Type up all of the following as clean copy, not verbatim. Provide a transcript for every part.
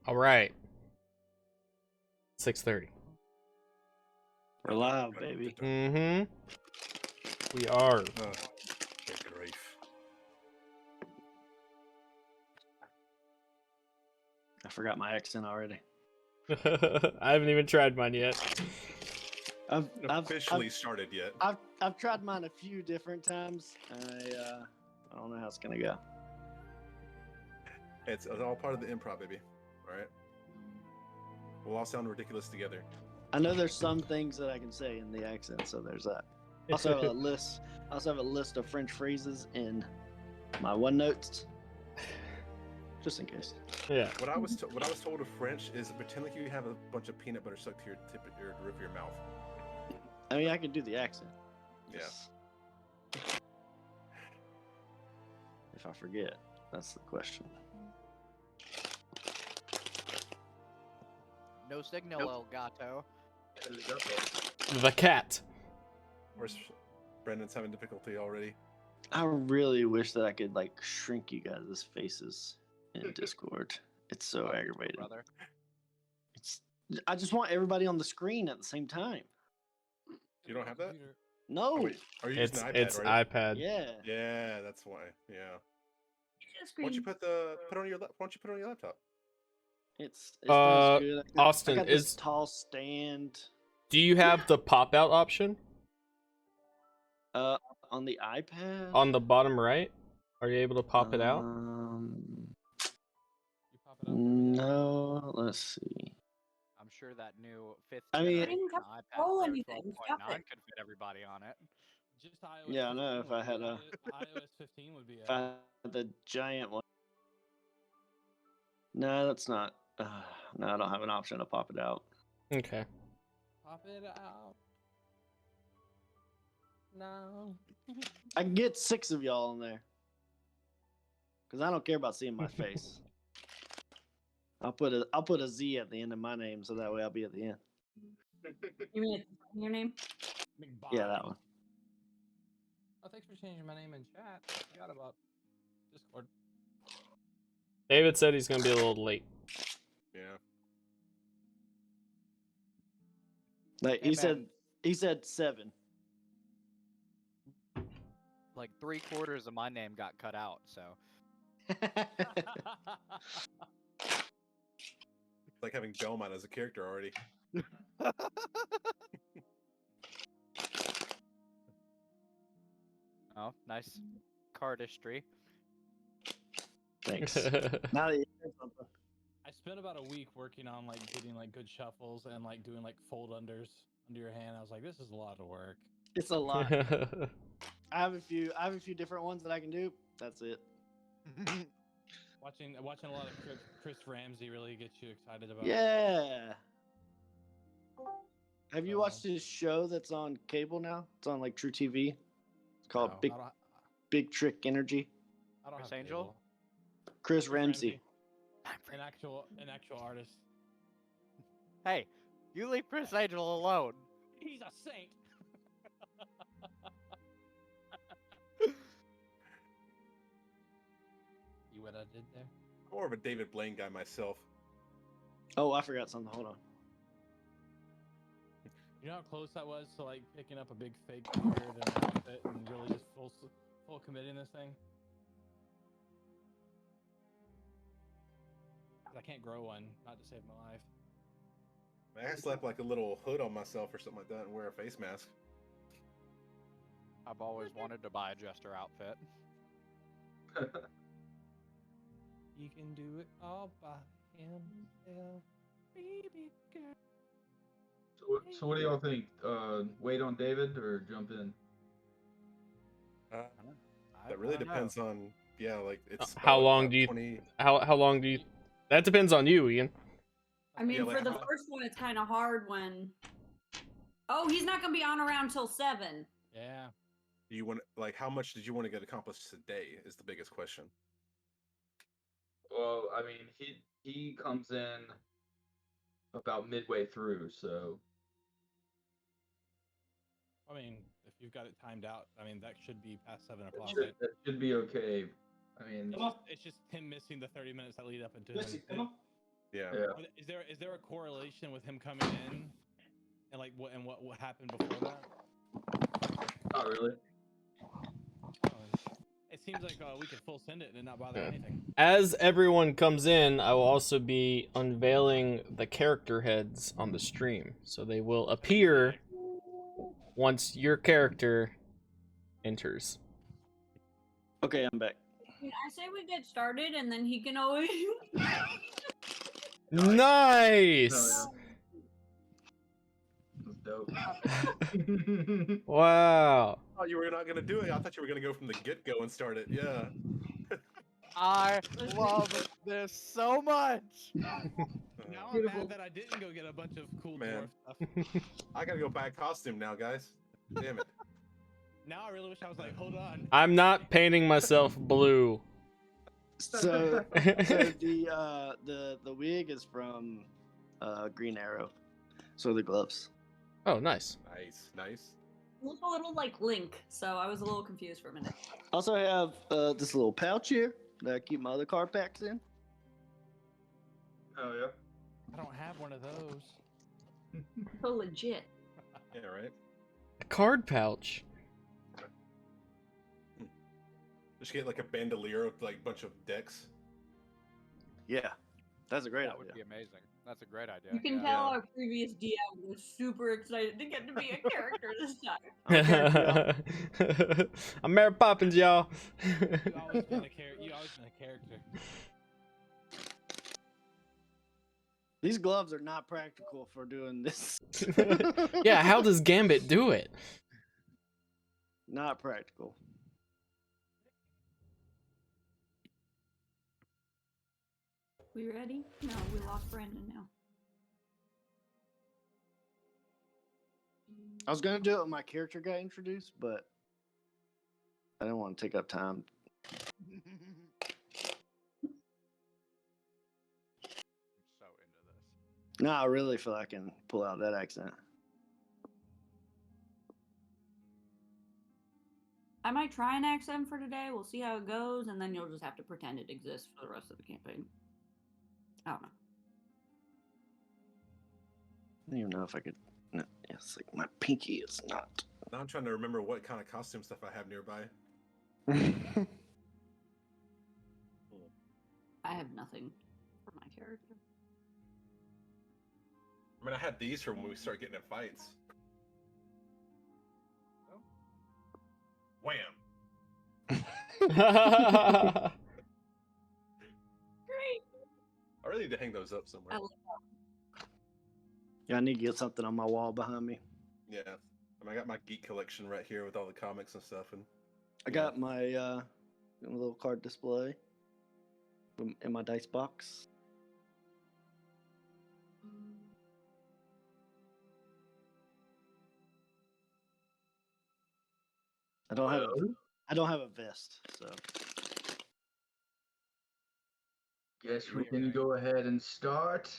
All right. 6:30. We're live, baby. Mm-hmm. We are. Oh, good grief. I forgot my accent already. I haven't even tried mine yet. I've Officially started yet. I've tried mine a few different times. I don't know how it's gonna go. It's all part of the improv, baby. All right. We'll all sound ridiculous together. I know there's some things that I can say in the accent, so there's that. I also have a list. I also have a list of French phrases in my OneNotes, just in case. Yeah. What I was told of French is pretend like you have a bunch of peanut butter stuck to your tip of your roof of your mouth. I mean, I can do the accent. Yeah. If I forget, that's the question. No signal, El Gato. The cat. Where's Brendan's having difficulty already? I really wish that I could like shrink you guys' faces in Discord. It's so aggravating. Brother. I just want everybody on the screen at the same time. You don't have that? No. Oh, wait. Are you using an iPad, It's right? iPad. Yeah. Yeah, that's why. Yeah. Why don't you put on your laptop? It's not as good. Austin, I got is this tall stand. do you have the pop out option On the iPad. on the bottom right? Are you able to pop it out? No. Let's see. I'm sure that new fifth I mean- generation Didn't iPad roll Pro anything. 12.9 Stop it. could fit everybody on it. Just iOS Yeah, I know, 15 if I would had be- a- iOS 15 would be If I had the giant one. No, that's not. No, I don't have an option to pop it out. Okay. pop it out. No. I can get 6 of y'all in there. Cause I don't care about seeing my face. I'll put a Z at the end of my name so that way I'll be at the end. You mean your name? Yeah, that one. Oh, thanks for changing my name in chat. I forgot about Discord. David said he's gonna be a little late. Yeah. Like Hey, he said 7. Like 3/4 of my name got cut out, so It's like having Belmont as a character already. oh, nice cardistry. Thanks. Now that you said something. I spent about a week working on like getting like good shuffles and like doing like fold unders under your hand. I was like, this is a lot of work. It's a lot. I have a few different ones that I can do. That's it. Watching a lot of Chris Ramsey really gets you excited about. Yeah. Have you watched his show that's on cable now? It's on like True TV. It's called No, Big Trick Energy. I don't Chris have Angel? cable. Chris Ramsey. An actual artist. Hey, you leave Chris Angel alone. He's a saint. You what I did there? More of a David Blaine guy myself. Oh, I forgot something. Hold on. You know how close that was to like picking up a big fake beard and outfit and really just full committing this thing? 'Cause I can't grow one, not to save my life. I slap like a little hood on myself or something like that and wear a face mask. I've always wanted to buy a jester outfit. He can do it all by himself, baby girl. So what do y'all think? Wait on David or jump in? That really depends on like it's How long about do you 20... how long do you that depends on you, Ian. I mean, Yeah, like for the how- first one, it's kind of hard when. Oh, he's not gonna be on around till 7. Yeah. Do you want how much did you want to get accomplished today is the biggest question. Well, I mean, he comes in about midway through, so I mean, if you've got it timed out, I mean that should be past 7 that o'clock. should be okay. I mean, It's just him missing the 30 minutes that lead up into him Yeah. Yeah. Is there a correlation with him coming in and like what happened before that? Not really. Oh, it seems like we could full send it and not bother Yeah. anything. As everyone comes in, I will also be unveiling the character heads on the stream. So they will appear once your character enters. Okay, I'm back. I say we get started and then he can always. Nice! That's dope. Wow. Oh, you were not gonna do it. I thought you were gonna go from the get go and start it. Yeah. I love this so much. Now I'm Beautiful. mad that I didn't go get a bunch of cool Man. dwarf stuff. I gotta go buy a costume now, guys. Damn it. Now I really wish I was like, hold on. I'm not painting myself blue. So the wig is from Green Arrow. So the gloves. Oh, nice. Nice, nice. Look a little like Link, so I was a little confused for a minute. Also I have this little pouch here that I keep my other card packs in. Oh yeah. I don't have one of those. So legit. Yeah, right. A card pouch. Just get like a bandolier with like a bunch of decks. Yeah. That's a great That idea. would be amazing. That's a great idea. You can yeah. tell our previous DM was super excited to get to be a character this time. Okay, I'm Mary Poppins, y'all. You always been a character. These gloves are not practical for doing this. Yeah, how does Gambit do it? Not practical. We ready? No, we lost Brandon now. I was gonna do it when my character got introduced, but I didn't want to take up time. I'm so into this. No, I really feel I can pull out that accent. I might try an accent for today. We'll see how it goes, and then you'll just have to pretend it exists for the rest of the campaign. I don't know. I don't even know if I could. No, it's like my pinky is not. Now I'm trying to remember what kind of costume stuff I have nearby. I have nothing for my character. I mean, I had these for when we started getting in fights. Oh. Wham! Great. I really need to hang those up somewhere. I love Yeah, I need to get something on my wall behind me. Yeah. I mean, I got my geek collection right here with all the comics and stuff, and I got my little card display in my dice box. I don't have a vest, so Guess we can go ahead and start.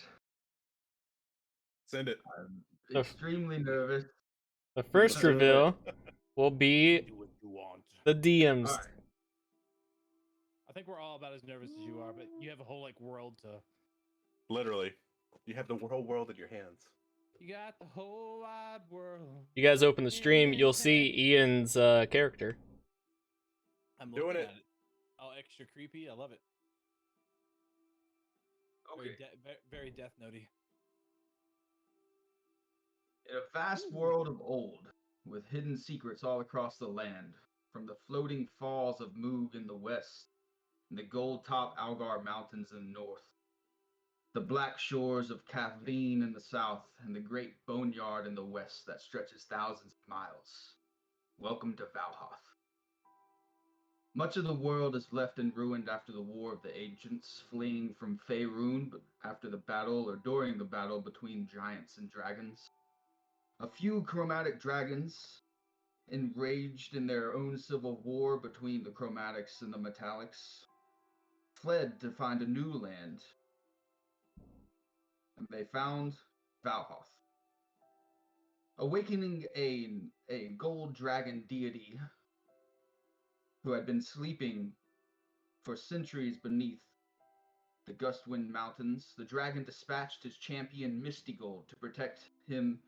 send it. I'm extremely nervous. The first reveal will be Do what you want. the DMs. All right. I think we're all about as nervous as you are, but you have a whole like world to. Literally, you have the whole world in your hands. You got the whole wide world. You guys open the stream, you'll see Ian's character. I'm Doing looking it. at it. Oh, extra creepy. I love it. Okay. Very Death Notey. In a vast world of old, with hidden secrets all across the land, from the floating falls of Moog in the west, and the gold-top Algar Mountains in the north, the black shores of Kathleen in the south, and the great boneyard in the west that stretches thousands of miles. Welcome to Valhoth. Much of the world is left and ruined after the War of the Ancients, fleeing from Faerun after the battle or during the battle between giants and dragons. A few chromatic dragons, enraged in their own civil war between the chromatics and the metallics, fled to find a new land, and they found Valhoth. Awakening a gold dragon deity who had been sleeping for centuries beneath the Gustwind Mountains, the dragon dispatched his champion Mistygold to protect him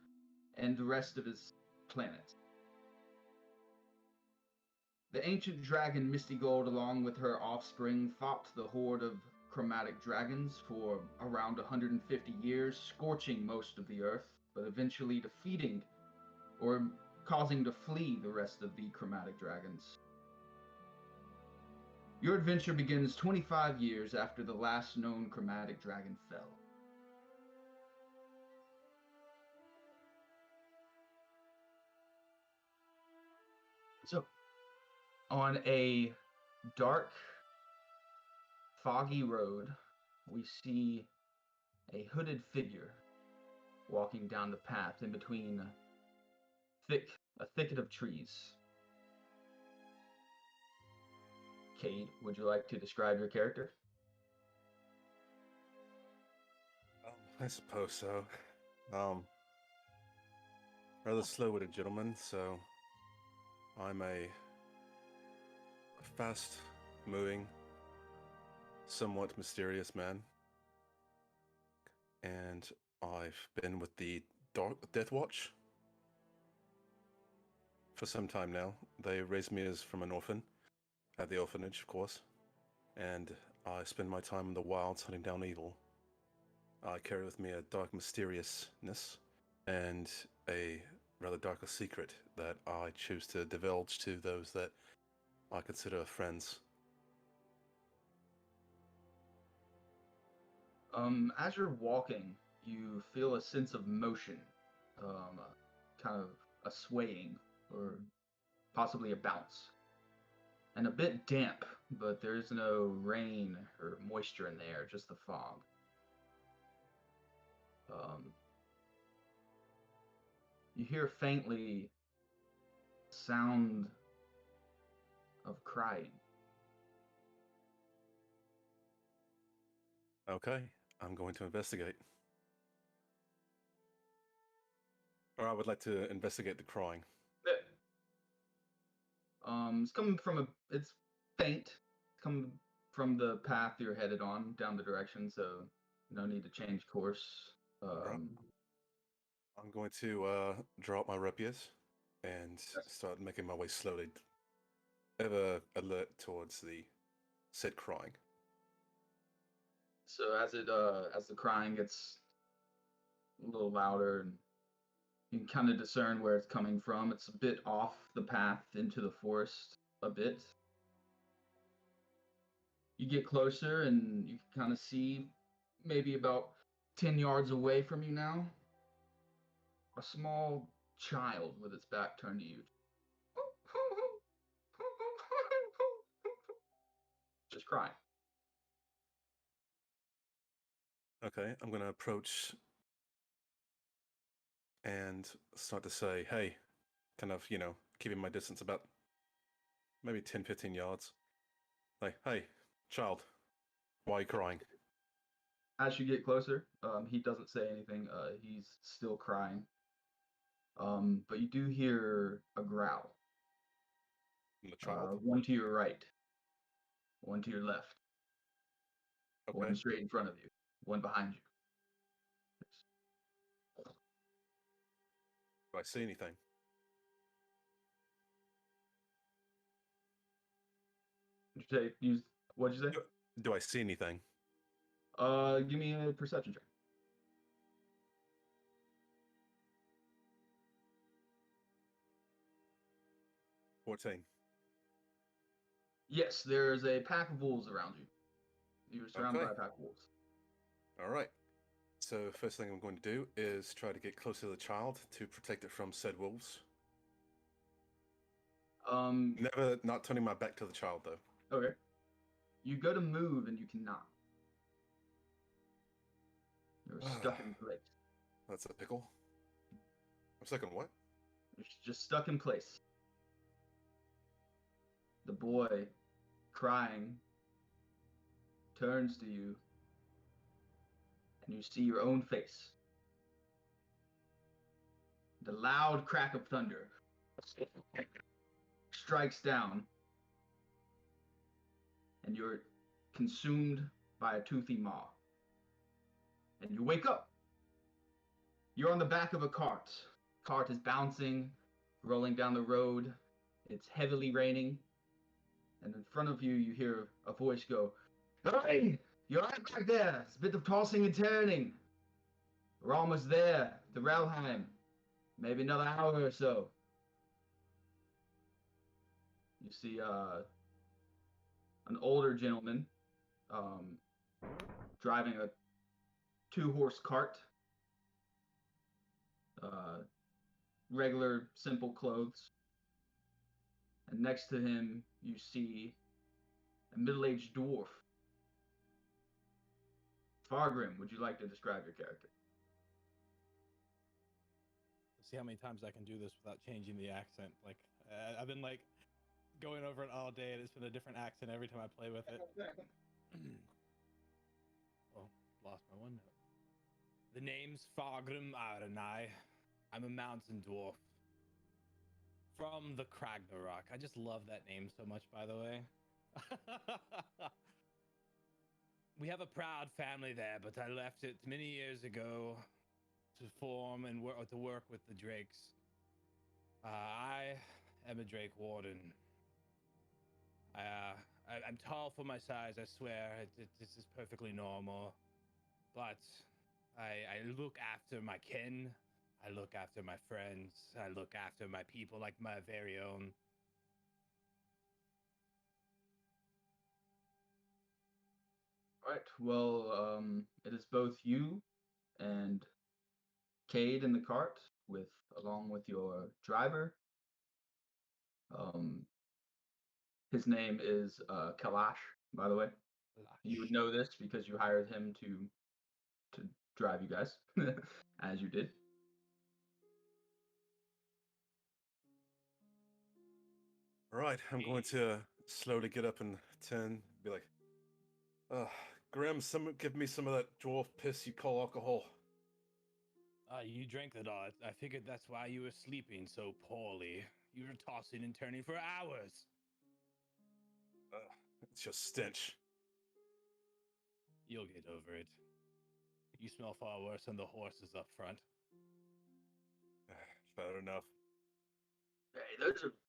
and the rest of his planet. The ancient dragon Mistygold, along with her offspring, fought the horde of chromatic dragons for around 150 years, scorching most of the earth, but eventually defeating or causing to flee the rest of the chromatic dragons. Your adventure begins 25 years after the last known chromatic dragon fell. So, on a dark, foggy road, we see a hooded figure walking down the path in between a thicket of trees. Cade, would you like to describe your character? I suppose so. Rather slow-witted gentleman, so I'm a fast-moving, somewhat mysterious man, and I've been with the Death Watch for some time now. They raised me as from an orphan, at the orphanage, of course, and I spend my time in the wilds hunting down evil. I carry with me a dark mysteriousness and a rather darker secret that I choose to divulge to those that I consider friends. As you're walking, you feel a sense of motion, kind of a swaying or possibly a bounce. And a bit damp, but there's no rain or moisture in the air, just the fog. You hear faintly sound of crying. Okay, I'm going to investigate. Or I would like to investigate the crying. It's coming from it's faint. It's coming from the path you're headed on, down the direction, so no need to change course. Right. I'm going to draw up my rapiers and start making my way slowly, ever alert towards the said crying. So as the crying gets a little louder, and you can kind of discern where it's coming from. It's a bit off the path into the forest a bit. You get closer, and you can kind of see maybe about 10 yards away from you now, a small child with its back turned to you. Just crying. Okay, I'm going to approach and start to say, hey, kind of, keeping my distance about maybe 10, 15 yards. Like, hey, child, why are you crying? As you get closer, he doesn't say anything. He's still crying. But you do hear a growl. From the child? One to your right, one to your left, Okay. one straight in front of you, one behind you. Do I see anything? What'd you say? Do I see anything? Give me a perception check. $14. Yes, there's a pack of wolves around you. You're surrounded by a pack of wolves. All right. So first thing I'm going to do is try to get closer to the child to protect it from said wolves. Never not turning my back to the child though. Okay. You go to move and you cannot. You're stuck in place. That's a pickle. I'm stuck in what? You're just stuck in place. The boy, crying, turns to you, and you see your own face. The loud crack of thunder strikes down, and you're consumed by a toothy maw. And you wake up. You're on the back of a cart. Cart is bouncing, rolling down the road. It's heavily raining. And in front of you, you hear a voice go, "Hey, you're right back there. It's a bit of tossing and turning. We're almost there, to Relheim. Maybe another hour or so." You see an older gentleman driving a 2-horse cart. Regular, simple clothes. And next to him, you see a middle-aged dwarf. Fargrim, would you like to describe your character? Let's see how many times I can do this without changing the accent. Like, I've been like going over it all day, and it's been a different accent every time I play with it. Oh, lost my one note. The name's Fargrim Aranai. I'm a mountain dwarf from the Kragnarok. I just love that name so much, by the way. We have a proud family there, but I left it many years ago to form and to work with the Drakes. I am a Drake Warden. I'm tall for my size, I swear. This is perfectly normal. But I look after my kin. I look after my friends. I look after my people like my very own. All right. Well, it is both you and Cade in the cart, along with your driver. His name is Kalash, by the way. You would know this because you hired him to drive you guys, as you did. All right, I'm going to slowly get up and turn, be like, Grim, give me some of that dwarf piss you call alcohol. You drank it all. I figured that's why you were sleeping so poorly. You were tossing and turning for hours. It's just stench. You'll get over it. You smell far worse than the horses up front. Fair enough. Hey,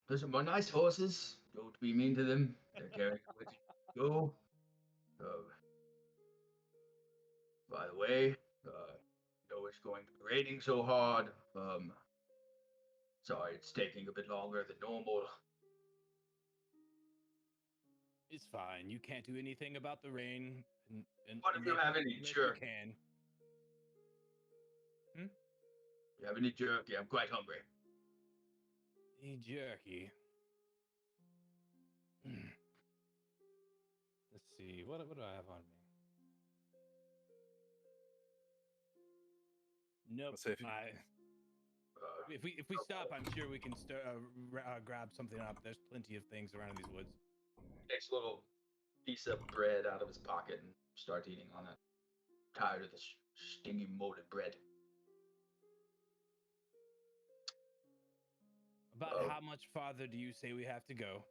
those are my nice horses. Don't be mean to them. They're carrying what you go. By the way, it's going to be raining so hard. Sorry, it's taking a bit longer than normal. It's fine. You can't do anything about the rain. What if you have any jerky? Can. You have any jerky? I'm quite hungry. Any jerky? Let's see. What do I have on me? Nope. Let's say If we stop, I'm sure we can grab something up. There's plenty of things around these woods. Takes a little piece of bread out of his pocket and starts eating on it. Tired of this stinky molded bread. About how much farther do you say we have to go?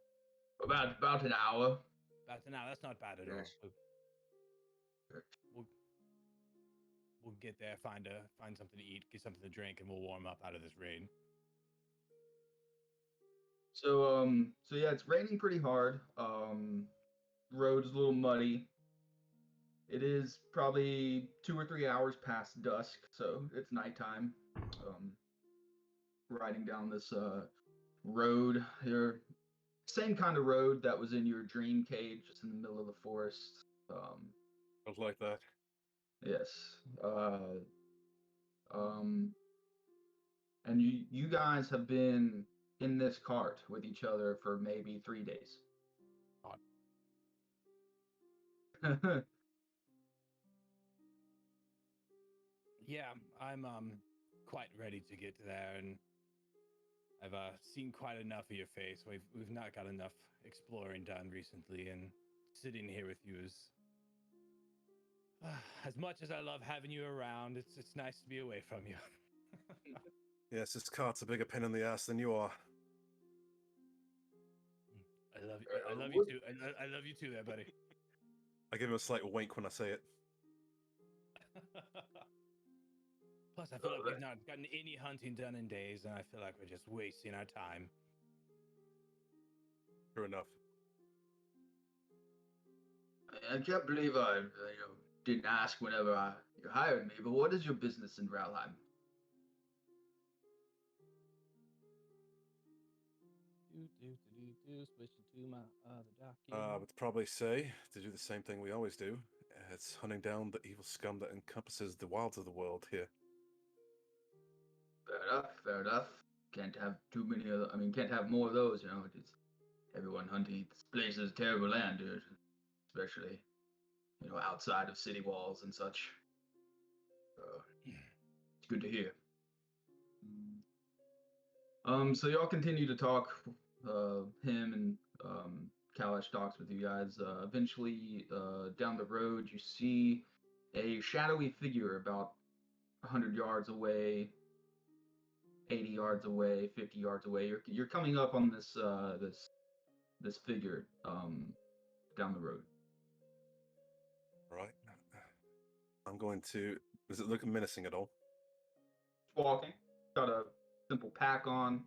About an hour. About an hour. That's not bad at Yes. all. We'll get there, find something to eat, get something to drink, and we'll warm up out of this rain. So yeah, it's raining pretty hard. Road's a little muddy. It is probably 2 or 3 hours past dusk, so it's nighttime. Riding down this road here, same kind of road that was in your dream cage, just in the middle of the forest. Sounds like that. Yes. And you guys have been in this cart with each other for maybe 3 days. Yeah, I'm quite ready to get there, and I've seen quite enough of your face. We've not got enough exploring done recently, and sitting here with you is as much as I love having you around. It's nice to be away from you. Yes, this cart's a bigger pain in the ass than you are. I love you. I love you too. I love you too, there, buddy. I give him a slight wink when I say it. Plus, I feel like Alright. we've not gotten any hunting done in days, and I feel like we're just wasting our time. True enough. I can't believe I didn't ask whenever you hired me, but what is your business in Ralheim? Switching to my other I document. would probably say to do the same thing we always do. It's hunting down the evil scum that encompasses the wilds of the world here. Fair enough, fair enough. Can't have too many of I mean, can't have more of those, It's everyone hunting. This place is terrible land, dude. Especially, outside of city walls and such. It's good to hear. So y'all continue to talk. Him and Kalash talks with you guys. Eventually, down the road, you see a shadowy figure about 100 yards away, 80 yards away, 50 yards away. You're coming up on this figure down the road. Right. I'm going to. Does it look menacing at all? Walking, got a simple pack on.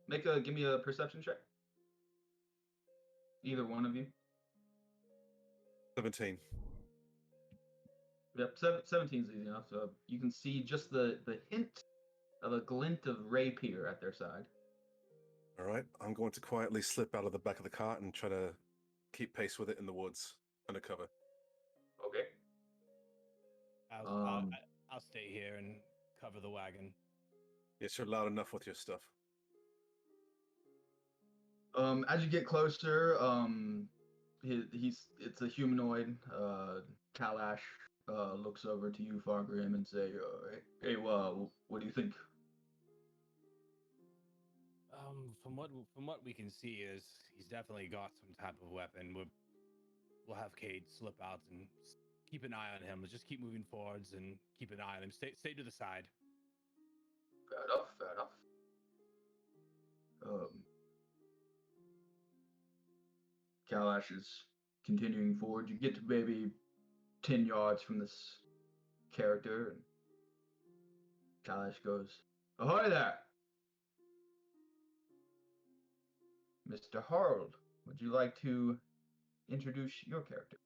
Give me a perception check. Either one of you. 17. Yep, 17 is easy enough. So you can see just the hint of a glint of rapier at their side. All right. I'm going to quietly slip out of the back of the cart and try to keep pace with it in the woods undercover. Okay. I'll stay here and cover the wagon. Yes, you're loud enough with your stuff. As you get closer, it's a humanoid. Kalash looks over to you, Fargrim, and say, "Hey, what do you think?" From what we can see, is he's definitely got some type of weapon. We'll have Cade slip out and keep an eye on him. Let's just keep moving forwards and keep an eye on him. Stay to the side. Fair enough. Fair enough. Kalash is continuing forward. You get to maybe 10 yards from this character, and Kalash goes, "Ahoy there! Mr. Harold, would you like to introduce your character?"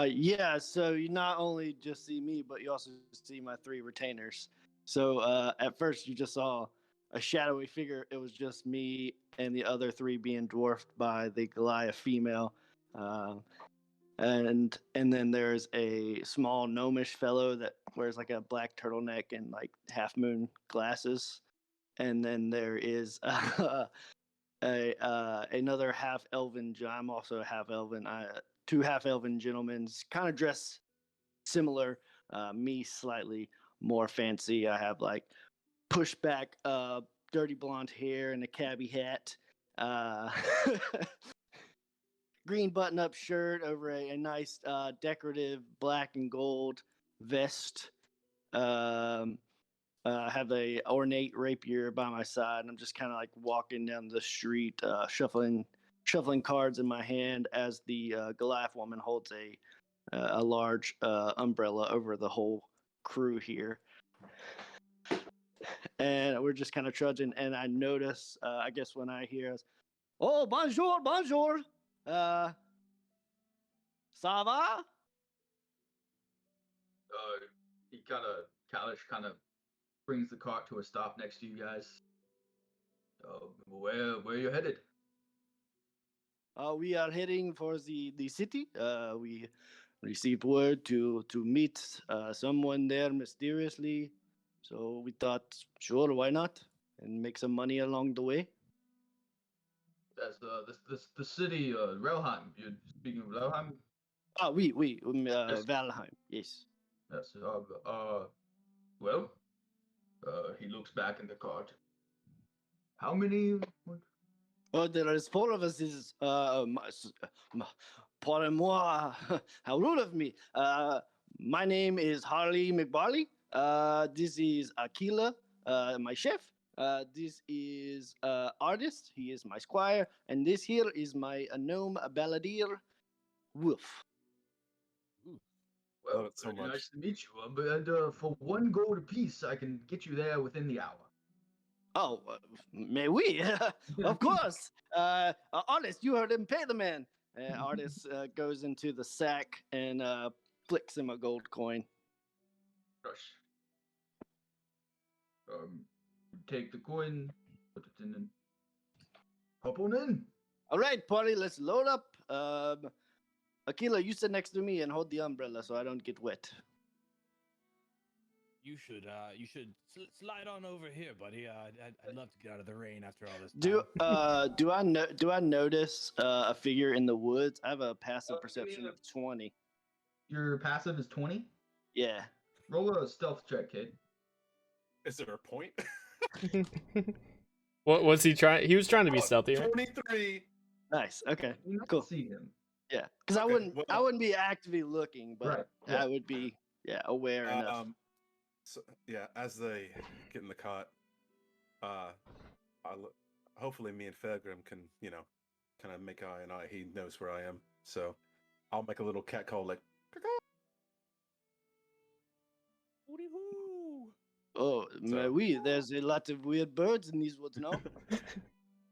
Yeah, so you not only just see me, but you also see my 3 retainers. So at first you just saw a shadowy figure. It was just me and the other 3 being dwarfed by the Goliath female. And then there's a small gnomish fellow that wears like a black turtleneck and like half moon glasses. And then there is another half elven. I'm also half elven. 2 half elven gentlemen, kind of dress similar. Me slightly more fancy. I have like pushback, dirty blonde hair and a cabbie hat. Green button-up shirt over a nice decorative black and gold vest. I have a ornate rapier by my side, and I'm just kind of like walking down the street, shuffling cards in my hand as the Goliath woman holds a large umbrella over the whole crew here. And we're just kind of trudging, and I notice, I guess when I hear, "Oh, bonjour, bonjour, ça va?" Kalash kind of brings the cart to a stop next to you guys. Where are you headed? We are heading for the city. We received word to meet someone there mysteriously. So we thought, sure, why not? And make some money along the way. That's the city, Relheim. You're speaking of Relheim? Oui, Yes. Valheim, yes. Yes. Well, he looks back in the cart. How many? Oh, there is 4 of us. Pardon-moi, how rude of me. My name is Harley McBarley. This is Aquila, my chef. This is artist. He is my squire, and this here is my gnome balladeer, Wolf. Well, Love it so very much. nice to meet you. But for 1 gold apiece, I can get you there within the hour. Oh, may we? Of course. Artist, you heard him. Pay the man. Artist goes into the sack and flicks him a gold coin. Rush. Take the coin, put it in, and hop on in. All right, party, let's load up. Aquila, you sit next to me and hold the umbrella so I don't get wet. You should slide on over here, buddy. I'd love to get out of the rain after all this time. Do I notice a figure in the woods? I have a passive perception of 20. Your passive is 20. Yeah. Roll a stealth check, kid. Is there a point? What was he trying? He was trying to be Oh, stealthy, right? 23. Nice. Okay. You not Cool. see him. Yeah. Because I Okay, wouldn't be actively looking, but Right, yeah. I would be aware enough. So yeah, as they get in the cart, hopefully me and Fairgrim can, kind of make eye and eye. He knows where I am, so I'll make a little cat call like. Hooty-hoo! Oh, so- oui, there's a lot of weird birds in these woods, no?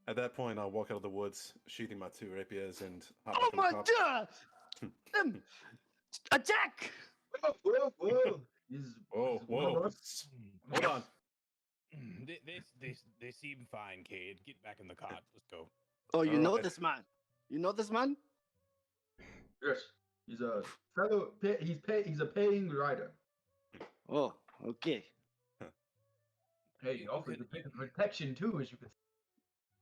At that point, I'll walk out of the woods, sheathing my 2 rapiers, and hop Oh back in my the cart. god! Attack! Whoa. He's Whoa, one of whoa! us. Hold on. They seem fine, Cade. Get back in the cart. Let's go. Oh, you All know right. this man. You know this man? Yes. He's a fellow. He's a paying rider. Oh, okay. Hey, he You offers could- a bit of protection too, as you can.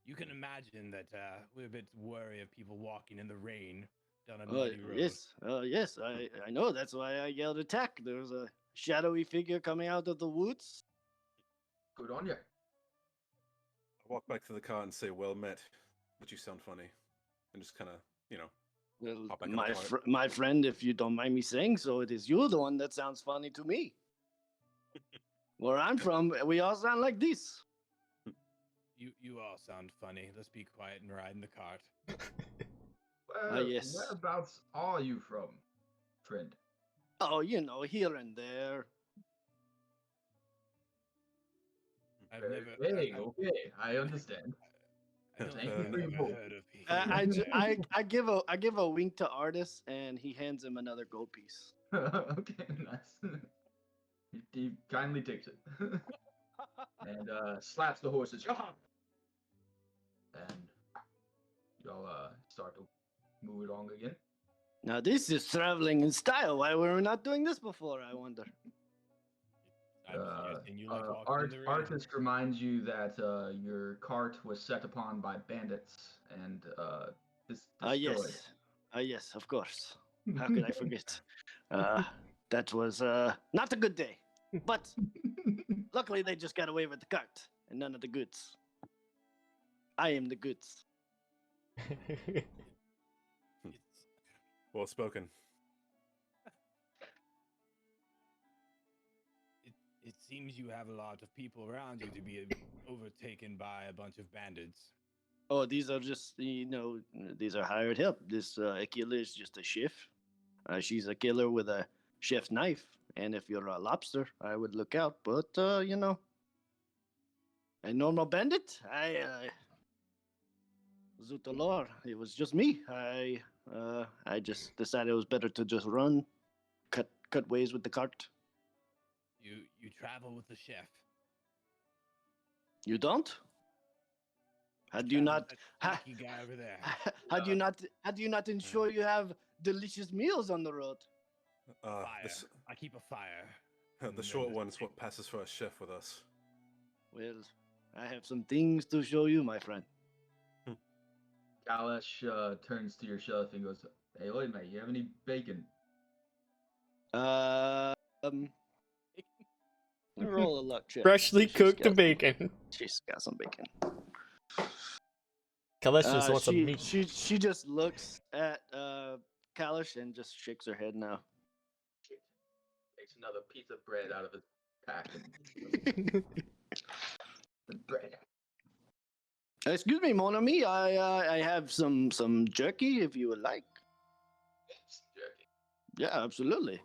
You can imagine that we're a bit wary of people walking in the rain down a Oh, muddy road. yes, I know. That's why I yelled attack. There was a shadowy figure coming out of the woods. Good on you. I walk back to the cart and say, "Well met, but you sound funny," and just kind of, Well, Hop back in the cart. my friend, if you don't mind me saying so, it is you the one that sounds funny to me. Where I'm from, we all sound like this. You all sound funny. Let's be quiet and ride in the cart. Yes. Whereabouts are you from, friend? Oh, here and there. I've Okay, never. okay, I understand. I don't Thank think you I've for your ever vote. heard of people. I give a wink to Artis, and he hands him another gold piece. Okay, nice. He kindly takes it and slaps the horses. And y'all start to move along again. Now this is traveling in style. Why were we not doing this before? I wonder. I'm suggesting you like walking in the rain. Artist reminds you that your cart was set upon by bandits and destroyed. Yes, of course. How could I forget? That was not a good day. But luckily they just got away with the cart and none of the goods. I am the goods. It's, well spoken. it seems you have a lot of people around you to be overtaken by a bunch of bandits. Oh, these are just these are hired help. This Aquila is just a chef. She's a killer with a chef's knife. And if you're a lobster, I would look out. But a normal bandit, Zutalor, it was just me. I just decided it was better to just run, cut ways with the cart. You travel with the chef. You don't? How do you Travel not? with that sneaky guy over there. How do you not ensure you have delicious meals on the road? Fire. The, I keep a fire. the short one's what passes for a chef with us. Well, I have some things to show you, my friend. Kalash turns to your chef and goes, "Hey, wait, mate, you have any bacon?" Roll a luck check. Freshly She's cooked got- bacon. She's got some bacon. Kalesh just wants some she, meat. she just looks at Kalish and just shakes her head now. Takes another piece of bread out of his pack and bread. Excuse me, mon ami. I have some jerky if you would like. Yes, jerky. Yeah, absolutely.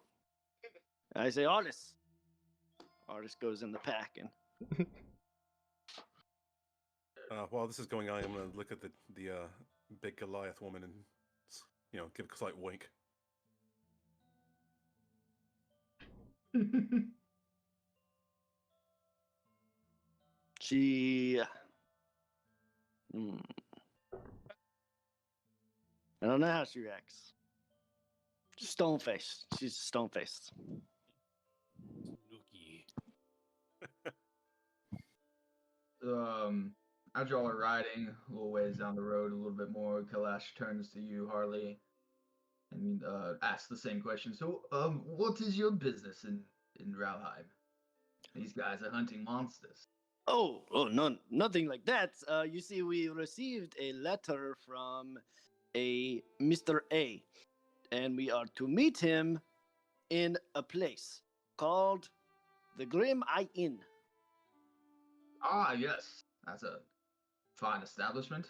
I say artist. Artist goes in the pack and While this is going on, I'm gonna look at the big Goliath woman and give a slight wink. she. I don't know how she reacts. Stone faced. She's stone faced. Looky. As y'all are riding a little ways down the road, a little bit more, Kalash turns to you, Harley, and asks the same question. So, what is your business in Ralheim? These guys are hunting monsters. Oh, no, nothing like that. You see, we received a letter from a Mr. A, and we are to meet him in a place called the Grim Eye Inn. Ah, yes, that's a fine establishment.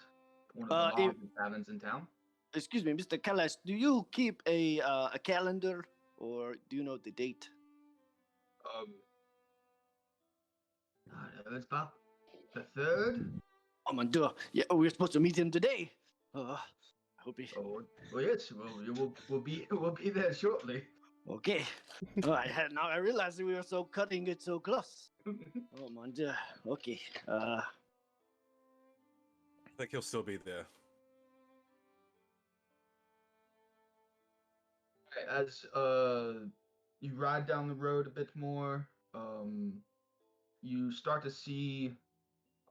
One of the If- largest taverns in town. Excuse me, Mr. Kalash, do you keep a calendar, or do you know the date? It's about the third. Oh my god! Yeah, we're supposed to meet him today. I hope he. Oh, well, yes, we'll be there shortly. Okay. All right. Now I realized we were so cutting it so close. Oh my god. Okay. I think he'll still be there. As you ride down the road a bit more, you start to see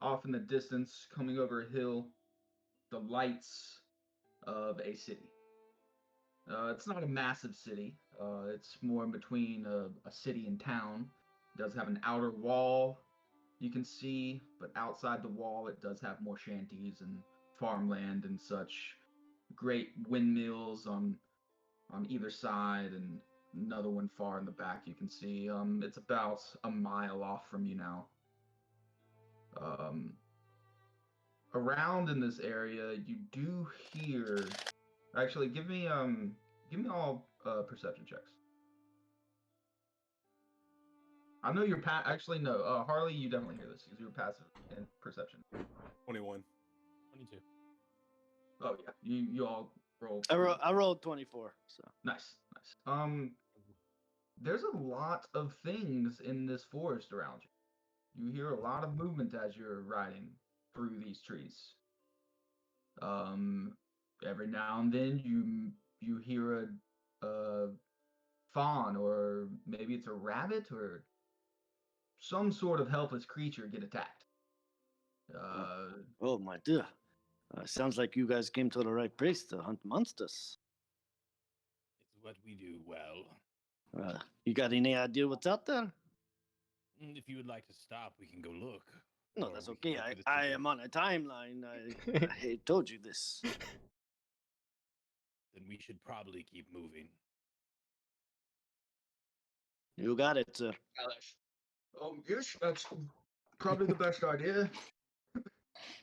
off in the distance, coming over a hill, the lights of a city. It's not a massive city. It's more in between a city and town. It does have an outer wall you can see, but outside the wall, it does have more shanties and farmland and such. Great windmills on either side, and another one far in the back you can see. It's about a mile off from you now. Around in this area, you do hear. Actually, give me all perception checks. I know you're actually no, Harley, you definitely hear this because you're passive in perception. 21. 22. Oh yeah, you all roll. I rolled 24. So Nice. There's a lot of things in this forest around you. You hear a lot of movement as you're riding through these trees. Every now and then you hear a fawn, or maybe it's a rabbit or some sort of helpless creature get attacked. oh my dear. Sounds like you guys came to the right place to hunt monsters. It's what we do well. You got any idea what's out there? If you would like to stop, we can go look. No, Or that's we can okay. go to the I city. am on a timeline. I told you this. Then we should probably keep moving. You got it, sir. Yes, that's probably the best idea.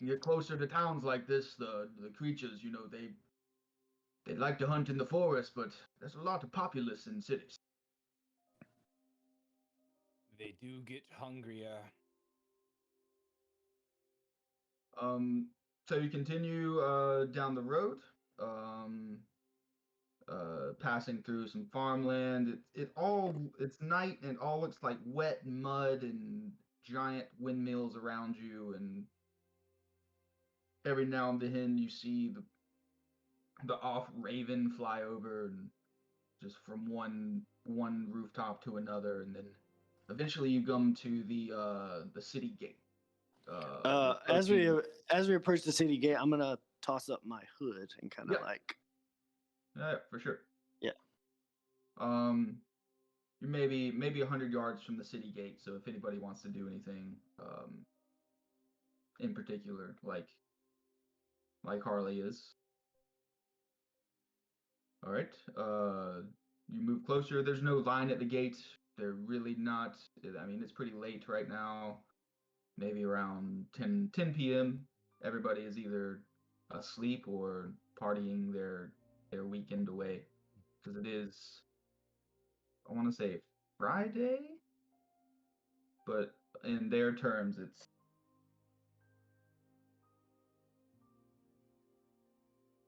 You get closer to towns like this, the creatures, they like to hunt in the forest, but there's a lot of populace in cities. They do get hungrier. So you continue down the road, passing through some farmland. It's night and it all looks like wet mud and giant windmills around you, and every now and then you see the off raven fly over, and just from one rooftop to another, and then eventually you come to the city gate. As we approaching- approach the city gate, I'm gonna toss up my hood and kind of Yeah. like. Yeah, for sure. Yeah. You're maybe 100 yards from the city gate, so if anybody wants to do anything, in particular, like Harley is. All right. You move closer. There's no line at the gate. They're really not. I mean, it's pretty late right now. maybe around 10 p.m. Everybody is either asleep or partying their weekend away because it is, I want to say, Friday, but in their terms it's,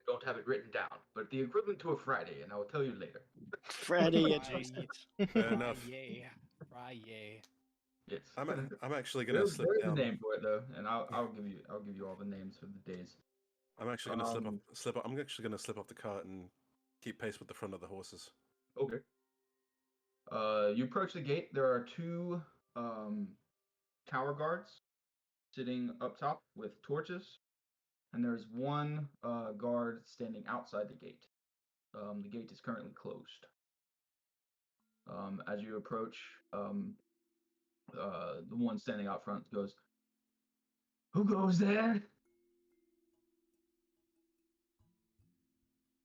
I don't have it written down, but the equivalent to a Friday, and I will tell you later. Friday Right. adjacent. Fair enough. Friday. Yes. I'm actually gonna slip There's a down. name for it though, and I'll give you all the names for the days. I'm actually gonna Um, I'm actually gonna slip off the cart and keep pace with the front of the horses. Okay. You approach the gate. There are two um, tower guards sitting up top with torches, and there's one guard standing outside the gate. The gate is currently closed. As you approach, the one standing out front goes, "Who goes there?"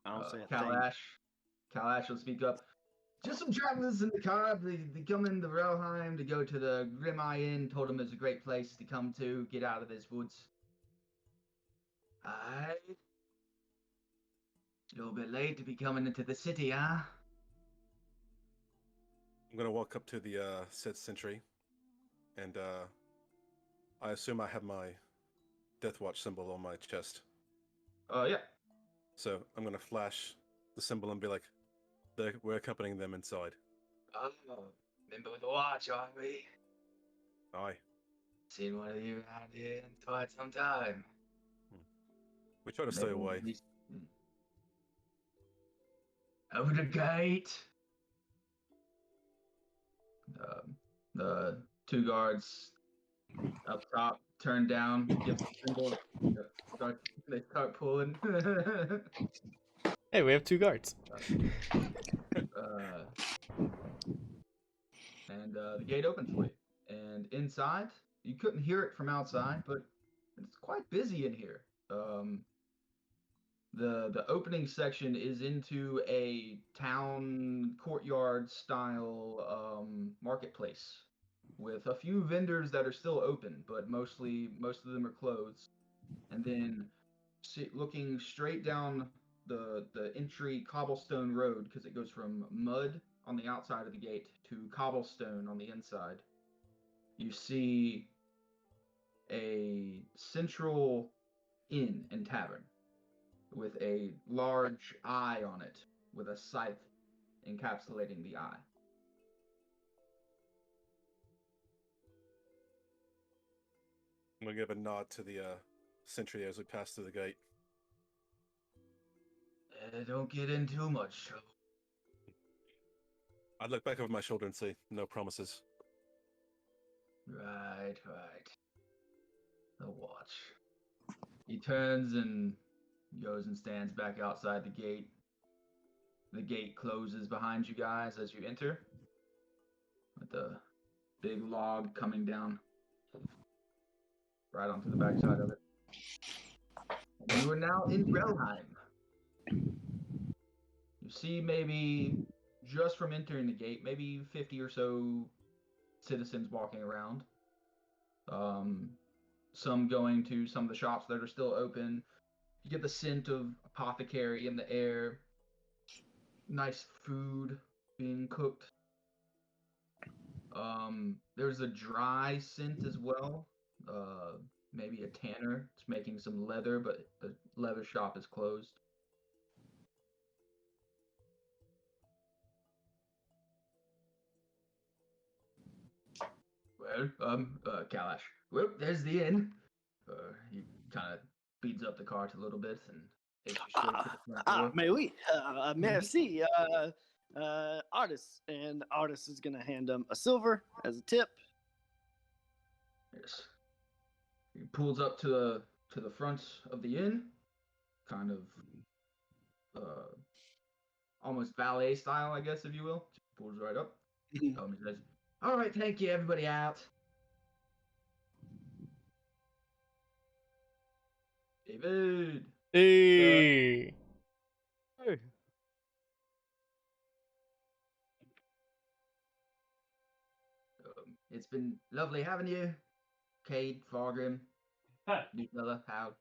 I don't say a thing. Kalash. Kalash will speak up. Just some travelers in the car. They come in the Roheim to go to the Grim Eye Inn. Told them it's a great place to come to, get out of this woods. Aye. A little bit late to be coming into the city, huh? I'm gonna walk up to the said sentry, and I assume I have my Death Watch symbol on my chest. Yeah. So I'm gonna flash the symbol and be like, "We're accompanying them inside." Oh, member of the watch, aren't we? Aye. Seen one of you around here in quite some time. We try to stay away. Over the gate. The two guards up top turn down, give the symbol. They start pulling. Hey, we have 2 guards. And the gate opens for you. And inside, you couldn't hear it from outside, but it's quite busy in here. The opening section is into a town courtyard style marketplace with a few vendors that are still open, but most of them are closed. And then looking straight down the entry cobblestone road, because it goes from mud on the outside of the gate to cobblestone on the inside, you see a central inn and tavern with a large eye on it with a scythe encapsulating the eye. I'm gonna give a nod to the sentry as we pass through the gate. Don't get in too much trouble. I'd look back over my shoulder and say, "No promises." Right. The watch. He turns and goes and stands back outside the gate. The gate closes behind you guys as you enter, with the big log coming down right onto the backside of it. And you are now in Relheim. You see, maybe just from entering the gate, maybe 50 or so citizens walking around. Some going to some of the shops that are still open. You get the scent of apothecary in the air. Nice food being cooked. There's a dry scent as well. Maybe a tanner. It's making some leather, but the leather shop is closed. Well, Kalash. Well, there's the inn. He kind of speeds up the cart a little bit and takes you straight to the front door. Mais oui, merci, artist. And artist is gonna hand him a silver as a tip. Yes. He pulls up to the front of the inn, kind of almost ballet style, I guess, if you will. Just pulls right up. He says, "All right, thank you, everybody out." David. Hey. Hey. It's been lovely having you. Cade, Fargrim, new fella, Hal.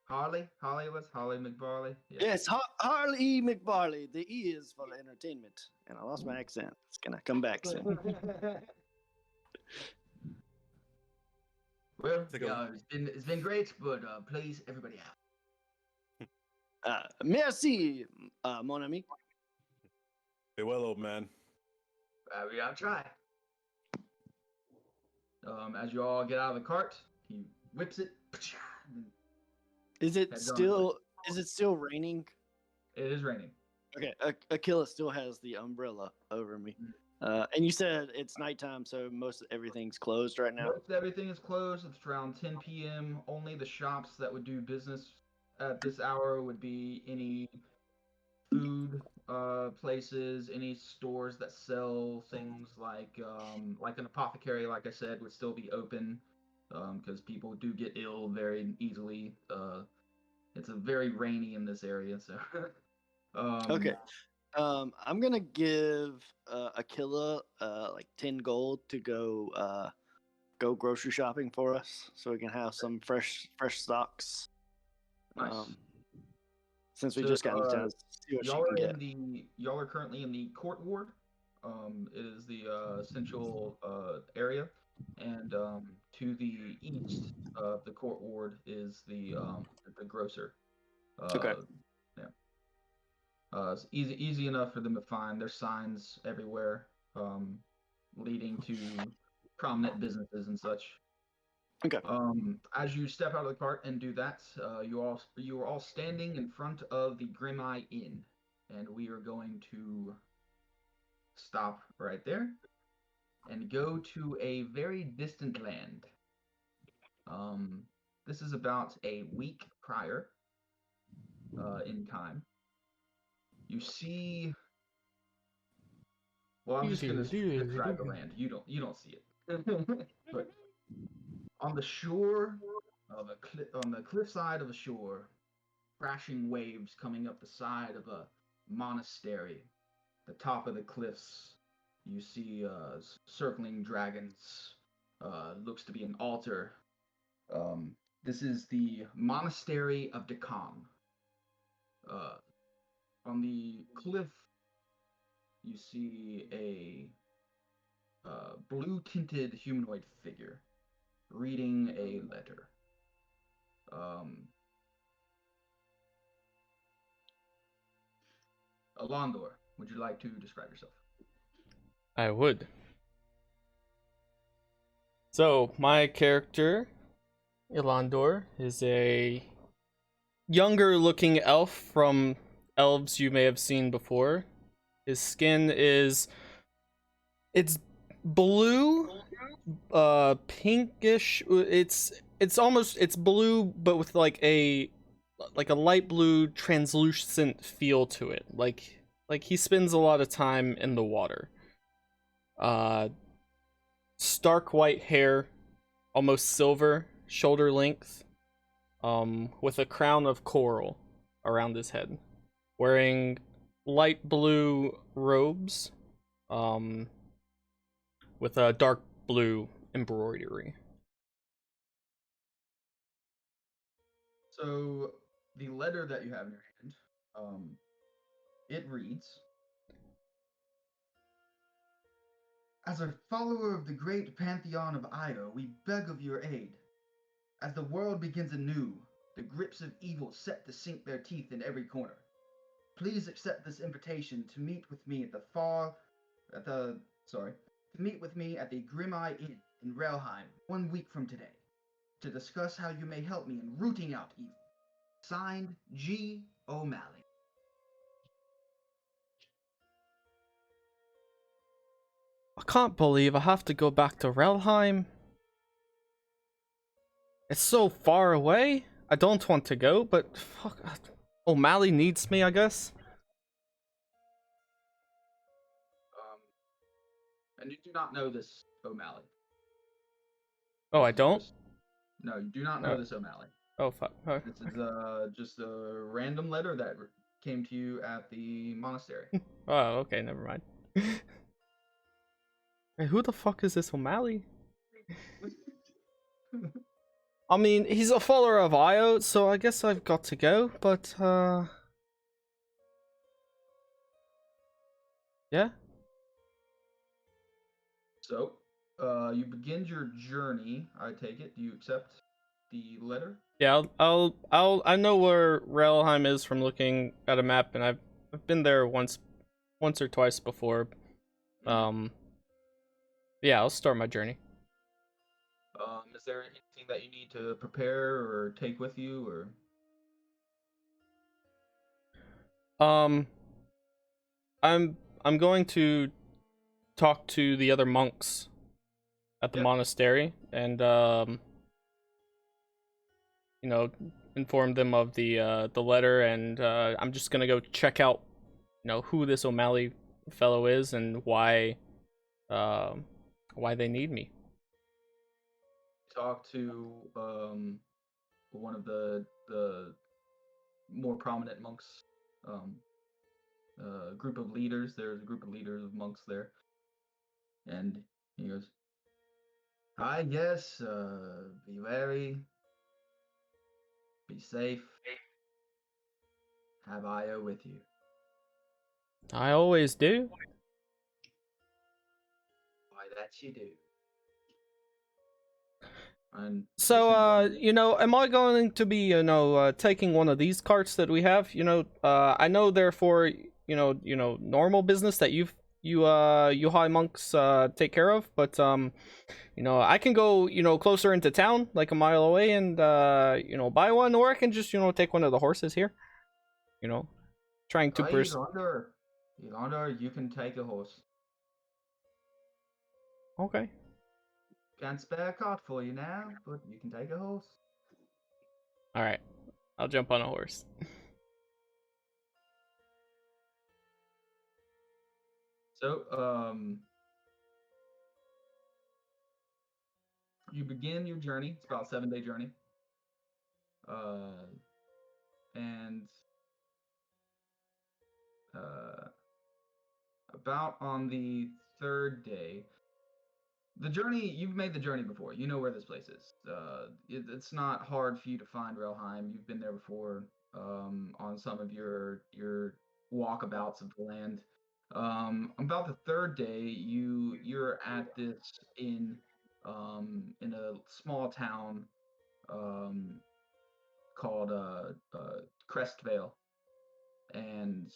Harley, what's Harley McBarley? Yeah. Yes, Harley McBarley. The E is for the entertainment. And I lost my accent. It's going to come back soon. Well, Take a- yeah, it's been great, but please, everybody out. Merci, mon ami. Be well, old man. I'll try. As you all get out of the cart, he whips it. And Is it Heads on his way. still raining? it is raining. Okay, Aquila still has the umbrella over me. And you said it's nighttime, so most everything's closed right now. Most everything is closed. It's around 10 p.m. Only the shops that would do business at this hour would be any food places, any stores that sell things like an apothecary, like I said, would still be open because people do get ill very easily. It's a very rainy in this area, so. Okay. I'm gonna give Aquila like 10 gold to go grocery shopping for us, so we can have some fresh stocks. Nice. Since we So, just got into town, see what she Y'all can are get. y'all are currently in the court ward. It is the central area, and to the east of the court ward is the grocer. Okay. Yeah. It's easy enough for them to find. There's signs everywhere, leading to prominent businesses and such. Okay. As you step out of the cart and do that, you are all standing in front of the Grim Eye Inn, and we are going to stop right there and go to a very distant land. This is about a week prior in time. You see. Well, I'm just gonna describe the land. You don't see it. But on the shore of on the cliffside of a shore, crashing waves coming up the side of a monastery. The top of the cliffs, you see circling dragons. Looks to be an altar. This is the monastery of Decon. On the cliff, you see a blue-tinted humanoid figure reading a letter. Alondor, would you like to describe yourself? I would. So, my character, Ilandor, is a younger looking elf from elves you may have seen before. His skin is blue, pinkish. It's blue but with like a light blue translucent feel to it. Like he spends a lot of time in the water. Stark white hair, almost silver, shoulder length, with a crown of coral around his head. Wearing light blue robes, with a dark blue embroidery. So the letter that you have in your hand, it reads, "As a follower of the great pantheon of Io, we beg of your aid. As the world begins anew, the grips of evil set to sink their teeth in every corner. Please accept this invitation to meet with me at the Grim Eye Inn in Relheim 1 week from today, to discuss how you may help me in rooting out evil. Signed, G. O'Malley." I can't believe I have to go back to Relheim. It's so far away. I don't want to go, but fuck, O'Malley needs me, I guess. And you do not know this O'Malley. Oh, I don't? No, you do not know this O'Malley. Oh, fuck. Oh. This is just a random letter that came to you at the monastery. Oh, okay, never mind. Hey, who the fuck is this O'Malley? I mean, he's a follower of Io, so I guess I've got to go, but, yeah. So, you begin your journey. I take it. Do you accept the letter? Yeah, I know where Relheim is from looking at a map, and I've been there once or twice before. Yeah, I'll start my journey. Is there anything that you need to prepare or take with you, or? Um, I'm going to talk to the other monks at the Yeah. monastery, and you know, inform them of the letter, and I'm just gonna go check out, you know, who this O'Malley fellow is and why they need me. Talk to one of the more prominent monks, group of leaders. There's a group of leaders of monks there, and he goes, "I guess, be wary, be safe, have Io with you." I always do. Why, that you do. And So, this is one. you know, am I going to be, you know, taking one of these carts that we have? You know, I know they're for, you know, normal business that you high monks take care of, but you know, I can go, you know, closer into town, like a mile away, and you know, buy one, or I can just, you know, take one of the horses here. You know, trying to Yonder, you can take a horse. Okay. Can't spare a cart for you now, but you can take a horse. All right, I'll jump on a horse. So, you begin your journey. It's about a 7-day journey. And about on the third day, you've made the journey before. You know where this place is. It's not hard for you to find Relheim. You've been there before, on some of your walkabouts of the land. About the third day, you're at this inn, in a small town, called Crestvale, and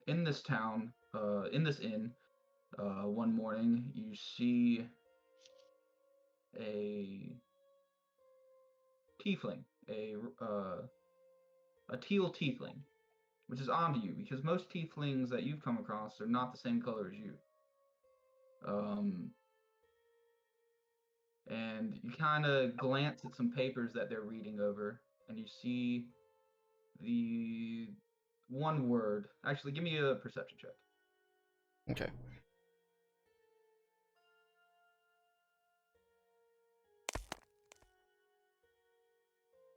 in this town, in this inn, one morning you see a tiefling, a teal tiefling, which is odd to you because most tieflings that you've come across are not the same color as you. And you kind of glance at some papers that they're reading over, and you see the one word. Actually, give me a perception check. Okay.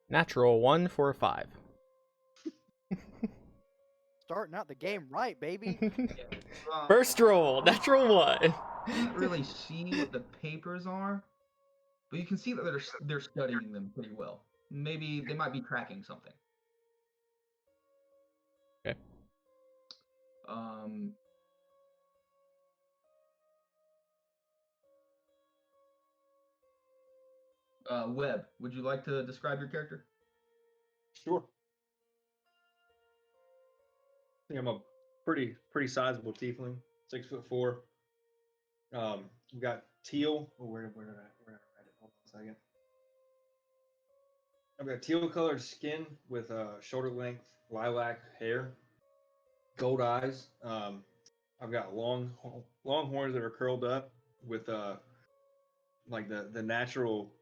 Natural 1 for a 5. Starting out the game right, baby. First roll, natural 1. You can't really see what the papers are, but you can see that they're studying them pretty well. Maybe they might be tracking something. Okay. Webb, would you like to describe your character? Sure. I think I'm a pretty sizable tiefling, 6'4". We've got teal. Oh, where did I write it? Hold on a second. I've got teal colored skin with shoulder length lilac hair, gold eyes. I've got long horns that are curled up with like the natural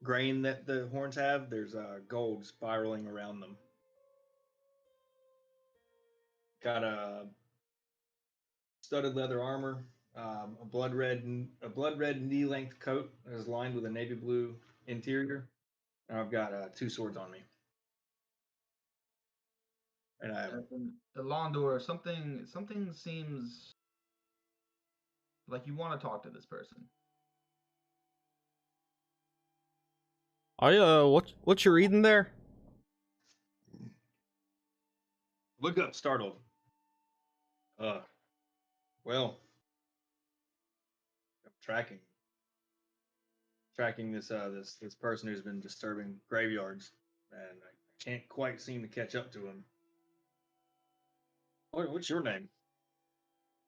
grain that the horns have. There's gold spiraling around them. Got a studded leather armor, a blood red knee length coat that is lined with a navy blue interior, and I've got 2 swords on me. And I Londor, something seems like you want to talk to this person. What you reading there? Look up, startled. Well, I'm tracking this person who's been disturbing graveyards, and I can't quite seem to catch up to him. What's your name?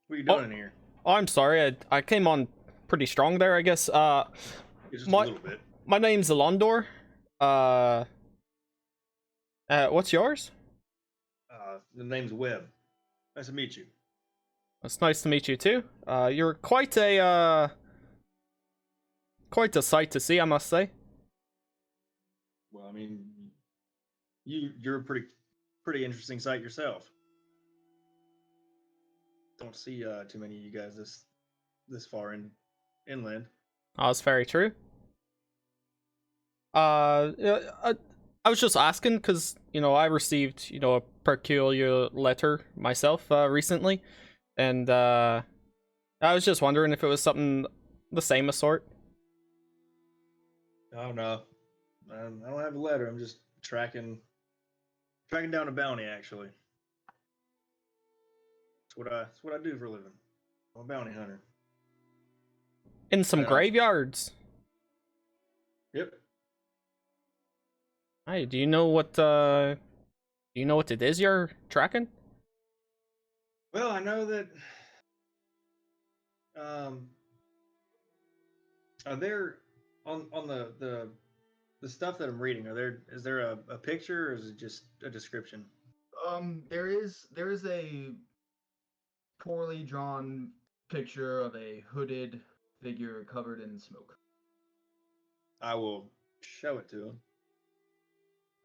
What are you doing in here? Oh, I'm sorry. I came on pretty strong there, I guess. Just my a little bit. my name's Alondor. What's yours? The name's Webb. Nice to meet you. It's nice to meet you too. You're quite a sight to see, I must say. Well, I mean, you're a pretty interesting sight yourself. Don't see too many of you guys this far inland. Oh, that's very true. Yeah, I was just asking because I received a peculiar letter myself recently, and I was just wondering if it was something the same sort. Oh no, I don't have a letter. I'm just tracking down a bounty. Actually, that's what I do for a living. I'm a bounty hunter. In some graveyards. Yep. Hey, do you know what it is you're tracking? Well, I know that. Are there on the stuff that I'm reading? Is there a picture, or is it just a description? There is a poorly drawn picture of a hooded figure covered in smoke. I will show it to him.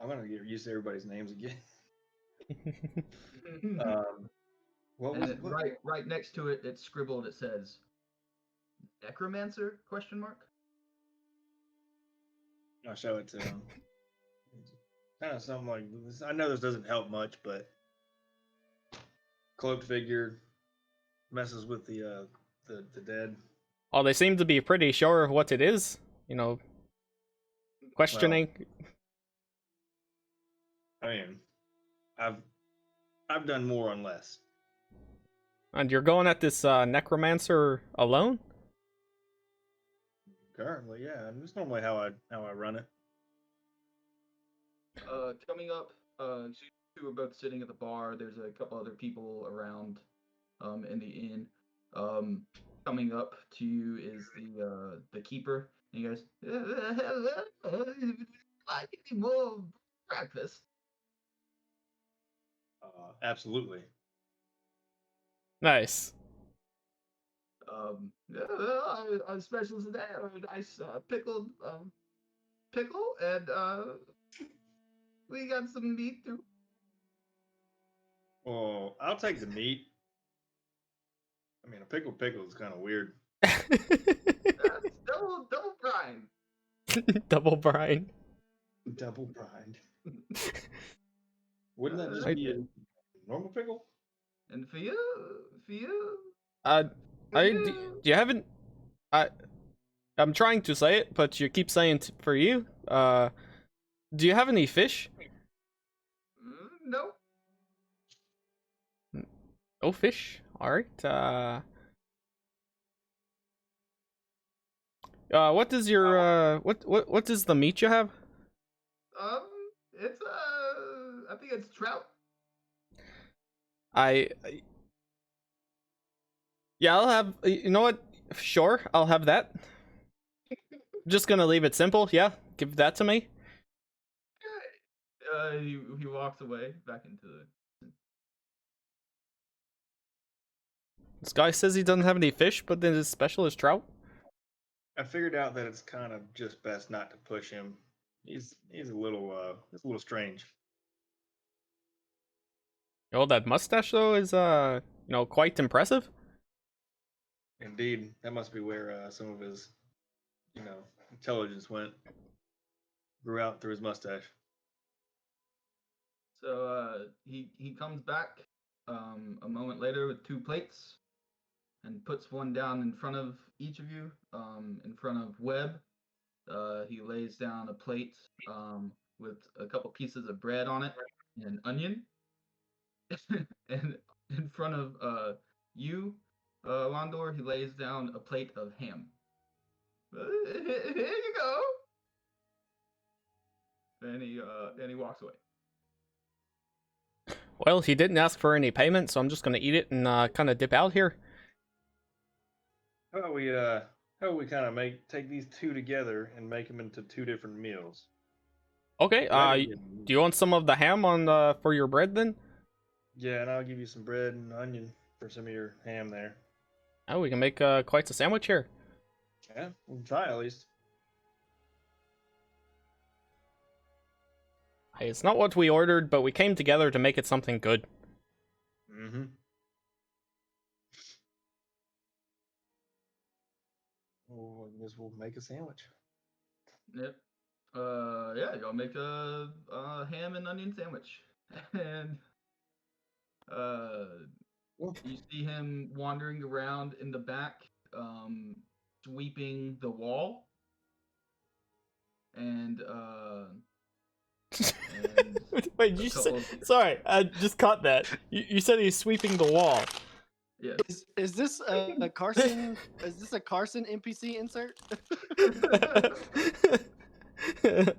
I'm gonna get used to everybody's names again. What was right next to it? It's scribbled. It says necromancer ? I'll show it to him. Kind of something like this. I know this doesn't help much, but cloaked figure messes with the dead. Oh, they seem to be pretty sure of what it is. Questioning. Well, I mean, I've done more on less. And you're going at this necromancer alone? Currently, yeah. It's normally how I run it. Coming up, so you two are both sitting at the bar. There's a couple other people around, in the inn. Coming up to you is the keeper. And you guys, like any more breakfast? Absolutely. Nice. Our specials today are a nice pickled pickle, and we got some meat too. Well, I'll take the meat. I mean, a pickled pickle is kind of weird. Double brine. Double brine. Double brined. Wouldn't that just be a normal pickle? And for you, you haven't. I'm trying to say it, but you keep saying for you. Do you have any fish? No. No fish. All right. What is your what is the meat you have? It's I think it's trout. Yeah, I'll have. You know what? Sure, I'll have that. Just gonna leave it simple. Yeah, give that to me. He walks away back into the. This guy says he doesn't have any fish, but then his special is trout. I figured out that it's kind of just best not to push him. He's a little strange. Oh, that mustache though is quite impressive. Indeed, that must be where some of his, intelligence went. Grew out through his mustache. So he comes back a moment later with 2 plates and puts one down in front of each of you, in front of Webb, He lays down a plate with a couple pieces of bread on it and an onion. And in front of you, Londor, he lays down a plate of ham. Here you go. And he walks away. Well, he didn't ask for any payment, so I'm just gonna eat it and kind of dip out here. How about we kind of take these two together and make them into two different meals? Okay. Ready Do you want some of the ham on for your bread then? Yeah, and I'll give you some bread and onion for some of your ham there. Oh, we can make quite a sandwich here. Yeah, we'll try at least. Hey, it's not what we ordered, but we came together to make it something good. Mm-hmm. Well, I guess we'll make a sandwich. Yep. Yeah, y'all make a ham and onion sandwich, and you see him wandering around in the back, sweeping the wall, and Wait, you said? Sorry, I just caught that. You said he's sweeping the wall. yeah. Is this a Carson? Is this a Carson NPC insert? Can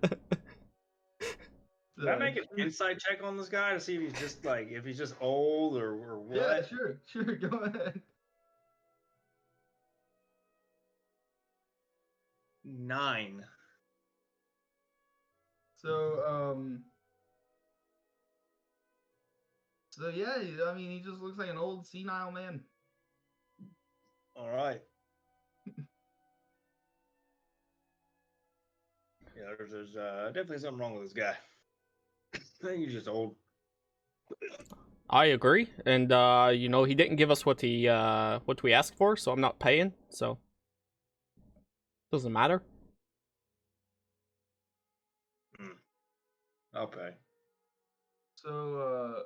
I make an insight check on this guy to see if he's just old or what? Yeah, sure, go ahead. 9. So yeah, I mean, he just looks like an old senile man. All right. Yeah, there's definitely something wrong with this guy. I think he's just old. I agree, and he didn't give us what we asked for, so I'm not paying. So doesn't matter. I'll pay. So,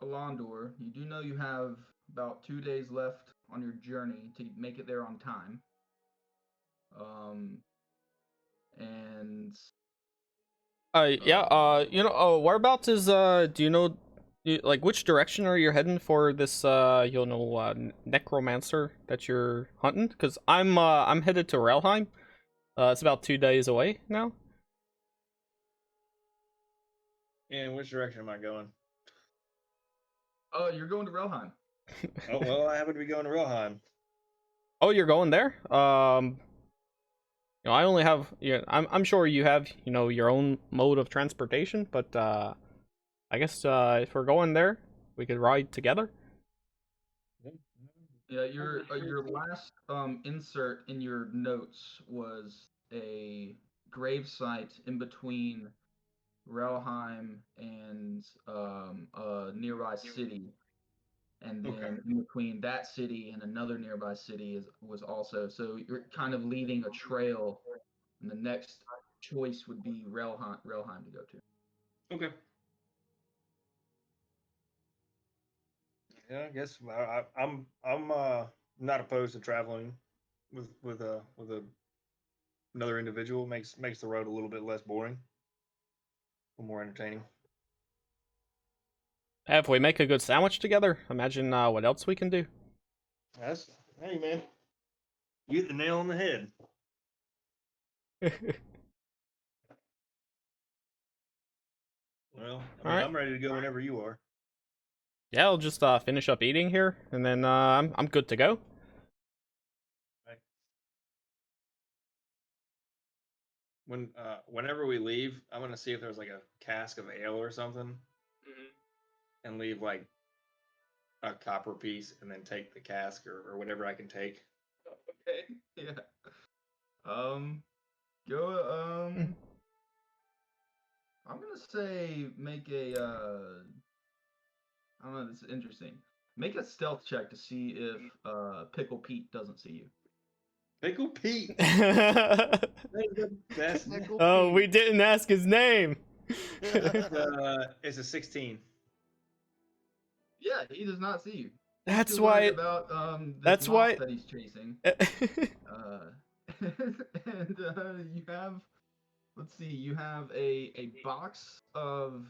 Alondor, you do know you have about 2 days left on your journey to make it there on time. And whereabouts is do you know, like, which direction are you heading for this necromancer that you're hunting? Because I'm headed to Relheim. It's about 2 days away now. In which direction am I going? you're going to Relheim. Oh well, I happen to be going to Relheim. Oh, you're going there? I only have, I'm sure you have, your own mode of transportation, but I guess if we're going there, we could ride together. Yeah, your last insert in your notes was a grave site in between Relheim and a nearby city, and then in between that city and another nearby city was also, so you're kind of leaving a trail, and the next choice would be Relheim to go to. Okay. Yeah, I guess I'm not opposed to traveling with another individual. Makes the road a little bit less boring, a little more entertaining. If we make a good sandwich together, imagine what else we can do. Hey man, you hit the nail on the head. Well, I'm ready to go whenever you are. Yeah, I'll just finish up eating here, and then I'm good to go. Right. Whenever we leave, I'm gonna see if there's like a cask of ale or something, and leave like a copper piece, and then take the cask or whatever I can take. Okay. Yeah. Go. I'm gonna say make a. I don't know. This is interesting. Make a stealth check to see if Pickle Pete doesn't see you. Pickle Pete. That's Oh, we didn't ask his name. It's a 16. Yeah, he does not see you. That's He's why. about That's this why. moth that he's chasing. And you have, let's see, you have a box of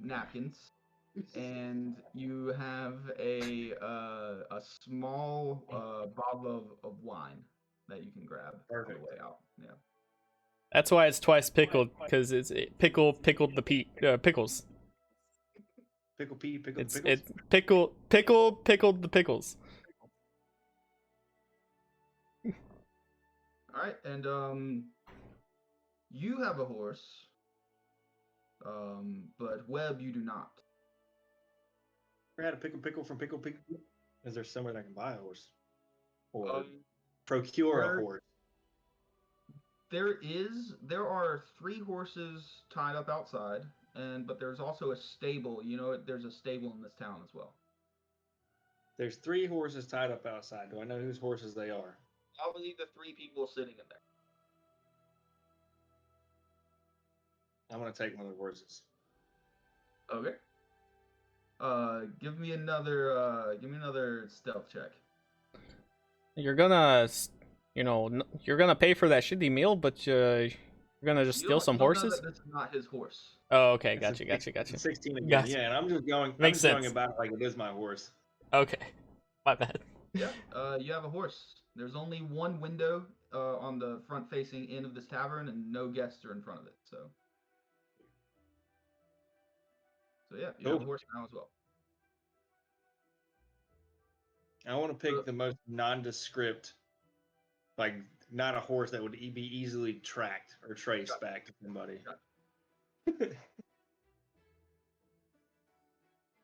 napkins, and you have a small bottle of wine that you can grab on the Perfect. way out. Yeah. That's why it's twice pickled, because pickled the pickles. Pickle pea, pickle It's pickles. pickled the pickles. All right, and you have a horse, but Webb, you do not. Ever had a pickle from pickle pickle? Is there somewhere that I can buy a horse or Um, procure a there- horse? There are 3 horses tied up outside, but there's also a stable. You know, there's a stable in this town as well. There's 3 horses tied up outside. Do I know whose horses they are? I believe the 3 people sitting in there. I'm gonna take one of the horses. Okay. Give me another stealth check. You're gonna, you're gonna pay for that shitty meal, but you're gonna just steal some You'll know horses. that this is not his horse. Oh, okay, It's a gotcha. 16 again. Gotcha. Yeah, and I'm just going. Makes I'm just going sense. about it like it is my horse. Okay, my bad. Yeah. You have a horse. There's only one window on the front-facing end of this tavern, and no guests are in front of it. So yeah, you have a Cool. horse now as well. I want to pick the most nondescript, like not a horse that would be easily tracked or traced back to somebody.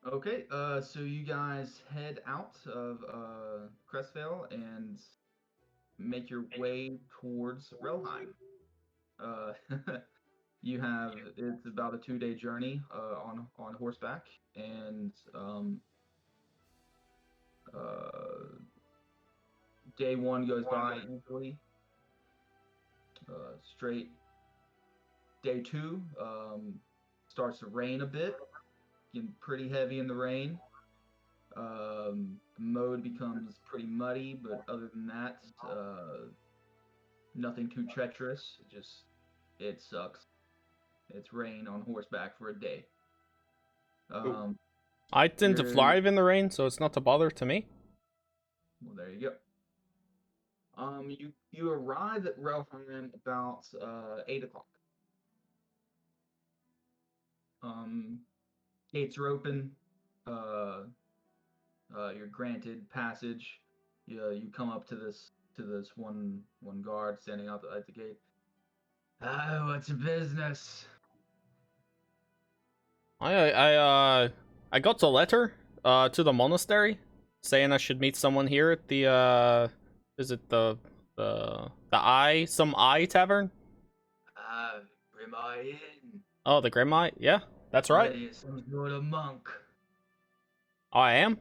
Okay, so you guys head out of Crestvale and make your way towards Relheim. Uh, it's about a 2-day journey on horseback, and day 1 goes by easily, straight. Day 2 starts to rain a bit, getting pretty heavy in the rain. The mode becomes pretty muddy, but other than that, nothing too treacherous. It sucks. It's rain on horseback for a day. I tend to You're- thrive in the rain, so it's not a bother to me. Well, there you go. You arrive at Relheim about 8 o'clock. Gates are open. You're granted passage. You come up to this one guard standing out at the gate. What's your business? I got a letter to the monastery saying I should meet someone here at the is it the eye tavern? Grim Eye Inn. Oh, the Grim Eye? Yeah, that's right. Ready as some sort of monk. I am.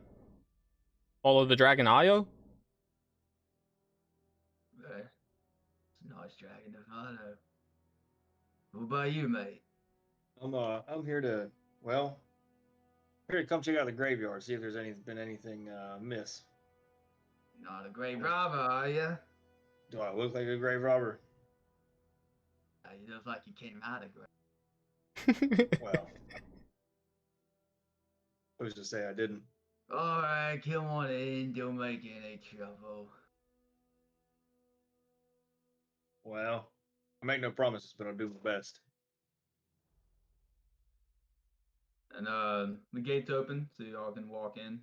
Follow the Dragon Io. It's a nice dragon to follow. What about you, mate? I'm here to come check out the graveyard, see if there's been anything amiss. Not a grave robber, are you? Do I look like a grave robber? You look like you came out of grave. Well, who's to say I didn't? All right, come on in. Don't make any trouble. Well, I make no promises, but I'll do my best. And the gate's open, so y'all can walk in.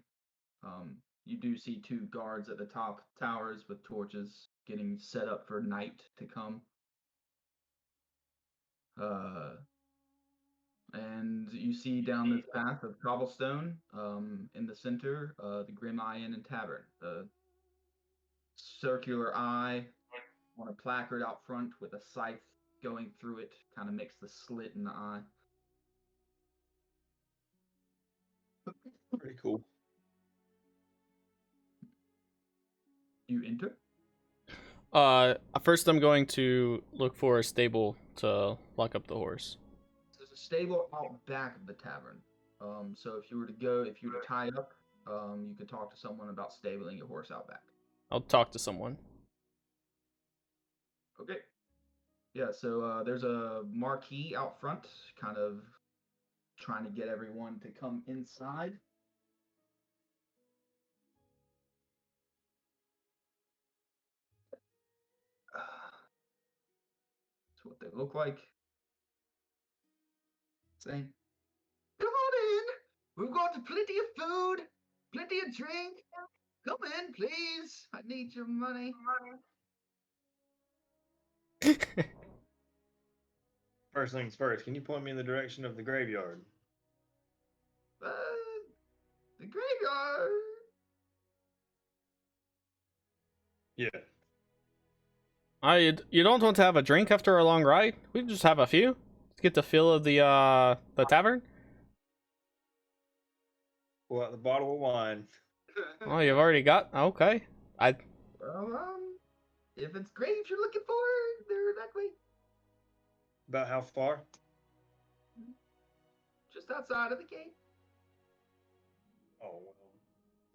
You do see 2 guards at the top towers with torches, getting set up for night to come. And you see down this path of cobblestone, in the center, the Grim Eye Inn and Tavern. The circular eye on a placard out front with a scythe going through it, kind of makes the slit in the eye. Pretty cool. You enter. First I'm going to look for a stable to lock up the horse. There's a stable out back of the tavern. So if you were to tie up, you could talk to someone about stabling your horse out back. I'll talk to someone. Okay. Yeah, so there's a marquee out front, kind of trying to get everyone to come inside. That's what they look like. Saying, "Come on in. We've got plenty of food, plenty of drink. Come in, please. I need your money." First things first, can you point me in the direction of the graveyard? Uh, the graveyard. Yeah. You don't want to have a drink after a long ride? We can just have a few. Let's get the feel of the tavern. Pull out the bottle of wine. Oh, you've already got. Okay. Well, if it's grapes you're looking for, they're that way. About how far? Just outside of the gate. Oh, well,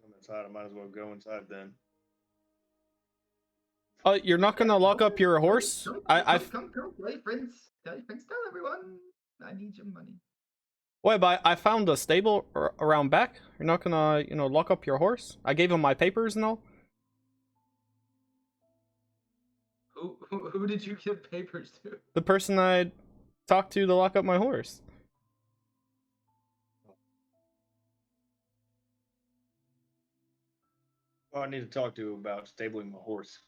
I'm inside. I might as well go inside then. You're not gonna lock up your horse? Come, tell your friends. Tell your friends, tell everyone. I need your money. Wait, but I found a stable around back. You're not gonna, lock up your horse? I gave him my papers and all. Who did you give papers to? The person I talked to lock up my horse. Oh, I need to talk to about stabling my horse.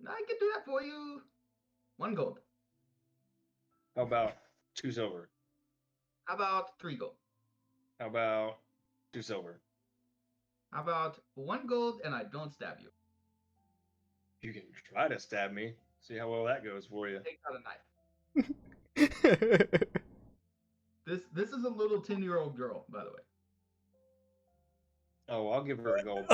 I can do that for you. 1 gold. How about 2 silver? How about 3 gold? How about 2 silver? How about 1 gold and I don't stab you? You can try to stab me. See how well that goes for you. Take out a knife. This is a little 10-year-old girl, by the way. Oh, I'll give her a gold.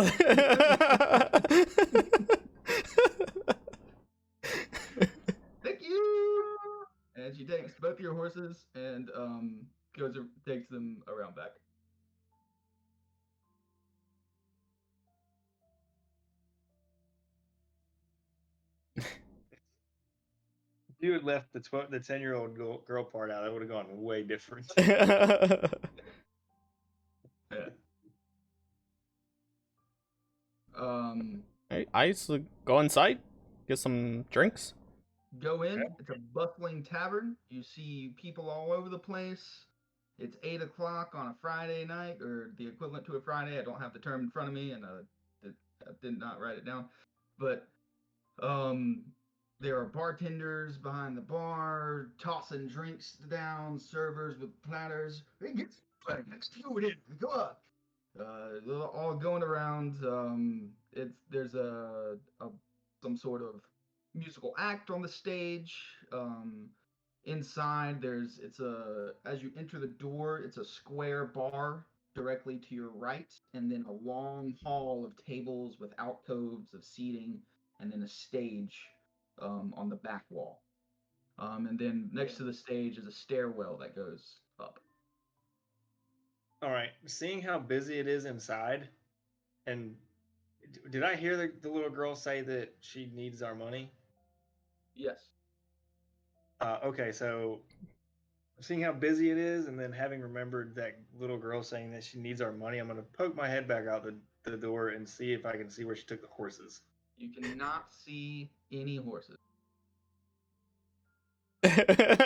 Thank you. And she takes both your horses and takes them around back. If you had left the 10-year-old girl part out, it would have gone way different. Yeah. I used to go inside, get some drinks. Go in. It's a bustling tavern. You see people all over the place. It's 8 o'clock on a Friday night, or the equivalent to a Friday. I don't have the term in front of me, and I did not write it down. But there are bartenders behind the bar tossing drinks down, servers with platters. Hey, get next food in. Go on. All going around. There's some sort of musical act on the stage. Inside as you enter the door, it's a square bar directly to your right, and then a long hall of tables with alcoves of seating, and then a stage on the back wall. And then next to the stage is a stairwell that goes up. All right. Seeing how busy it is inside, and did I hear the little girl say that she needs our money? Yes. Okay, so seeing how busy it is, and then having remembered that little girl saying that she needs our money, I'm gonna poke my head back out the door and see if I can see where she took the horses. You cannot see any horses. Can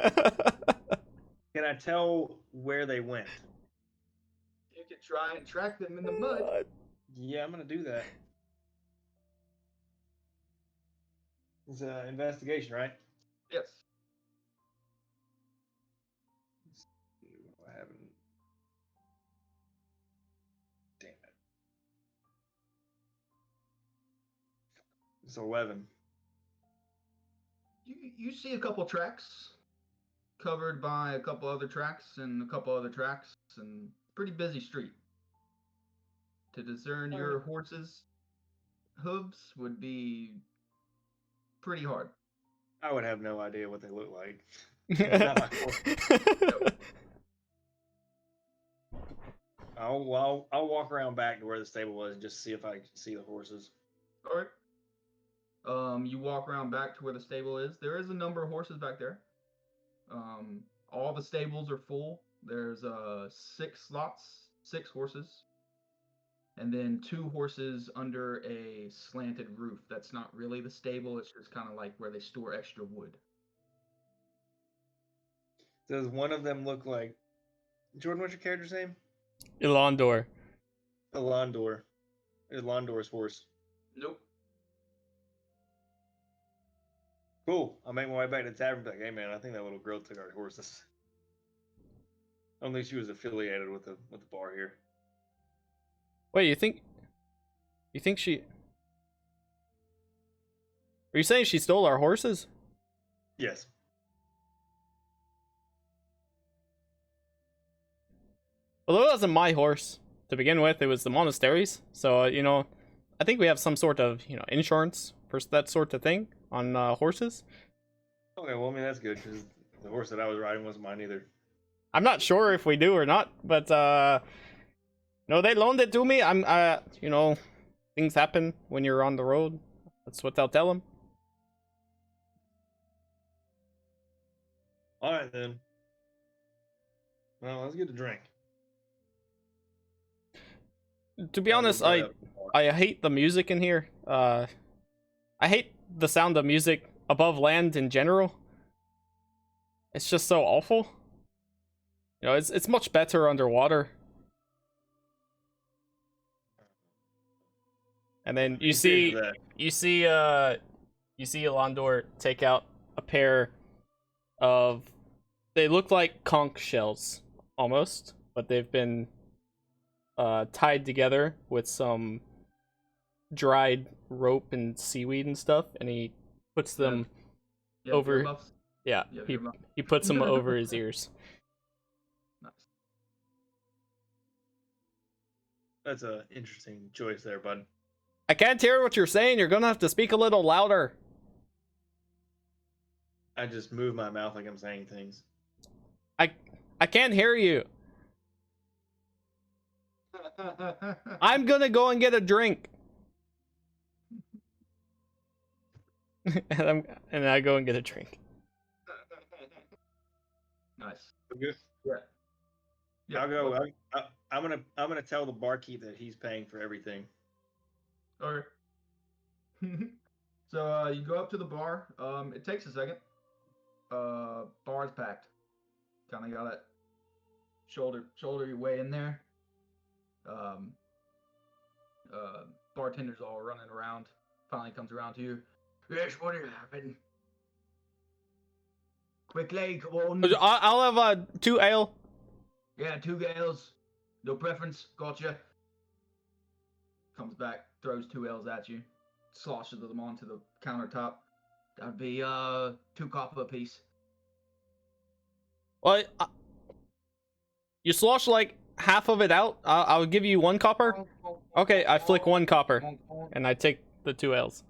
I tell where they went? You can try and track them in the mud. Yeah, I'm gonna do that. It's an investigation, right? Yes. I haven't. Damn it. It's 11. You see a couple tracks covered by a couple other tracks and a couple other tracks, and pretty busy street. To discern your horse's hooves would be pretty hard. I would have no idea what they look like. I'll walk around back to where the stable was and just see if I can see the horses. All right. You walk around back to where the stable is. There is a number of horses back there. All the stables are full. There's 6 slots, 6 horses, and then 2 horses under a slanted roof. That's not really the stable. It's just kind of like where they store extra wood. Does one of them look like Jordan? What's your character's name? Ilandor. Elandor. Elandor's horse. Nope. Cool. I'll make my way back to the tavern. Like, hey man, I think that little girl took our horses. I don't think she was affiliated with the bar here. Wait, you think she? Are you saying she stole our horses? Yes. Well, it wasn't my horse to begin with. It was the monastery's. So I think we have some sort of insurance for that sort of thing on horses. Okay, well, I mean that's good because the horse that I was riding wasn't mine either. I'm not sure if we do or not, but no, they loaned it to me. I'm things happen when you're on the road. That's what they'll tell them. All right then. Well, let's get a drink. To be honest, I hate the music in here. I hate the sound of music above land in general. It's just so awful. It's much better underwater. And then you see Elandor take out a pair of, they look like conch shells almost, but they've been tied together with some dried rope and seaweed and stuff, and he puts them over. Earmuffs? Yeah, he puts them over his ears. Nice. That's an interesting choice there, bud. I can't hear what you're saying. You're gonna have to speak a little louder. I just move my mouth like I'm saying things. I can't hear you. I'm gonna go and get a drink. and I go and get a drink. Nice. Good. Yeah. I'll go. I'm gonna tell the barkeep that he's paying for everything. Okay. So you go up to the bar. It takes a second. Bar's packed. Kind of got it. Shoulder your way in there. Bartender's all running around. Finally comes around to you. Yes, what happened? Quickly, come on. I'll have 2 ale. Yeah, 2 gales. No preference. Gotcha. Comes back, throws 2 ales at you, sloshes them onto the countertop. That'd be 2 copper apiece. Well, you slosh like half of it out. I'll give you 1 copper. Okay, I flick 1 copper, and I take the 2 ales.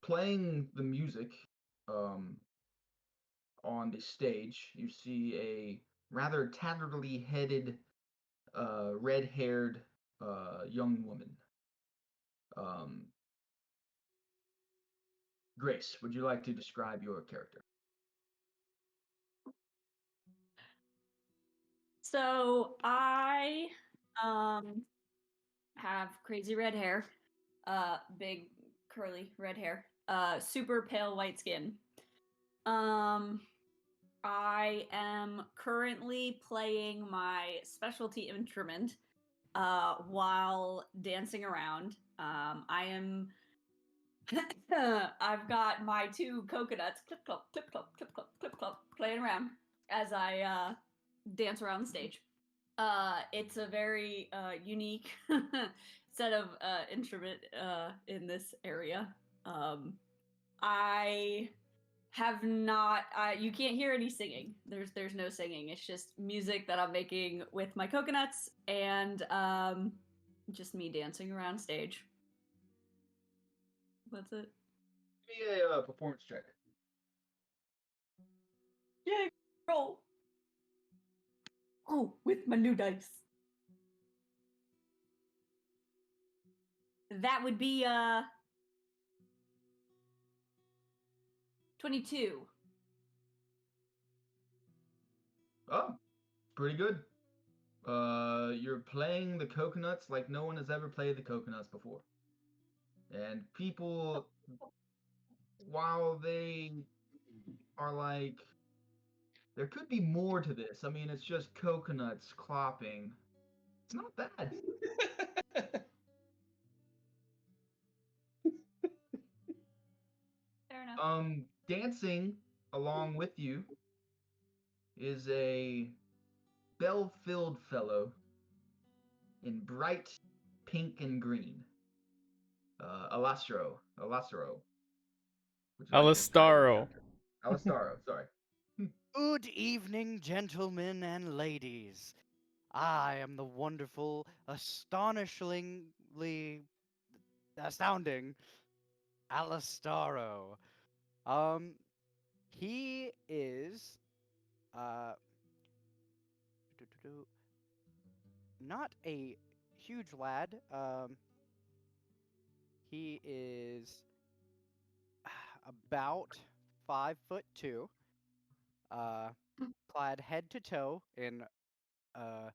Playing the music on the stage, you see a rather tatteredly headed, red-haired young woman. Grace, would you like to describe your character? So I have crazy red hair, big curly red hair, super pale white skin. I am currently playing my specialty instrument while dancing around. I am I've got my 2 coconuts, clip clop, clip clop, clip clop, clip clop, playing around as I dance around the stage. It's a very unique set of instrument in this area. I have not. You can't hear any singing. There's no singing. It's just music that I'm making with my coconuts and just me dancing around stage. That's it. Give me a performance check. Yay! Roll. Oh, with my new dice. That would be 22. Oh, pretty good. You're playing the coconuts like no one has ever played the coconuts before. And people, while they are like, there could be more to this. I mean, it's just coconuts clopping. It's not bad. Fair enough. Dancing along with you is a bell-filled fellow in bright pink and green. Alastro. Would you like to describe Alistaro. yourself? Alastaro, sorry. Good evening, gentlemen and ladies. I am the wonderful, astonishingly astounding Alistaro. He is uh not a huge lad. He is about 5'2", clad head to toe in a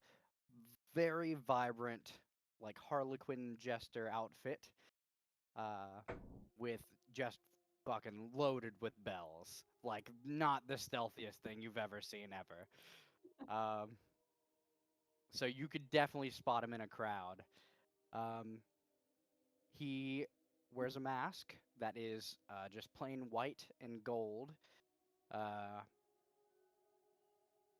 very vibrant, like Harlequin jester outfit, with just fucking loaded with bells. Like, not the stealthiest thing you've ever seen ever. So you could definitely spot him in a crowd. He wears a mask that is just plain white and gold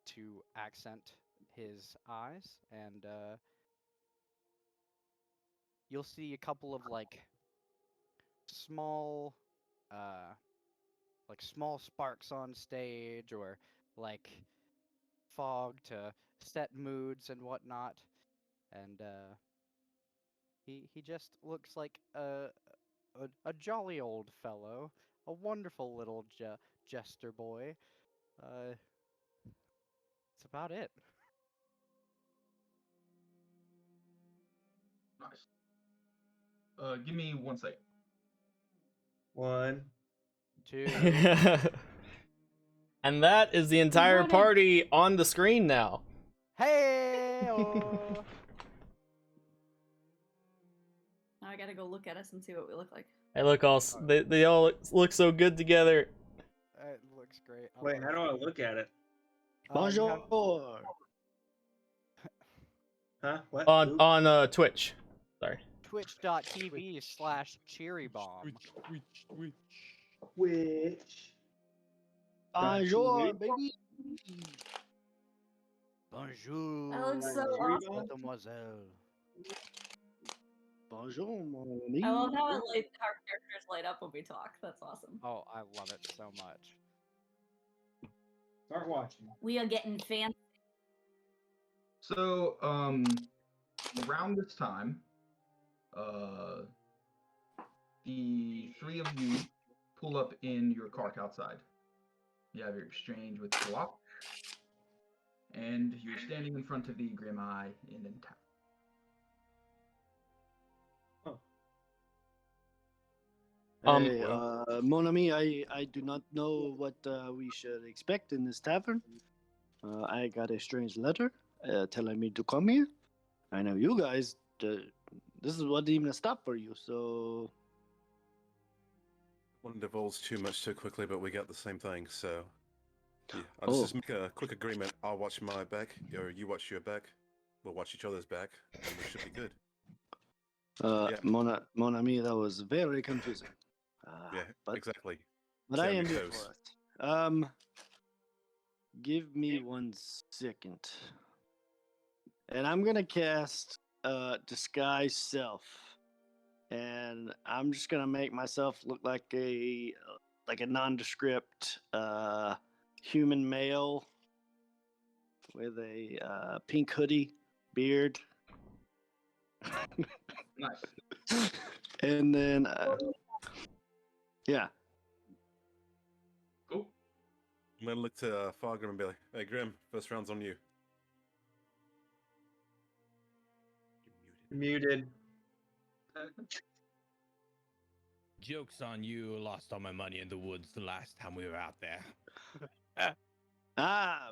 to accent his eyes, and you'll see a couple of small uh small sparks on stage, or like fog to set moods and whatnot. And he just looks like a jolly old fellow, a wonderful little jester boy. That's about it. Nice. Give me 1 second. 1. 2. And that is the entire running. party on the screen now. Hey! Now I gotta go look at us and see what we look like. They look all they all look so good together. It looks great. I Wait, love how it. do I look at it? You have Bonjour. Huh? What? Who? On Twitch. Sorry. twitch.tv/cherrybomb. Which? Bonjour, baby. Bonjour, That looks so awesome. mademoiselle. Bonjour, mon ami. I love how our characters light up when we talk. That's awesome. Oh, I love it so much. Start watching. We are getting fancy. So, around this time, the three of you pull up in your cart outside. You have your exchange with Kalop, and you're standing in front of the Grim Eye Inn in town. Hey, mon ami, I do not know what we should expect in this tavern. I got a strange letter telling me to come here. I know you guys, this is what even a stop for you, so... Wouldn't divulge too much too quickly, but we got the same thing, so... Yeah, let's just make a quick agreement. I'll watch my back, or you watch your back. We'll watch each other's back, and we should be good. Yeah. Mon ami, that was very confusing. Yeah, but, exactly. But Stay I on am your here toes. for it. Give me 1 second. And I'm gonna cast Disguise Self. And I'm just gonna make myself look like a nondescript human male with a pink hoodie, beard. Nice. And then yeah. Cool. I'm gonna look to Fargrim and be like, "Hey, Grim, first round's on you." Muted. Joke's on you. Lost all my money in the woods the last time we were out there.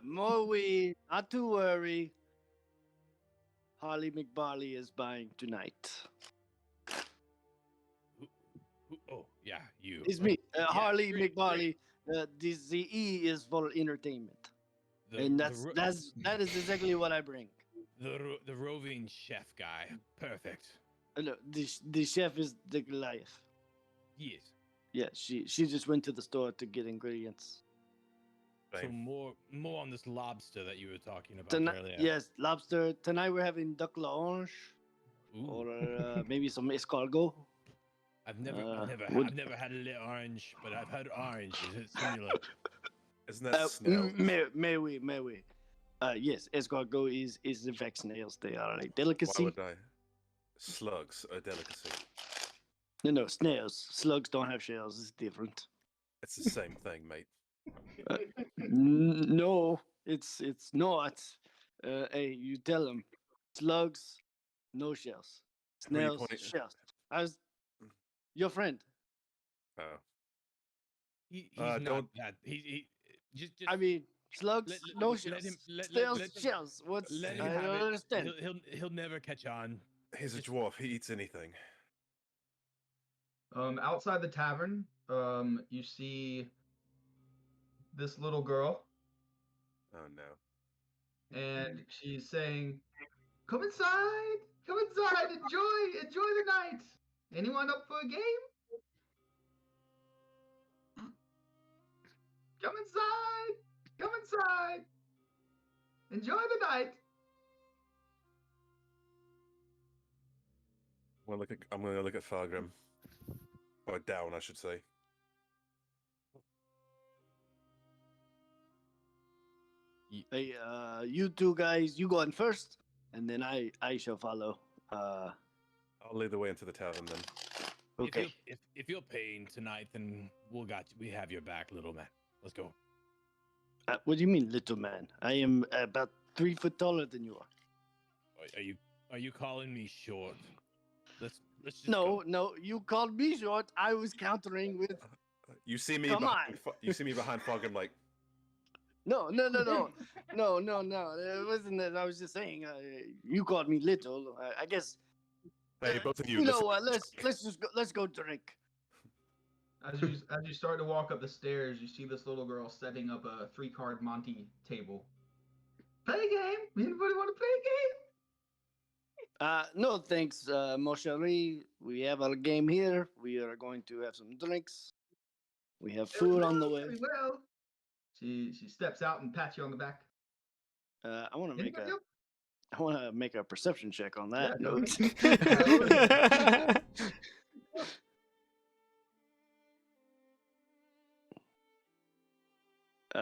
Moe, not to worry. Harley McBarley is buying tonight. Oh, yeah, you. It's me, Yeah, Harley great, McBarley. The E is for entertainment, great. and that is exactly what I bring. The roving chef guy. Perfect. No, the chef is the Goliath. Yes. Yeah, she just went to the store to get ingredients. So Same. more on this lobster that you were talking about Tonight, earlier. yes, lobster. Tonight we're having duck l'orange, Ooh. or maybe some escargot. I've never had a little orange, but I've had orange. Is it similar? Isn't that snail? May we? Yes, escargot is in fact snails. They are a Why delicacy. would I? Slugs are a delicacy. No, snails. Slugs don't have shells. It's different. It's the same thing, mate. No, it's not. Hey, you tell them. Slugs, no shells. Who are you Snails, pointing- shells. I was your friend. Oh. He's Don't- not that. He just. I mean, slugs, let- no let shells. him- let- Snails, let him- shells. What's let him I have don't it. understand. He'll never catch on. He's a Just- dwarf. He eats anything. Outside the tavern, you see this little girl, Oh no. and she's saying, "Come inside, enjoy the night. Anyone up for a game? Come inside, enjoy the night." I'm gonna look at Fargrim. Or down, I should say. Hey, you two guys, you go in first, and then I shall follow. I'll lead the way into the tavern then. Okay. If you're paying tonight, then we have your back, little man. Let's go. What do you mean, little man? I am about 3 foot taller than you are. Are you calling me short? Let's just No, go. no, you called me short. I was countering with You see me Come behind. on. You see me behind Fargrim, like no. It wasn't that. I was just saying. You called me little. I guess. hey, both of you. You know listen- what? Let's go drink. As you start to walk up the stairs, you see this little girl setting up a 3-card Monte table. Play a game. Anybody want to play a game? No, thanks, mon chéri. We have our game here. We are going to have some drinks. We have food on the way. Very well. She steps out and pats you on the back. I want to Anybody else? I want to make a perception check on that Yeah, note.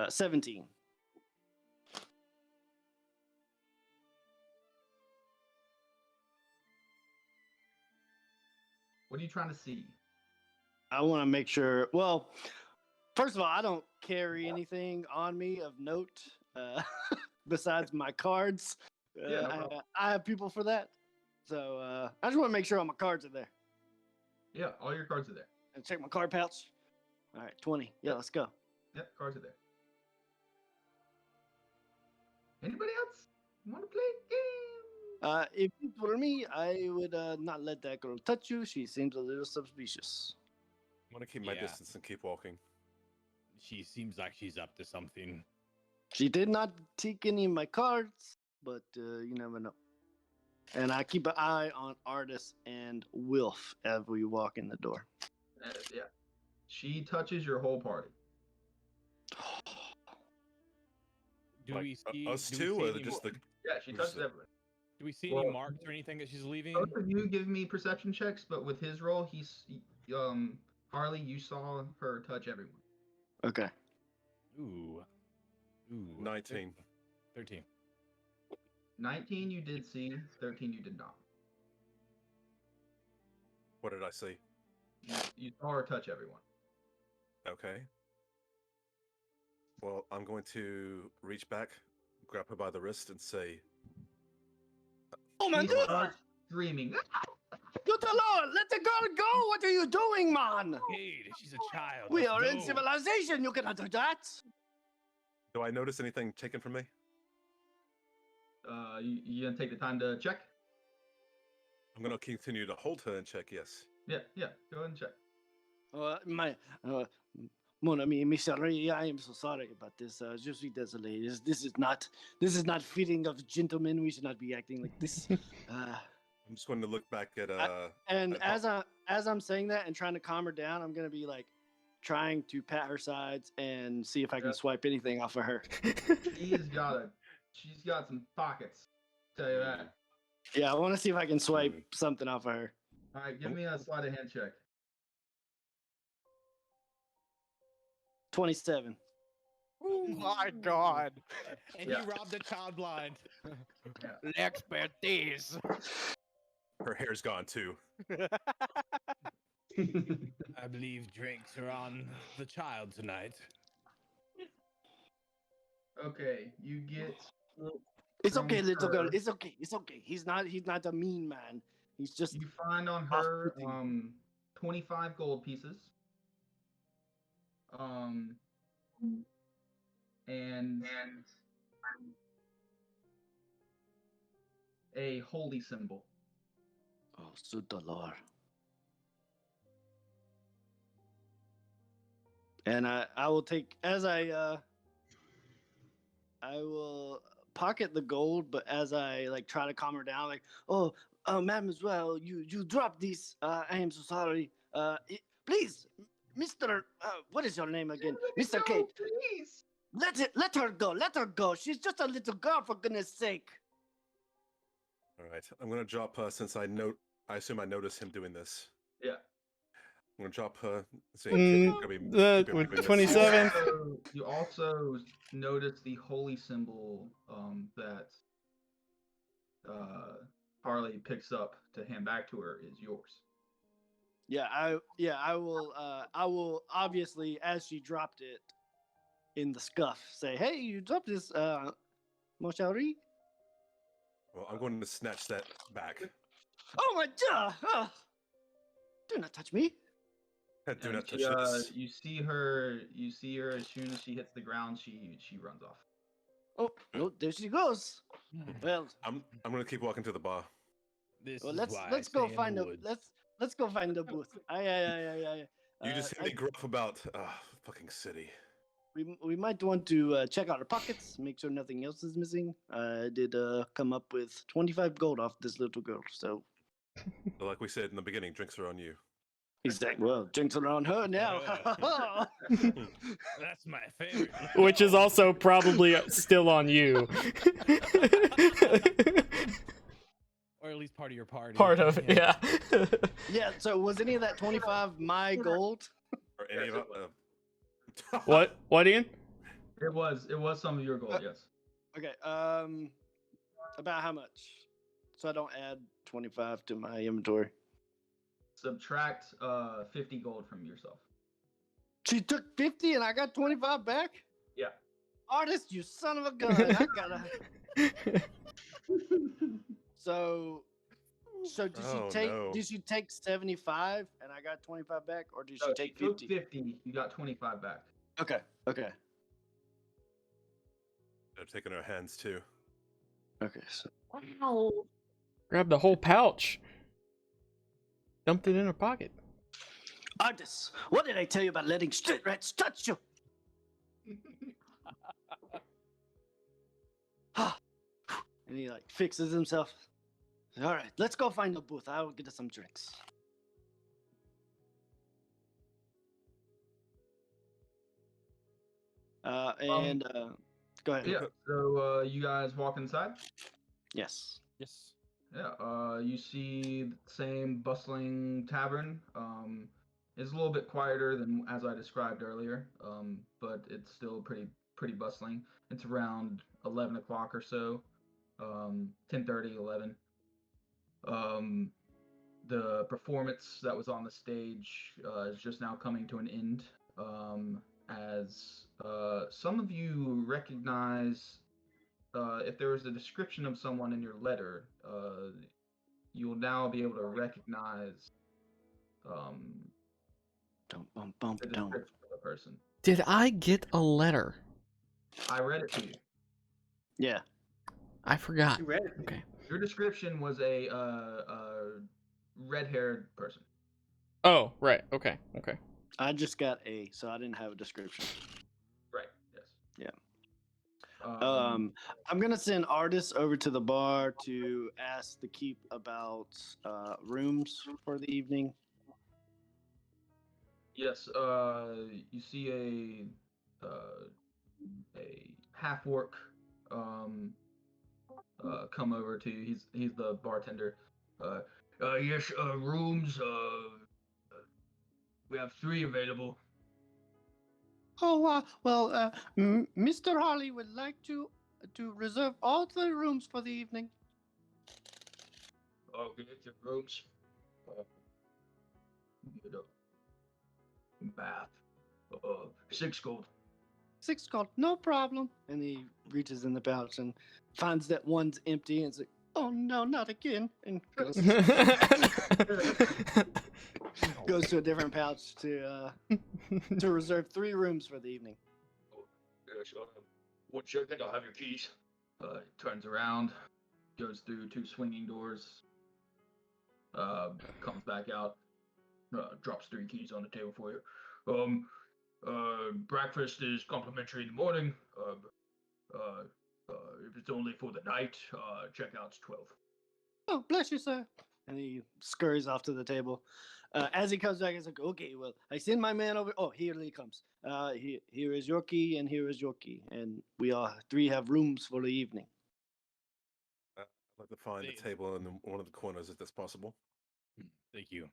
17. What are you trying to see? I want to make sure. Well, first of all, I don't carry anything on me of note besides my cards. Yeah, no problem. I have people for that. So I just want to make sure all my cards are there. Yeah, all your cards are there. And check my card pouch. All right, 20. Yeah, let's go. Yep, cards are there. Anybody else want to play a game? If it were me, I would not let that girl touch you. She seems a little suspicious. I'm gonna keep my Yeah. distance and keep walking. She seems like she's up to something. She did not take any of my cards, but you never know. And I keep an eye on Artis and Wilf as we walk in the door. Yeah. She touches your whole party. Do Like, we see us do we two, see or any just mar- the? Yeah, she Who's touches the- everyone. Do we see Well, any marks or anything that she's leaving? Both of you give me perception checks, but with his roll, Harley, you saw her touch everyone. Okay. Ooh. 19. 13. 19 you did see, 13 you did not. What did I see? You saw her touch everyone. Okay. Well, I'm going to reach back, grab her by the wrist, and say, Oh man, She do it! starts screaming. Go Lord, let the girl go! What are you doing, man? Kate, she's a child. We Let's are in go. civilization. You cannot do that. Do I notice anything taken from me? You gonna take the time to check? I'm gonna continue to hold her and check. Yes. Yeah. Go ahead and check. Mon ami, Misery, I am so sorry about this. Je suis désolé. This is not fitting of gentlemen. We should not be acting like this. I'm just going to look back at And at as I'm saying that and trying to calm her down, I'm gonna be like trying to pat her sides and see if I can Yep. swipe anything off of her. She's got some pockets. Tell you that. Yeah, I want to see if I can swipe something off of her. All right, give me a sleight of hand check. 27. Oh my god. And Yeah. he robbed a child blind. Expertise. her hair's gone too. I believe drinks are on the child tonight. Okay, you get. It's okay, From little girl. her. It's okay. It's okay. He's not a mean man. He's just You find on her off-putting. 25 gold pieces. And a holy symbol. Oh, Suda Lord. And I will take as I will pocket the gold, but as I like try to calm her down, like, oh, mademoiselle, you dropped this. I am so sorry. Please, Mr. What is your name again? Mr. Kate. Please. Let her go. Let her go. She's just a little girl, for goodness sake. All right, I'm gonna drop her since I assume I noticed him doing this. Yeah. I'm gonna drop her. See, With 27. You also notice the holy symbol that Harley picks up to hand back to her is yours. I will obviously, as she dropped it in the scuff, say, "Hey, you dropped this, mon chéri." Well, I'm going to snatch that back. Oh my god! Do not touch me. Do And not touch she, this. You see her as soon as she hits the ground, she runs off. Oh no, there she goes. Well, I'm gonna keep walking to the bar. This well is let's why I let's stay go in the find the woods. let's go find the booth. You just hear me gruff about fucking city. We might want to check out our pockets, make sure nothing else is missing. I did come up with 25 gold off this little girl, so But like we said in the beginning, drinks are on you. exactly. Well, drinks are on her now. That's my favorite. Which is also probably still on you. Or at least part of your party. Part of it, yeah. Yeah. So was any of that 25 my gold? Or any of What, Ian? It was some of your gold, yes. Okay. About how much? So I don't add 25 to my inventory. Subtract 50 gold from yourself. She took 50 and I got 25 back? Yeah. Artist, you son of a gun. I gotta. So did she take 75 and I got 25 back, or did she No, take she took 50? 50, you got 25 back. Okay. They're taking our hands too. Okay. So Wow. Grabbed the whole pouch. Dumped it in her pocket. Artist, what did I tell you about letting street rats touch you? And he like fixes himself. All right, let's go find the booth. I will get us some drinks. Go ahead. Yeah. So you guys walk inside. Yes. Yes. Yeah. You see the same bustling tavern. It's a little bit quieter than as I described earlier. But it's still pretty bustling. It's around 11 o'clock or so. 10:30, 11. The performance that was on the stage is just now coming to an end. As some of you recognize, if there was a description of someone in your letter, you'll now be able to recognize Dum, bum, bum, the dum. description of the person. Did I get a letter? I read it to you. Yeah. I forgot. You read it. Okay. Your description was a red-haired person. Oh, right. Okay. Okay. I just got A, so I didn't have a description. Right. Yes. Yeah. Um, I'm gonna send artists over to the bar to ask the keep about rooms for the evening. yes. You see a half orc come over to you. He's the bartender. Yes. Rooms. We have 3 available. Oh, well, Mr. Harley would like to reserve all the rooms for the evening. Okay, your rooms. Get up. Math. 6 gold. 6 gold, no problem. And he reaches in the pouch and finds that one's empty and is like, oh no, not again. And goes to a different pouch to reserve 3 rooms for the evening. Yes, 1 second, I'll have your keys. Turns around, goes through 2 swinging doors, comes back out, drops 3 keys on the table for you. Breakfast is complimentary in the morning. If it's only for the night, checkout's 12. Oh, bless you, sir. And he scurries off to the table. As he comes back, he's like, okay, well, I send my man over. Oh, here he comes. Here is your key, and here is your key. And we all 3 have rooms for the evening. I'd like to find the table in one of the corners if that's possible. Thank you.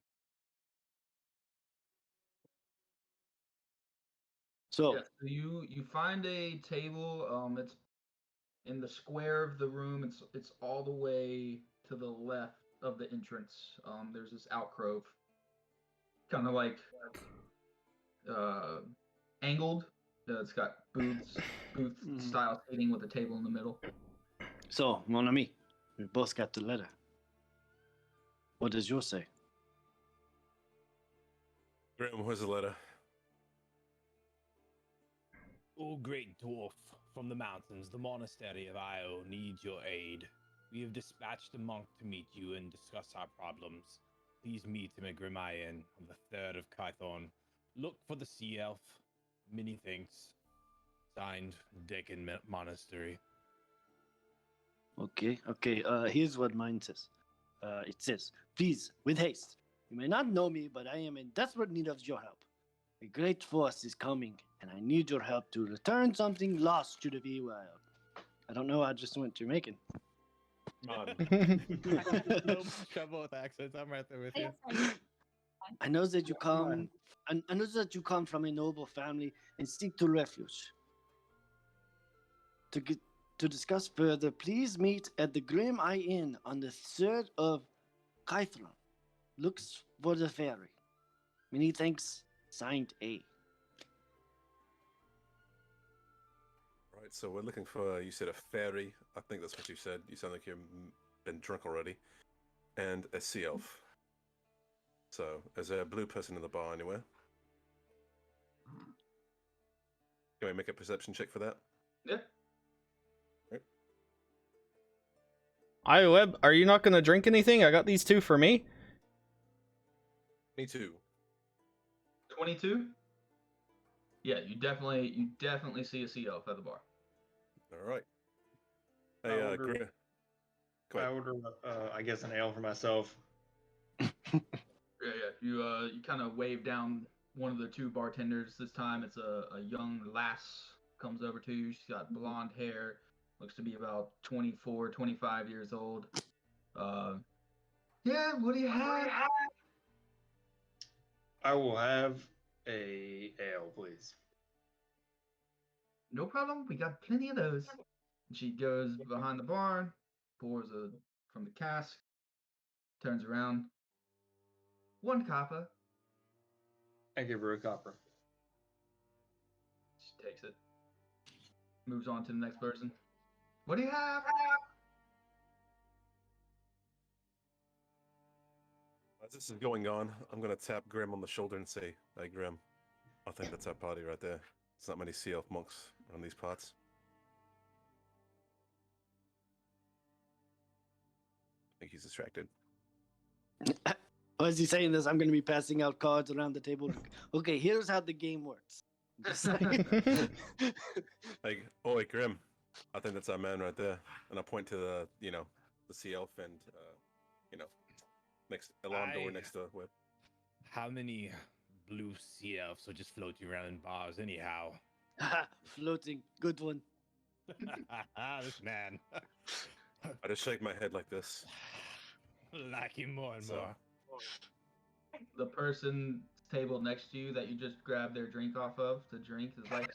So, Yeah, so you find a table. It's in the square of the room. It's all the way to the left of the entrance. There's this alcove, kind of like angled. It's got booth style seating with a table in the middle. so, mon ami, we both got the letter. What does yours say? Graham, where's the letter? O great dwarf from the mountains, the monastery of Io needs your aid. We have dispatched a monk to meet you and discuss our problems. Please meet him at Grimayan on the 3rd of Kython. Look for the sea elf. Many thanks. Signed, Deacon Monastery. Okay. Here's what mine says. It says, please, with haste. You may not know me, but I am in desperate need of your help. A great force is coming, and I need your help to return something lost to the Feywild. I don't know, I just went Jamaican. No trouble with accents. I'm right there with you. I know that you come. I know that you come from a noble family and seek to refuge. To discuss further, please meet at the Grim Eye Inn on the 3rd of Kythron. Looks for the ferry. Many thanks. Signed A. Right, so we're looking for, you said a fairy. I think that's what you said. You sound like you've been drunk already. And a sea elf. So, is there a blue person in the bar anywhere? Can we make a perception check for that? Yeah. Web, are you not gonna drink anything? I got these 2 for me. Me too. 22. Yeah, you definitely see a sea elf at the bar. All right. I Hey, order- Graham. Go I ahead. order, I guess, an ale for myself. Yeah. You kind of wave down one of the 2 bartenders. This time it's a young lass comes over to you. She's got blonde hair, looks to be about 24, 25 years old. Yeah, what do you have? I will have a ale, please. No problem. We got plenty of those. And she goes behind the bar, pours from the cask, turns around. 1 copper. I give her a copper. She takes it. Moves on to the next person. What do you have? As this is going on, I'm gonna tap Grim on the shoulder and say, "Hey, Grim, I think that's our party right there. There's not many sea elf monks on these parts." I think he's distracted. As he's saying this, I'm going to be passing out cards around the table. Okay, here's how the game works. Just like- Like, oh, wait, Grim, I think that's our man right there. And I point to the, the sea elf and, next alarm door I- next to Web. How many blue sea elves are just floating around in bars anyhow? Floating, good one. This man. I just shake my head like this. Like him more and So- more. The person table next to you that you just grabbed their drink off of to drink is like,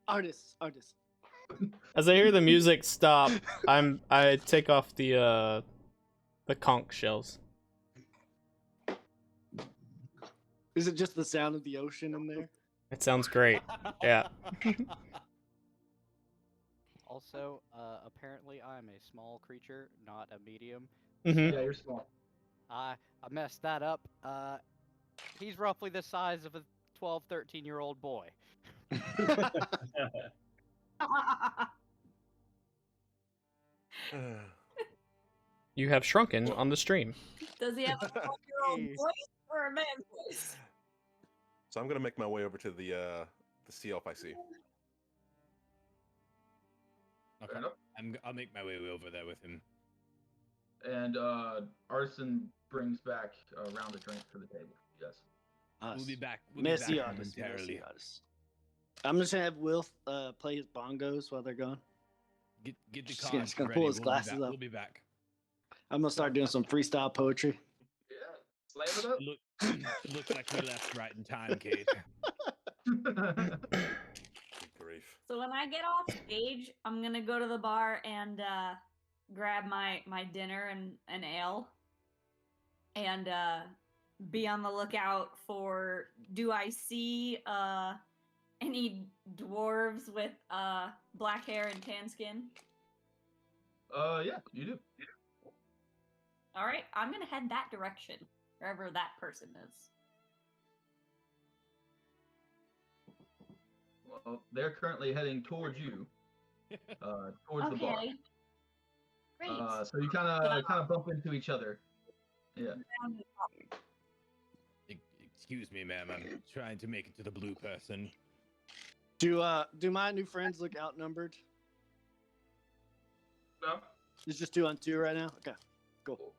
Artists. As I hear the music stop, I take off the conch shells. Is it just the sound of the ocean in there? It sounds great. Yeah. Also, apparently I'm a small creature, not a medium. Hmm. yeah, you're small. I messed that up. He's roughly the size of a 12, 13-year-old boy. You have shrunken on the stream. Does he have a 12-year-old Hey. voice or a man voice? So I'm gonna make my way over to the sea elf I see. Okay. Fair enough. I'll make my way over there with him. And Arson brings back a round of drink to the table. Yes. We'll be back. Messy back artists. momentarily. Messy artists. I'm just gonna have Will play his bongos while they're gone. Get the Just cards gonna- just gonna ready. pull his We'll be glasses back. up. We'll be back. I'm gonna start doing some freestyle poetry. Yeah. Slam it Looks like we left right in time, Kate. up. Good grief. So when I get off stage, I'm gonna go to the bar and grab my dinner and an ale, and be on the lookout for. Do I see any dwarves with black hair and tan skin? Yeah, you do. All right, I'm gonna head that direction, wherever that person is. Well, they're currently heading towards you, towards the bar. Okay. Great. So you kind of bump into each other. Yeah. Excuse me, ma'am. I'm trying to make it to the blue person. Do my new friends look outnumbered? No. It's just 2 on 2 right now. Okay, cool.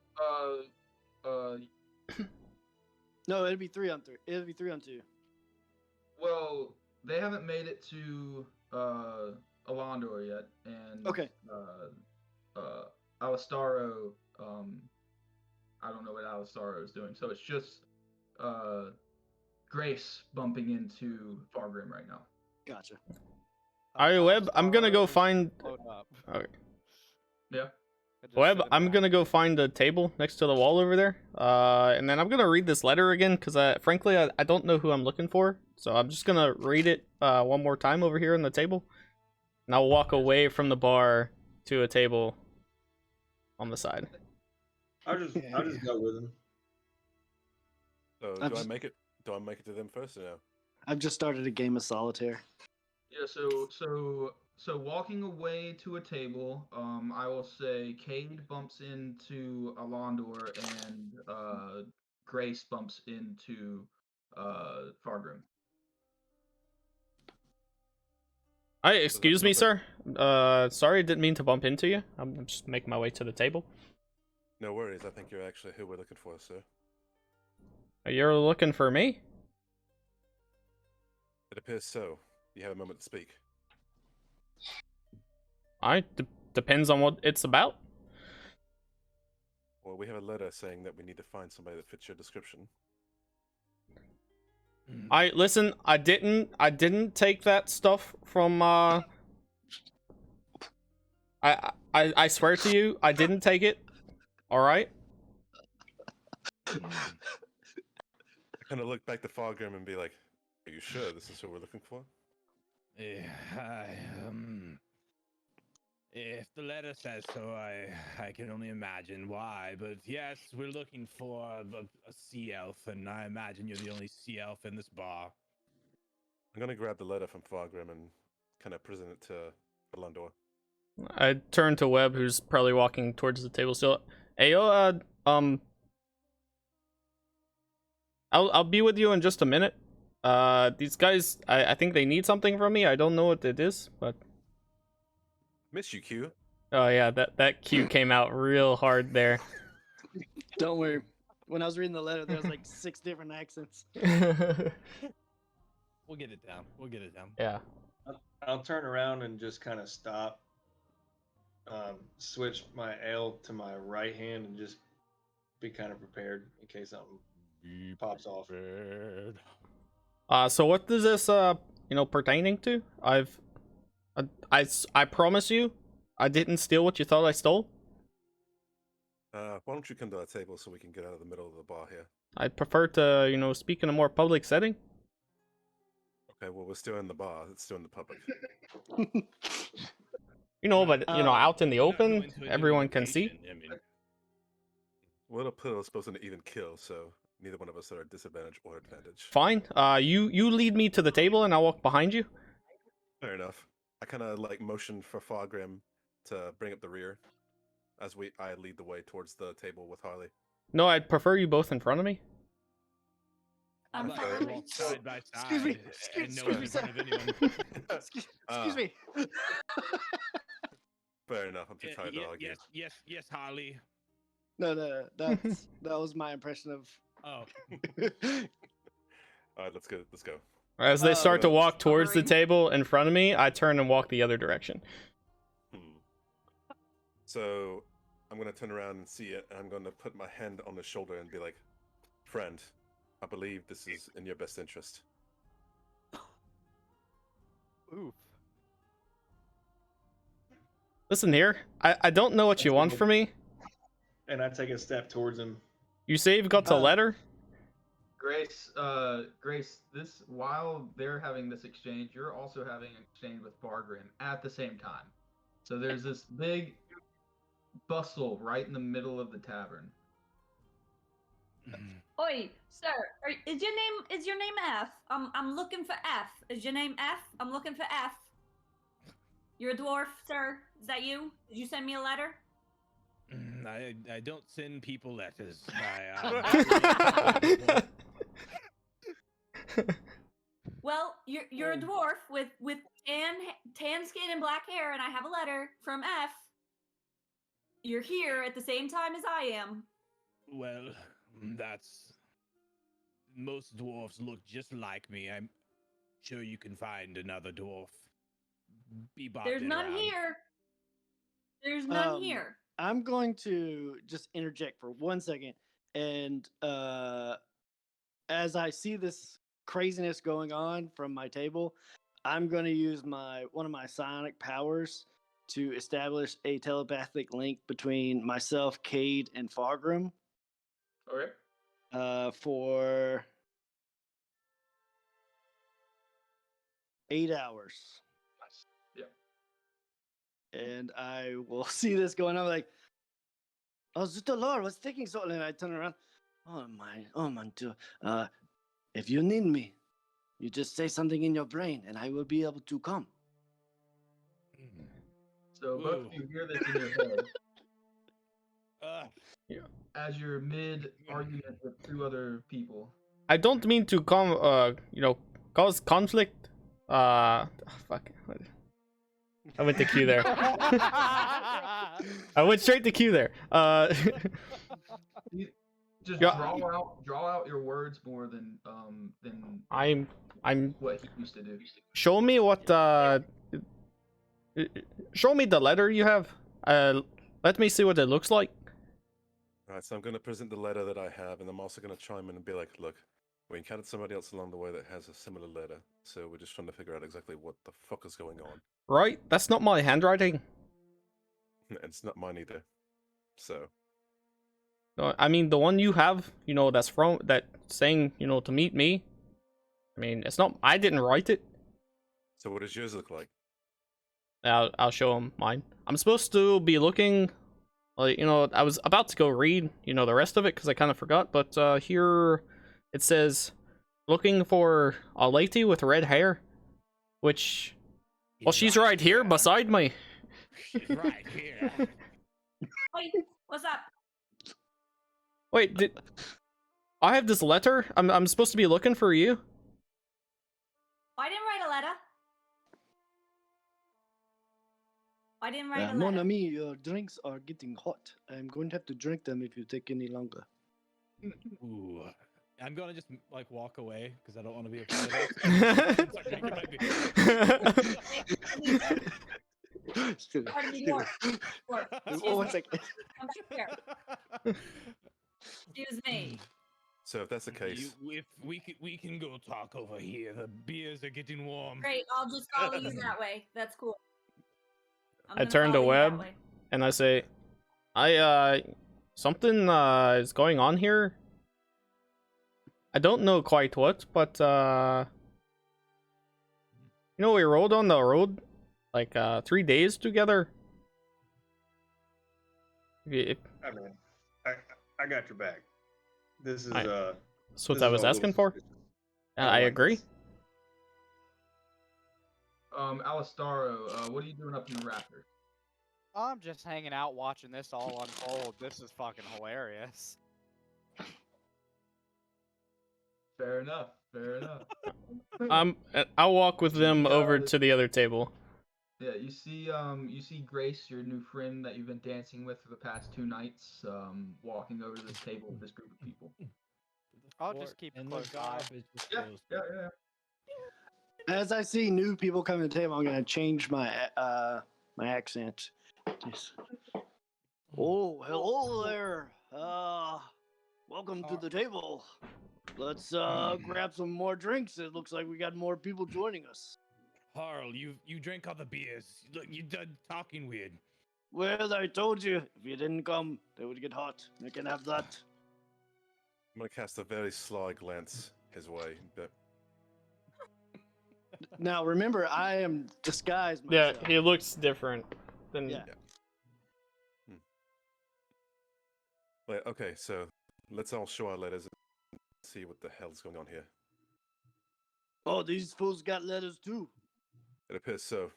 No, it'd be 3 on 3. It'd be 3 on 2. Well, they haven't made it to Alondor yet, and Okay. Alistaro, I don't know what Alistaro is doing, so it's just Grace bumping into Fargrim right now. Gotcha. Alright, Web, I'm gonna go find. Float up. Okay. Yeah. I just Web, sit I'm back. gonna go find a table next to the wall over there. And then I'm gonna read this letter again, because frankly, I don't know who I'm looking for. So I'm just gonna read it one more time over here on the table. And I'll walk away from the bar to a table on the side. I'll just go with him. So I'm do I just- make it? Do I make it to them first or no? I've just started a game of solitaire. Yeah. So walking away to a table, I will say Cade bumps into Alondor and Grace bumps into Fargrim. Hi, excuse me, number- sir. Sorry, didn't mean to bump into you. I'm just making my way to the table. No worries. I think you're actually who we're looking for, sir. You're looking for me? It appears so. You have a moment to speak. Depends on what it's about. Well, we have a letter saying that we need to find somebody that fits your description. Listen, I didn't take that stuff from I swear to you, I didn't take it. Alright? I kind of look back to Fargrim and be like, "Are you sure this is who we're looking for?" Yeah, If the letter says so, I can only imagine why. But yes, we're looking for a sea elf, and I imagine you're the only sea elf in this bar. I'm gonna grab the letter from Fargrim and kind of present it to Alundor. I turn to Webb, who's probably walking towards the table still. Hey, yo, I'll be with you in just a minute. These guys, I think they need something from me. I don't know what it is, but Miss you, Q. oh yeah, that cue came out real hard there. Don't worry. When I was reading the letter, there was like 6 different accents. We'll get it down. We'll get it down. Yeah. I'll turn around and just kind of stop. Switch my ale to my right hand and just be kind of prepared in case something pops off. So what is this pertaining to? I promise you, I didn't steal what you thought I stole. Why don't you come to our table so we can get out of the middle of the bar here? I'd prefer to, speak in a more public setting. Okay, well, we're still in the bar. It's still in the public. But out in the We're not open, going to a new everyone can see. location, I mean, Well, the pill is supposed to even kill, so neither one of us are at disadvantage or advantage. Fine. You lead me to the table, and I'll walk behind you. Fair enough. I kind of motion for Fargrim to bring up the rear, as I lead the way towards the table with Harley. No, I'd prefer you both in front of me. I'm I'd sorry. like to walk side by Excuse me, side and no excuse in me, front of anyone. Excuse me. Fair enough. I'm too tired to argue. Yes, Harley. No, that was my impression of. Oh, All right, let's go. Let's go. As they start to walk towards the hovering. table in front of me, I turn and walk the other direction. So I'm gonna turn around and see it, and I'm gonna put my hand on his shoulder and be like, "Friend, I believe this is in your best interest." Oof. Listen here, I don't know what you want from me. And I take a step towards him. You say you've got a letter? Grace, this while they're having this exchange, you're also having an exchange with Fargrim at the same time. So there's this big bustle right in the middle of the tavern. Oi, sir, is your name F? I'm looking for F. Is your name F? I'm looking for F. You're a dwarf, sir. Is that you? Did you send me a letter? I don't send people letters. Well, you're a dwarf with tan skin and black hair, and I have a letter from F. You're here at the same time as I am. Well, that's... Most dwarfs look just like me. I'm sure you can find another dwarf. There's none here. There's none here. I'm going to just interject for 1 second, and as I see this craziness going on from my table, I'm going to use one of my psionic powers to establish a telepathic link between myself, Cade, and Fargrim. Okay. For 8 hours. Nice. Yeah. And I will see this going on like, oh, the Lord, what's taking so long? And I turn around. Oh my, if you need me, you just say something in your brain and I will be able to come. So both of you hear this in your head as you're mid argument with 2 other people. I don't mean to cause conflict. Fuck. I went to Q there. I went straight to Q there. Just Yeah. draw out your words more than I'm what he used to do. show me what show me the letter you have. Let me see what it looks like. All right, so I'm gonna present the letter that I have, and I'm also gonna chime in and be like, "Look, we encountered somebody else along the way that has a similar letter, so we're just trying to figure out exactly what the fuck is going on." Right? That's not my handwriting. It's not mine either. So I mean, the one you have, that's from that saying, to meet me. I mean, it's not. I didn't write it. what does yours look like? I'll show him mine. I'm supposed to be looking, like, I was about to go read, the rest of it because I kind of forgot. But here it says, looking for a lady with red hair, which, well, she's right here beside me. She's right here. Wait, what's up? Wait, I have this letter? I'm supposed to be looking for you? I didn't write a letter. I didn't write a Mon letter. ami, your drinks are getting hot. I'm going to have to drink them if you take any longer. Ooh. I'm gonna just like walk away because I don't want to be a part of this. Start drinking my beer. Pardon me, Lord. Lord, excuse Oh, 1 me. second. Come back here. Excuse me. So if that's the case, If we can go talk over here. The beers are getting warm. Great, I'll just follow you that way. That's cool. I'm I gonna turn to follow you that Webb way. and I say, something is going on here. I don't know quite what, but we rode on the road like 3 days together. I mean, I got your back. This is That's what this I is was all a little asking for. suspicious. I don't like agree. this. Alistaro, what are you doing up in the rafters? I'm just hanging out watching this all unfold. This is fucking hilarious. Fair enough. Fair enough. I'll walk with them over guys- to the other table. Yeah, you see Grace, your new friend that you've been dancing with for the past 2 nights, walking over to this table with this group of people. I'll just keep a and close the eye. garbage Yeah, disposed. yeah. As I see new people coming to the table, I'm going to change my my accent. Just, oh, hello there. Welcome to the table. Let's grab some more drinks. It looks like we got more people joining us. Harl, you drank all the beers. Look, you done talking weird. Well, I told you, if you didn't come, they would get hot. You can have that. I'm gonna cast a very sly glance his way, but Now, remember, I am disguised Yeah, myself. he looks different than. Yeah. wait, okay, so let's all show our letters and see what the hell's going on here. Oh, these fools got letters too. It appears so.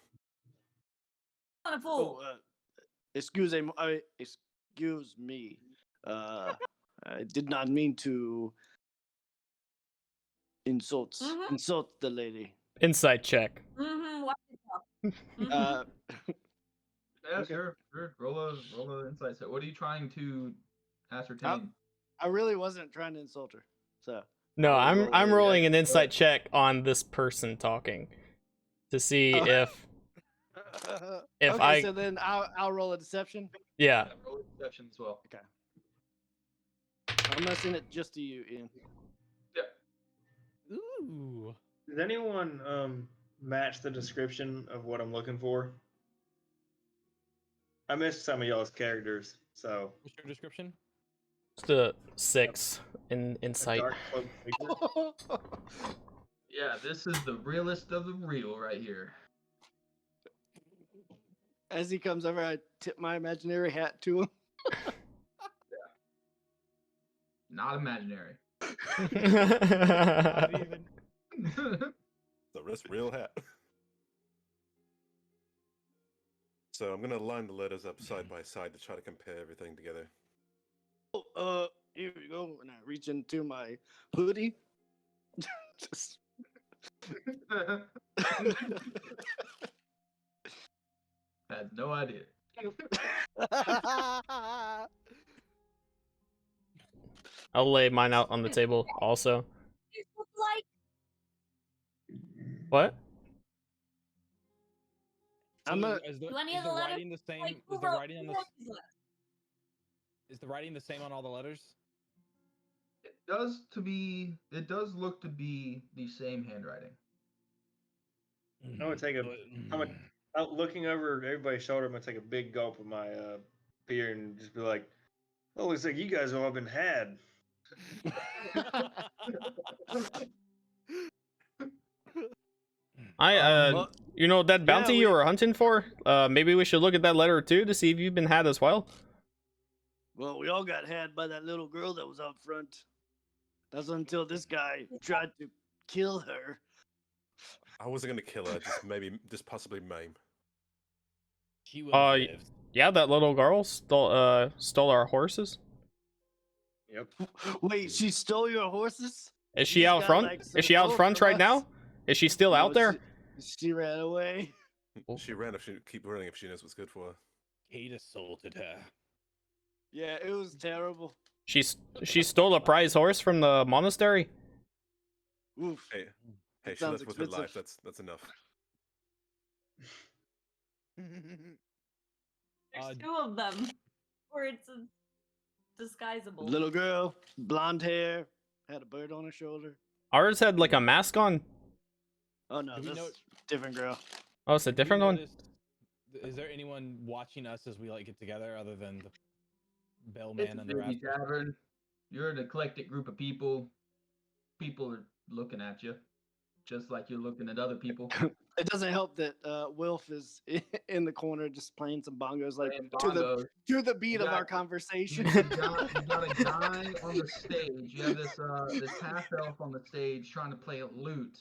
Not a fool. Oh, excuse me. I did not mean to insult the lady. Insight check. Mm-hmm. Watch yourself. Mhm. Yeah, Okay. sure. Roll a insight set. What are you trying to ascertain? I really wasn't trying to insult her. So No, I will I'm roll a- rolling an insight check on this person talking to see Oh. if okay, I so then I'll roll a deception. yeah. Roll a deception as well. Okay. I'm gonna send it just to you, Ian. Ooh. Does anyone match the description of what I'm looking for? I missed some of y'all's characters, so What's your description? Just a 6 in a insight. dark cloaked figure. Yeah, this is the realest of the real right here. As he comes over, I tip my imaginary hat to him. Not imaginary. Not even. The real hat. So I'm gonna line the letters up side by side to try to compare everything together. Here we go. And I reach into my hoodie. Just... Had no idea. I'll lay mine out on the table also. It looks like What? I'm So a- is the, Do any is of the the letters, writing the same? like, Is the writing on the these letters? is the writing the same on all the letters? It does look to be the same handwriting. I'm gonna take out looking over everybody's shoulder. I'm gonna take a big gulp of my beer and just be like, "Oh, looks like you guys have all been had." I You know that bounty we- you were hunting for? Maybe we should look at that letter too to see if you've been had as well. Well, we all got had by that little girl that was out front. That's until this guy tried to kill her. I wasn't gonna kill her, just possibly maim. She would have Uh, lived. Yeah, that little girl stole our horses. Yep. Wait, she stole your horses? Is she She's out got, front? like, some Is she out gold front from right us. now? Is she still out No, there? She ran away. She ran if she keep running if she knows what's good for her. Kate assaulted her. Yeah, it was terrible. She stole a prize horse from the monastery. Oof. Hey, That she sounds left with her life. expensive. That's enough. There's two of them, or it's disguisable. Little girl, blonde hair, had a bird on her shoulder. Ours had like a mask on. Oh no, Do we this know- different girl. Oh, it's a Do we different one. notice- Is there anyone watching us as we like get together other than the It's bellman a and the busy rascal? tavern. You're an eclectic group of people. People are looking at you, just like you're looking at other people. It doesn't help that Wilf is in the corner just playing some bongos, like Playing to bongos. the beat of our Exactly. conversation. You got a guy on the stage. You have this half elf on the stage trying to play a lute,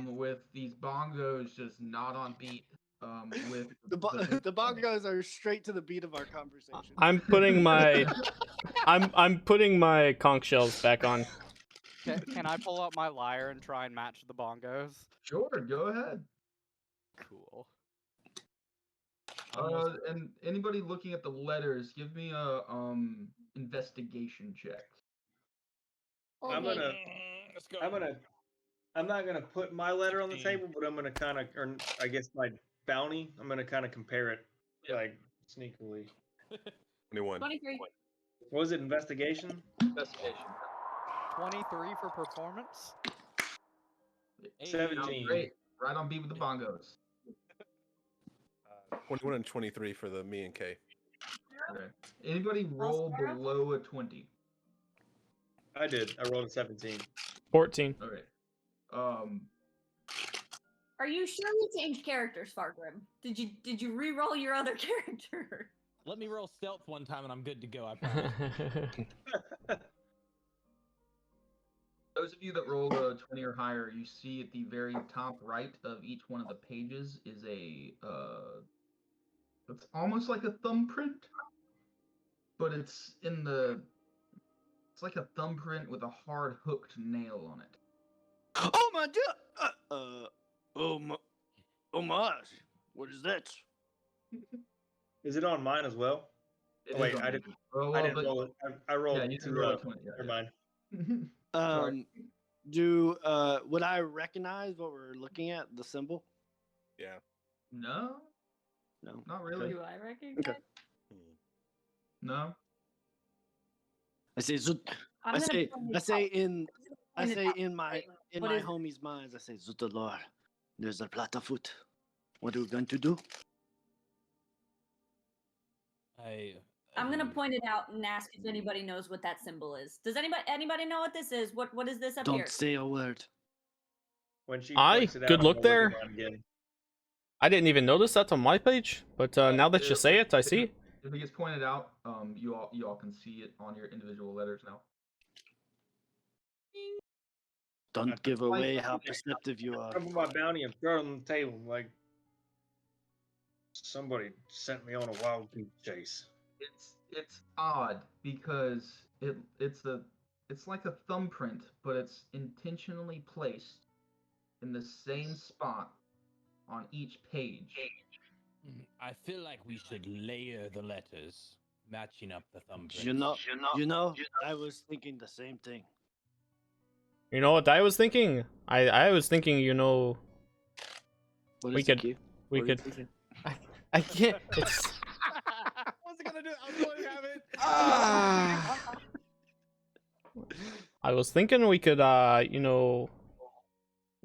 with these bongos just not on beat. With the bongos are straight to the beat of our conversation. I'm putting my I'm putting my conch shells back on. Can I pull up my lyre and try and match the bongos? Sure, go ahead. Cool. And anybody looking at the letters, give me a investigation check. I'm gonna. Let's go. I'm not gonna put my letter on the table, but I'm gonna kind of, or I guess my bounty. I'm gonna kind of compare it, like sneakily. 21. 23. What was it? Investigation. Investigation. 23 for performance. 17. Great. Right on beat with the bongos. 21 and 23 for the me and Kay. Okay. Anybody roll below a 20? I did. I rolled a 17. 14. Okay. Are you sure you changed characters, Fargrim? Did you re-roll your other character? Let me roll stealth one time and I'm good to go. I promise. Those of you that roll a 20 or higher, you see at the very top right of each one of the pages is a it's almost like a thumbprint, but it's like a thumbprint with a hard hooked nail on it. Oh my god! Oh my! What is that? Is it on mine as well? It Oh, wait, is on I your- didn't. Oh, I well, didn't but- roll it. I rolled Yeah, you two. didn't roll a 20. Yeah, Never yeah. mind. Sorry. Would I recognize what we're looking at? The symbol? Yeah. No, No. not really. Do I recognize? Okay. No. I say, I'm I gonna say, point I it say out. in, I Point it say out. in my What is it? homies' minds. I say, Zutalor, there's a plot afoot. What are we going to do? I'm gonna point it out and ask if anybody knows what that symbol is. Does anybody know what this is? What is this up here? Don't say a word. When she Aye, points it out, good I'm look gonna there. at mine again. I didn't even notice that's on my page, but now that you say it, I see. If it gets pointed out, you all can see it on your individual letters now. Don't give away how perceptive you are. Grab my bounty and throw it on the table. Like somebody sent me on a wild goose chase. It's odd because it's like a thumbprint, but it's intentionally placed in the same spot on each page. I feel like we should layer the letters, matching up the thumbprint. You know, I was thinking the same thing. You know what I was thinking? I was thinking, you know, What We is could- it, Q? we What are you could. thinking? I can't. It's. I wasn't gonna do it. I was going to have it. I was thinking we could, you know,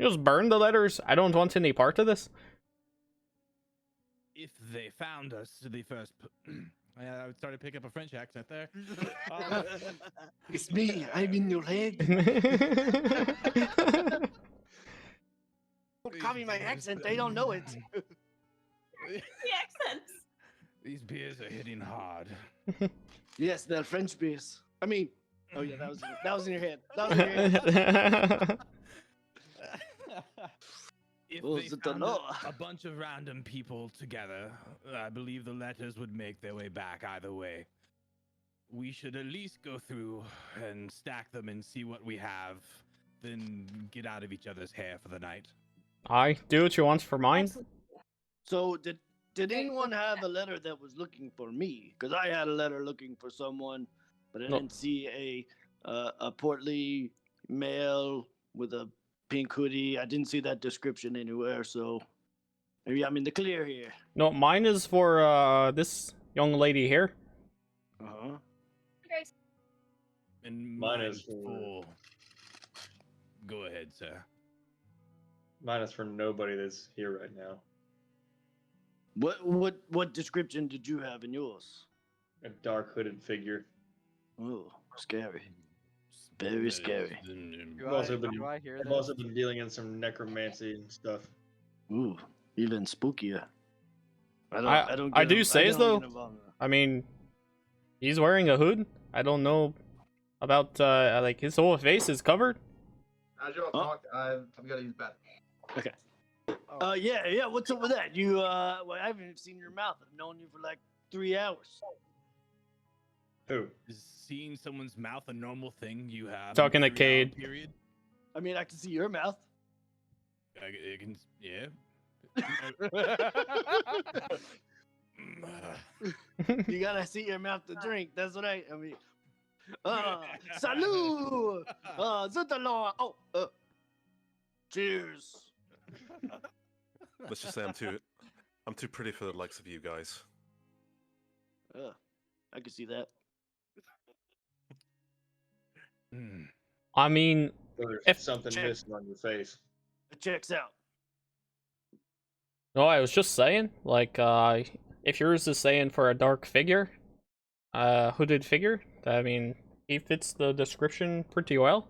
just burn the letters. I don't want any part of this. If they found us to the first. I would start to pick up a French accent there. It's me. I'm in your head. Don't copy my accent. They don't know it. The accents. These beers are hitting hard. Yes, they're French beers. I mean, oh yeah, that was in your head. That was in your head. If Oh, they is it found the law? a bunch of random people together, I believe the letters would make their way back either way. We should at least go through and stack them and see what we have, then get out of each other's hair for the night. I do what you want for mine. Absolutely. So did anyone have a letter that was looking for me? Because I had a letter looking for someone, but I No. didn't see a portly male with a pink hoodie. I didn't see that description anywhere. So maybe I'm in the clear here. No, mine is for this young lady here. Uh huh. Guys, And Mine mine is is for... Go ahead, sir. Mine is for nobody that's here right now. What description did you have in yours? A dark hooded figure. Oh, scary. Very scary. I've also been, do I hear I've this? also been dealing in some necromancy and stuff. Ooh, even spookier. I don't. I get do in- say don't though. get involved in that. I mean, he's wearing a hood. I don't know about like his whole face is covered. As y'all Oh. talk, I've got to use the bathroom. Yeah. What's up with that? You well, I haven't seen your mouth. I've known you for like 3 hours. Who? Is seeing someone's mouth a normal thing you have? in Talking to 3-hour Cade. Period? I mean, I can see your mouth. I can, yeah. You gotta see your mouth to drink. That's what I mean. Salut! Zut alors! Oh, cheers! Let's just say I'm too pretty for the likes of you guys. I can see that. Hmm. I mean, There's If- something check. missing on your face. It checks out. no, I was just saying, like, if yours is saying for a dark figure, hooded figure, I mean, he fits the description pretty well.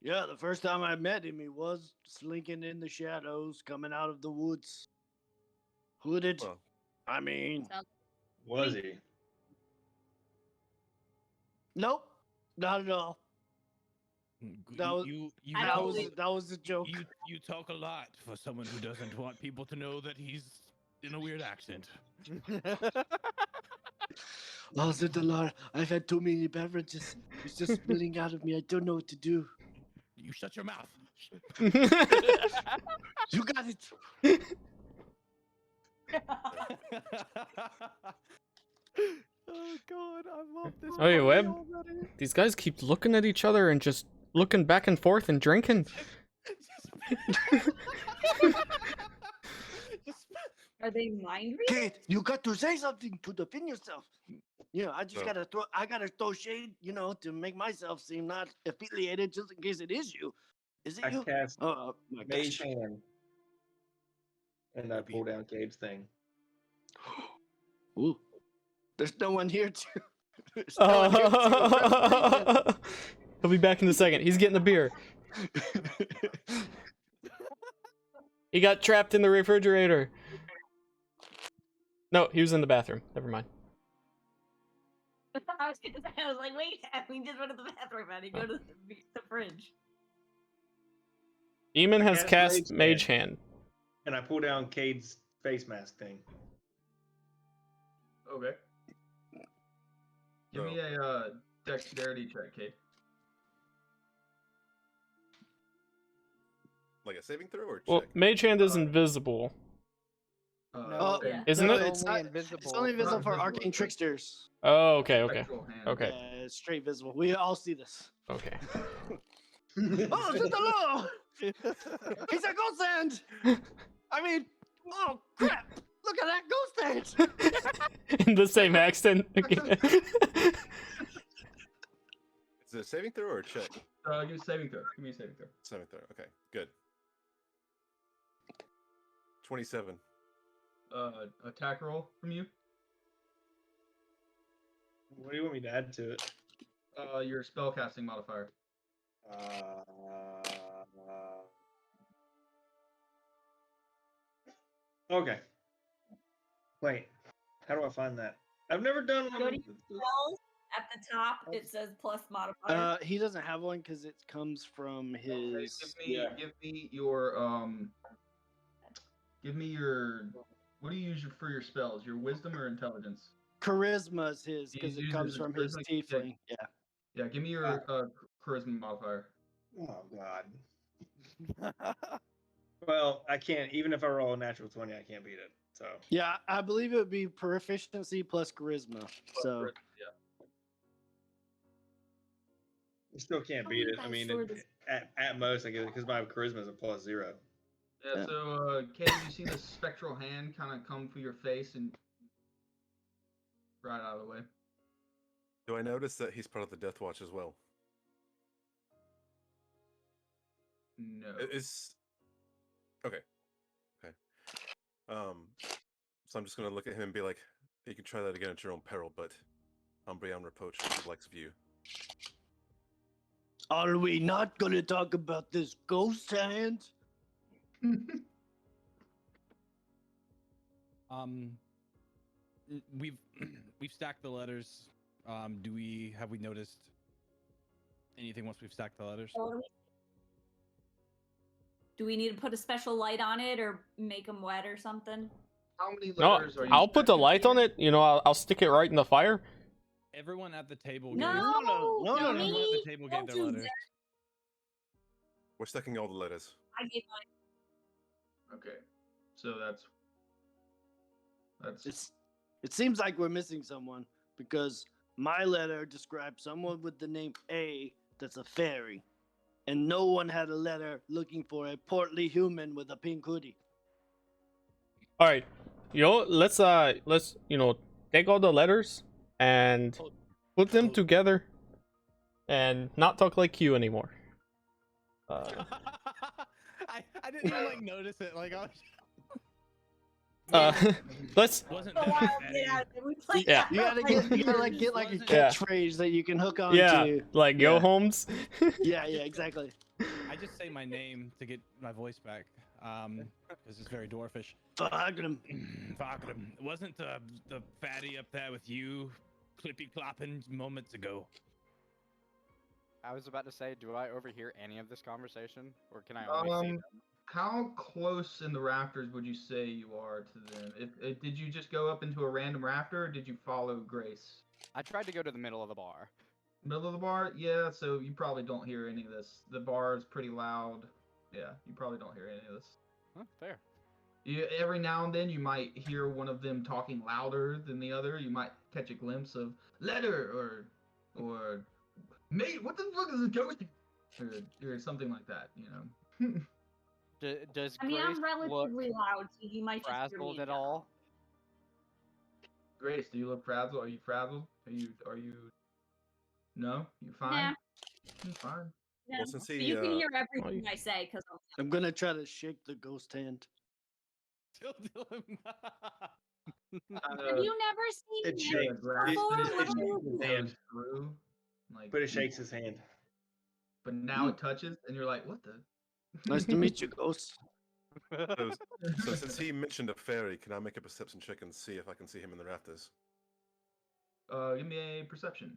Yeah, the first time I met him, he was slinking in the shadows, coming out of the woods. Hooded. Well, I mean, Was he? nope, not at all. That was- you, I That don't was believe- that was a joke. you talk a lot for someone who doesn't want people to know that he's in a weird accent. Oh, Zindalar, I've had too many beverages. It's just spilling out of me. I don't know what to do. You shut your mouth. You got it. Oh god, I love this. Oh, yeah, party Webb? already. These guys keep looking at each other and just looking back and forth and drinking. are they mind reading? Kate, you got to say something to defend yourself. You know, I just No. gotta throw shade, you know, to make myself seem not affiliated, just in case it is you. Is it I you? cast Oh my Mage gosh. Hand. And I pull down Cade's thing. Ooh, there's no one here to. There's no one here to He'll be back in a second. He's getting the beer. He got trapped in the refrigerator. No, he was in the bathroom. Never mind. I was gonna say, I was like, wait, we just went to the bathroom and he go to the fridge. Demon I has cast cast Mage Mage Hand. And I pull down Cade's face mask thing. Okay. Give me a dexterity check, Kate. like a saving throw or check? Well, Mage Hand is invisible. No, yeah. Isn't no, it? It's, only not, invisible. it's only visible for Not arcane visible, tricksters. Oh, okay, okay, Spectral hand. okay, Yeah, it's straight visible. We all see this. okay. Oh, it's the law! He's a ghost hand! I mean, oh crap! Look at that ghost hand! In the same accent again. Is it a saving throw or a check? Give saving throw. Give me a saving throw. Saving throw. Okay, good. 27. Attack roll from you. What do you want me to add to it? Your spellcasting modifier. Okay. Wait, how do I find that? I've never done one. Go to spells at the top. It says plus modifier. He doesn't have one because it comes from Okay, his. give me your what do you use for your spells? Your wisdom or intelligence? Charisma is his You because it use comes his from his charisma? tiefling. Yeah. Yeah, give me your charisma modifier. Oh God. Well, I can't. Even if I roll a natural 20, I can't beat it. So Yeah, I believe it would be proficiency plus charisma. So I still can't How are beat you it. I guys mean, sure this- at most, I get it because my charisma is a +0. Yeah, Yeah. so Kate, you see the spectral hand kind of come through your face and right out of the way. Do I notice that he's part of the Death Watch as well? No. Is okay. Okay. So I'm just gonna look at him and be like, "You can try that again at your own peril, but Umbreon reproach the likes of you." Are we not going to talk about this ghost hand? We've we've stacked the letters. Have we noticed anything once we've stacked the letters? Do we need to put a special light on it or make them wet or something? How many No, letters are you? I'll put the stacking? light on it. You know, I'll stick it right in the fire. Everyone at the table No, gave. no, Everyone no. at the table gave Don't their do letters. that. We're stacking all the letters. I gave mine. Okay, so that's It seems like we're missing someone because my letter describes someone with the name A that's a fairy, and no one had a letter looking for a portly human with a pink hoodie. All right, let's take all the letters and put them together, and not talk like you anymore. I didn't even like notice it. Like I was. Let's. Wasn't Go that wild, confetti? get out of there. We play Yeah. You gotta get like a Wasn't- Yeah. catchphrase that you can hook on Yeah, to. like yo Yeah. Holmes. Yeah, exactly. I just say my name to get my voice back. Because it's very dwarfish. Fuck him. Fuck him. It wasn't the fatty up there with you, clippy clopping moments ago. I was about to say, do I overhear any of this conversation, or can I only see them? how close in the rafters would you say you are to them? If did you just go up into a random rafter, or did you follow Grace? I tried to go to the middle of the bar. Middle of the bar? Yeah, so you probably don't hear any of this. The bar is pretty loud. Yeah, you probably don't hear any of this. Huh, fair. Every now and then you might hear one of them talking louder than the other. You might catch a glimpse of letter or mate, what the fuck is a ghost? Or something like that, you know. Does I mean, Grace I'm look relatively loud, so you might just hear me frazzled in at general. all? Grace, do you look frazzled? Are you frazzled? Are you No? You fine? Nah. You fine. No, Well, since but he, you can hear oh, everything you- I say because I'm gonna try to shake the ghost hand. Still doing Have you never seen it me shakes. before? It What shakes are you his doing? hand. Goes through, like, But it shakes his hand. but now it touches, and you're like, what the? Nice to meet you, ghost. So since he mentioned a fairy, can I make a perception check and see if I can see him in the rafters? Give me a perception.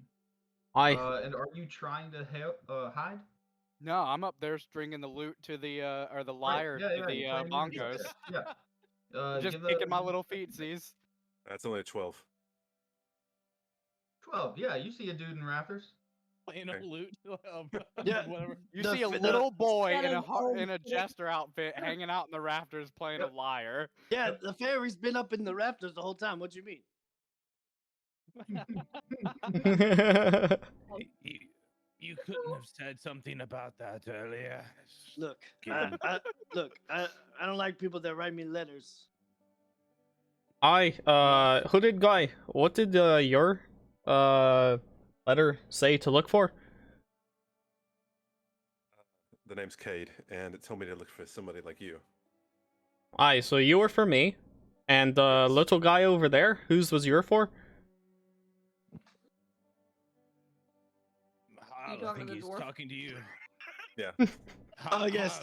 I And are you trying to hide? No, I'm up there stringing the lute to the or the lyre yeah, to yeah, the you're playing music, bongos. Yeah. Just Give kicking my little feetsies. That's only a 12. 12. Yeah, you see a dude in rafters. playing Okay. a lute. Yeah. Whatever. You The see a f- the- little boy Instead in a of old in a shit. jester outfit hanging out in the rafters playing a Yep. lyre. Yeah, the fairy's been up in the rafters the whole time. What do you mean? You couldn't have said something about that earlier. Look, Give I, him- I, look, I don't like people that write me letters. Hooded guy, what did your letter say to look for? The name's Cade, and it told me to look for somebody like you. Aye, so you were for me, and the Yes. little guy over there, whose was your for? I talking think to the he's dwarf? talking to you. Oh yes.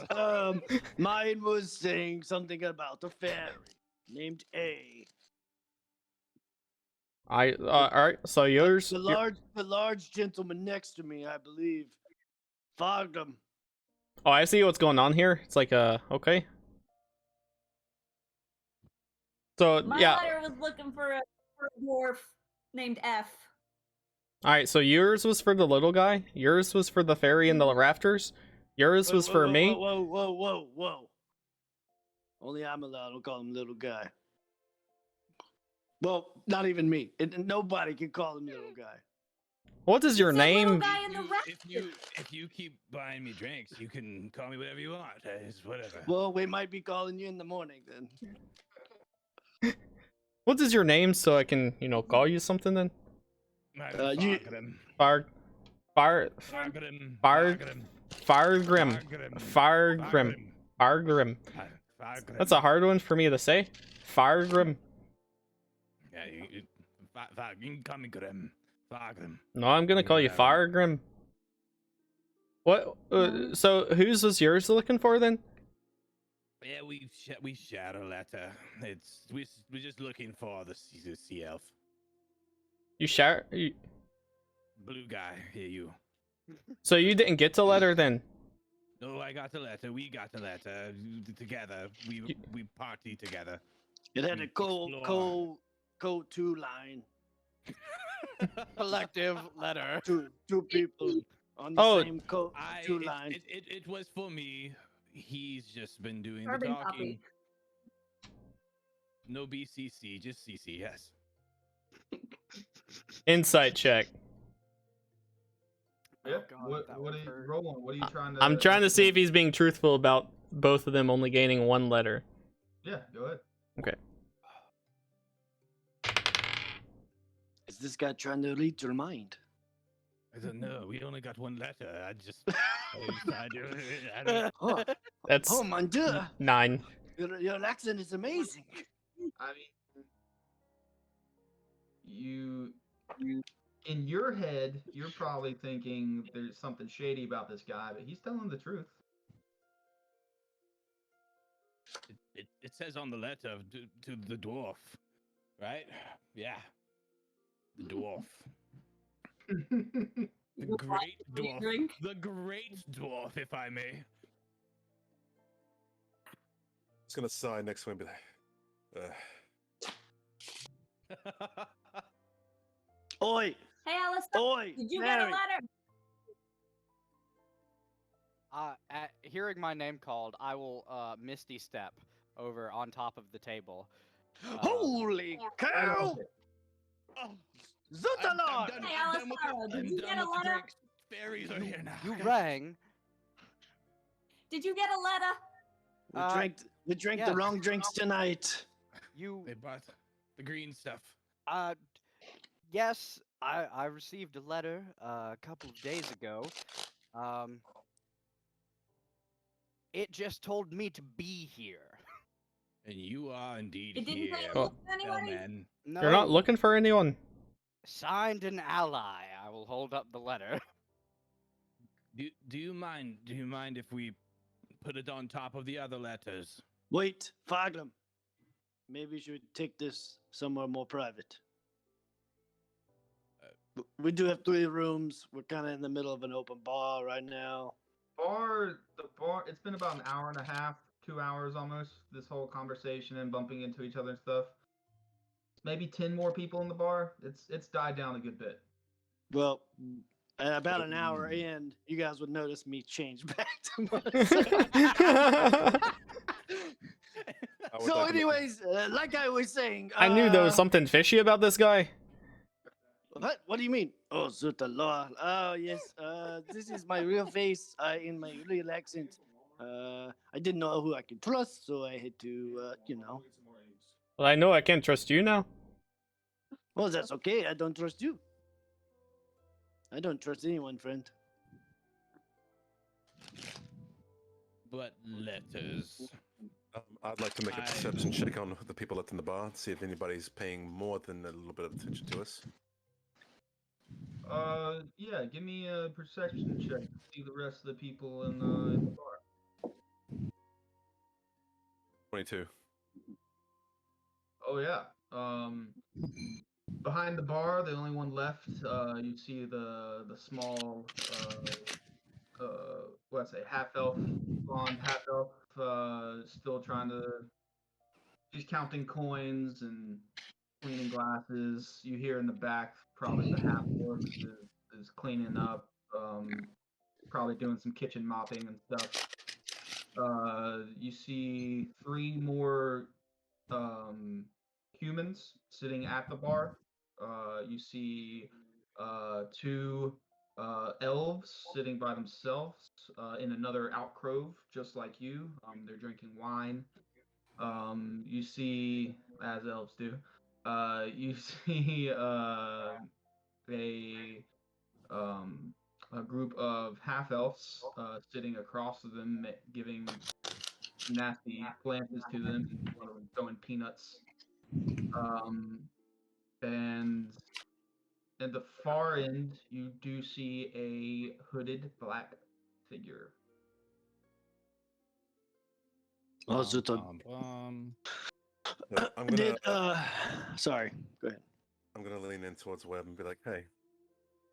Mine was saying something about a fairy. named A. All right. So yours. The large gentleman next to me, I believe, fogged him. Oh, I see what's going on here. It's like okay. So My yeah. letter was looking for a dwarf named F. All right. So yours was for the little guy. Yours was for the fairy in the rafters. Yours was for me. Whoa. Only I'm allowed to call him little guy. Well, not even me. Nobody can call him little guy. What is your It's that little name? guy in the If you keep buying me drinks, you can call me whatever you want. It's whatever. Well, we might be calling you in the morning then. What is your name so I can, call you something then? Fire Grim. That's a hard one for me to say. Fire Grim. Yeah, you can call me Grim. Grim. No, I'm gonna call you Fire Grim. What? So whose was yours looking for then? Yeah, we shared a letter. We're just looking for the sea elf. You share. Blue guy, here you. So you didn't get the letter then? No, I got the letter. We got the letter together. We party together. It had a code 2 line. Collective letter. Two people on the same code 2 line. It was for me. He's just been doing the Carbon talking. copy. No BCC, just CC. Yes. Insight check. Yeah. God, What are you rolling? What are you trying to? I'm trying to see if he's being truthful about both of them only gaining one letter. Yeah, go ahead. Okay. Is this guy trying to read your mind? I don't know. We only got one letter. I don't. Oh, That's oh mon dieu! 9. Your accent is amazing. I mean, you in your head, you're probably thinking there's something shady about this guy, but he's telling the truth. It says on the letter to the dwarf, right? Yeah, the dwarf. The great dwarf. Drink? The great dwarf, if I may. He's gonna sigh next to him and be like, Oi, Hey, Alistair, oi, did you Mary. get a letter? At hearing my name called, I will Misty step over on top of the table. Holy cow! Zutalon! Hey, Alistair, did you get a letter? Fairies are here now. You rang. Did you get a letter? We drank yeah. the wrong drinks tonight. You They bought the green stuff. yes, I received a letter a couple of days ago. It just told me to be here. And you are indeed It didn't here, say it Oh. looked anybody? Bellman. No, You're not looking for anyone. signed an ally. I will hold up the letter. Do you mind? Do you mind if we put it on top of the other letters? Wait, Faglum. Maybe you should take this somewhere more private. We do have 3 rooms. We're kind of in the middle of an open bar right now. The bar, it's been about an hour and a half, 2 hours almost, this whole conversation and bumping into each other and stuff. Maybe 10 more people in the bar. It's died down a good bit. Well, about an hour in, you guys would notice me change back to myself. So, anyways, like I was saying, I knew there was something fishy about this guy. What do you mean? Oh, Zutalor. Oh, yes. This is my real face in my real accent. I didn't know who I could trust, so I had to, Well, I know I can't trust you now. Well, that's okay. I don't trust you. I don't trust anyone, friend. But letters. I'd like to make a perception check on the people that's in the bar, see if anybody's paying more than a little bit of attention to us. Yeah, give me a perception check to see the rest of the people in the bar. 22. Oh yeah. Behind the bar, the only one left, you see the small what's it, half elf, blonde half elf, still trying to. She's counting coins and cleaning glasses. You hear in the back, probably the half orc is cleaning up, probably doing some kitchen mopping and stuff. You see three more humans sitting at the bar. You see two elves sitting by themselves in another alcove, just like you. They're drinking wine. You see, as elves do, you see a a group of half elves sitting across from them, giving nasty glances to them, and one of them throwing peanuts. Um, and at the far end, you do see a hooded black figure. So I'm gonna Sorry. Go ahead. I'm gonna lean in towards Webb and be like, "Hey,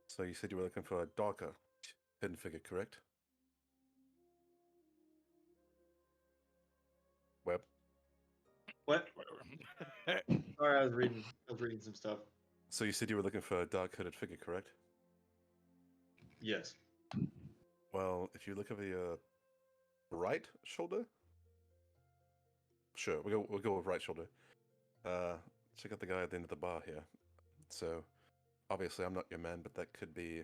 so you said you were looking for a darker hidden figure, correct?" Webb. What? Sorry, I was reading some stuff. So you said you were looking for a dark hooded figure, correct? Yes. Well, if you look over your right shoulder, sure, we'll go with right shoulder. Check out the guy at the end of the bar here. So obviously, I'm not your man, but that could be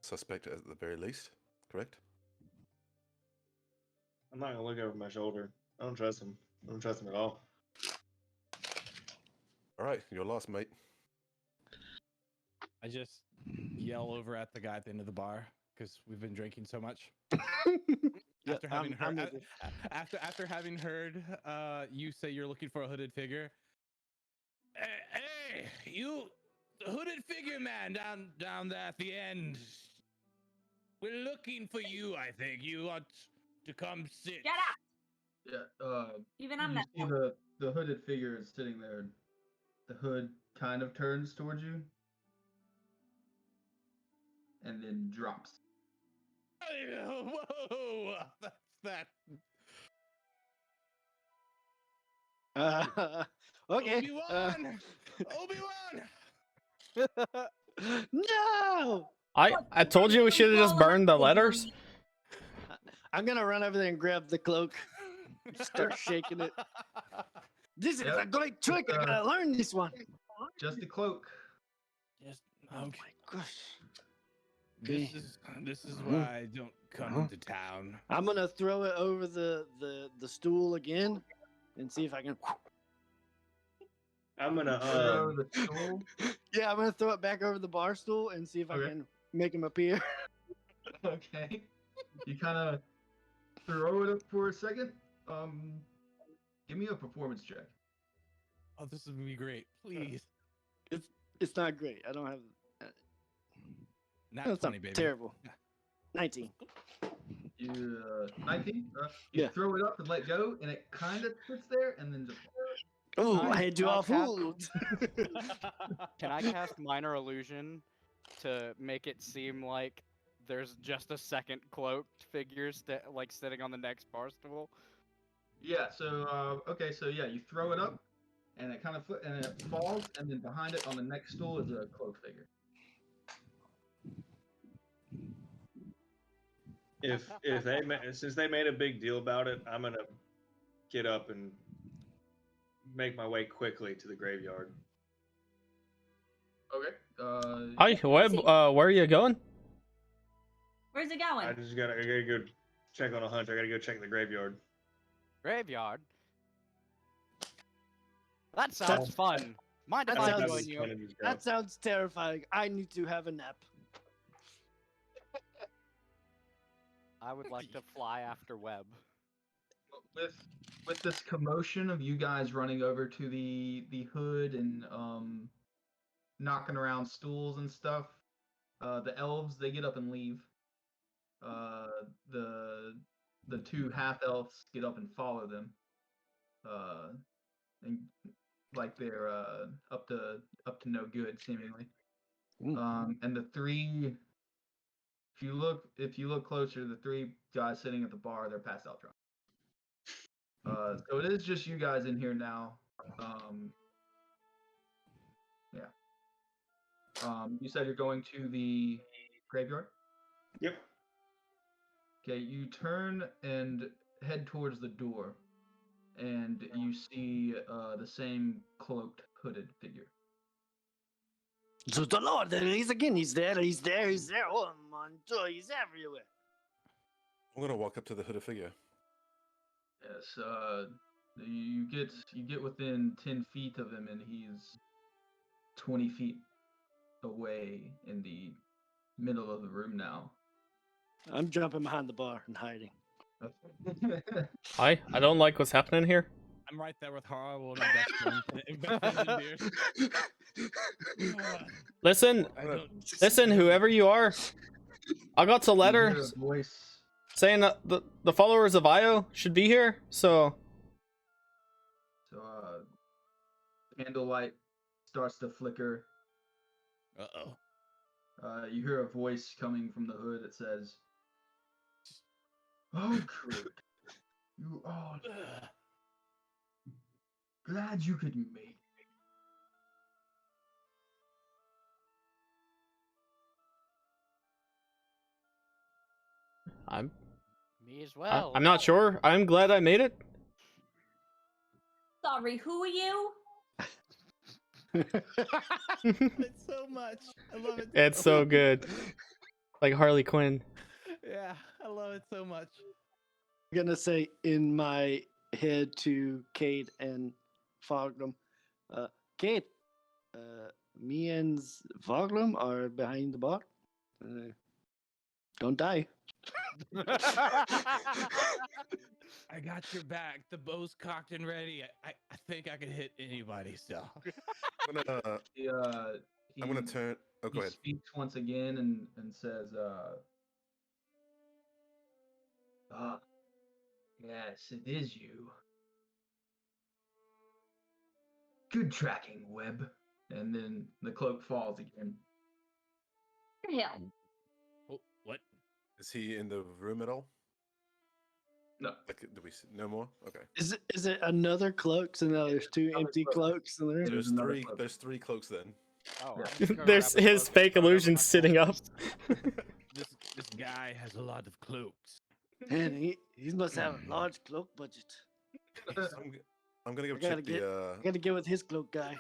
suspect at the very least, correct? I'm not gonna look over my shoulder. I don't trust him. I don't trust him at all. All right, you're lost, mate. I just yell over at the guy at the end of the bar because we've been drinking so much. Yeah, After having I'm heard, with you. after having heard you say you're looking for a hooded figure. Hey, you, the hooded figure man down there at the end. We're looking for you. I think you want to come sit. Get out! Yeah. Even I'm You not. see the hooded figure is sitting there. The hood kind of turns towards you, and then drops. Whoa, that's that. Okay. Obi-Wan. No! I told you we should have just burned the letters. I'm gonna run over there and grab the cloak. Start shaking it. This is Yep. a great trick. I gotta learn this one. Just a cloak. Just Oh okay. my gosh. This is why I don't come to town. I'm gonna throw it over the stool again and see if I can. I'm gonna Throw the stool. Yeah, I'm gonna throw it back over the bar stool and see if I Okay. can make him appear. Okay. You kind of throw it up for a second. Give me a performance check. Oh, this is gonna be great. Please. It's not great. I don't have. Not That's 20, not baby. terrible. 19. You 19. You Yeah. throw it up and let go, and it kind of sits there, and then just. Oh, Nice. I had you Can I all cast- fooled. Can I cast minor illusion to make it seem like there's just a second cloaked figure like sitting on the next bar stool? Yeah. So okay. So yeah, you throw it up, and it kind of and it falls, and then behind it on the next stool is a cloak figure. if since they made a big deal about it, I'm gonna get up and make my way quickly to the graveyard. Okay. Hi, Webb. Where are you going? Where's it going? I gotta go check on a hunch. I gotta go check the graveyard. Graveyard? That sounds fun. Mind if That I sounds- join you? That sounds terrifying. I need to have a nap. I would like to fly after Webb. With this commotion of you guys running over to the hood and knocking around stools and stuff, the elves they get up and leave. The two half elves get up and follow them. And like they're up to no good seemingly. Mm. And the three, if you look closer, the three guys sitting at the bar, they're passed out drunk. So it is just you guys in here now. Yeah. You said you're going to the graveyard. Yep. Okay, you turn and head towards the door, and you see the same cloaked, hooded figure. So the Lord, there he's again. He's there. He's there. He's there. Oh my God, he's everywhere. I'm gonna walk up to the hooded figure. Yes, you get within 10 feet of him, and he's 20 feet away in the middle of the room now. I'm jumping behind the bar and hiding. I don't like what's happening here. I'm right there with Horrible, my best friend. Best friend in beers. Listen, I don't. listen, whoever you are, I got a You hear letter a voice. saying that the followers of Io should be here. So So, candlelight starts to flicker. Uh-oh. You hear a voice coming from the hood that says, "Oh, Kurt, you are glad you could make it." I'm Me as well. I'm not sure. I'm glad I made it. Sorry, who are you? It's so much. I love it. It's so good, like Harley Quinn. Yeah, I love it so much. I'm gonna say in my head to Kate and Foglum, Kate, me and Foglum are behind the bar. Don't die. I got your back. The bow's cocked and ready. I think I can hit anybody still. I'm gonna, He, I'm gonna he- turn. Oh, he go ahead. speaks once again and says, yes, it is you. Good tracking, Webb." And then the cloak falls again. Hell. Oh, what? Is he in the room at all? No. Like, do we see no more? Okay. Is it another cloak? So now there's two another empty cloak. cloaks in the room. There's There's another three. cloak. There's three cloaks then. Oh, Yeah. I'm just gonna There's grab the his cloak and fake throw it over illusion my sitting up. shoulders. This guy has a lot of cloaks. Man, he must have a large cloak budget. I'm gonna go I gotta check get- the. I gotta get with his cloak guy.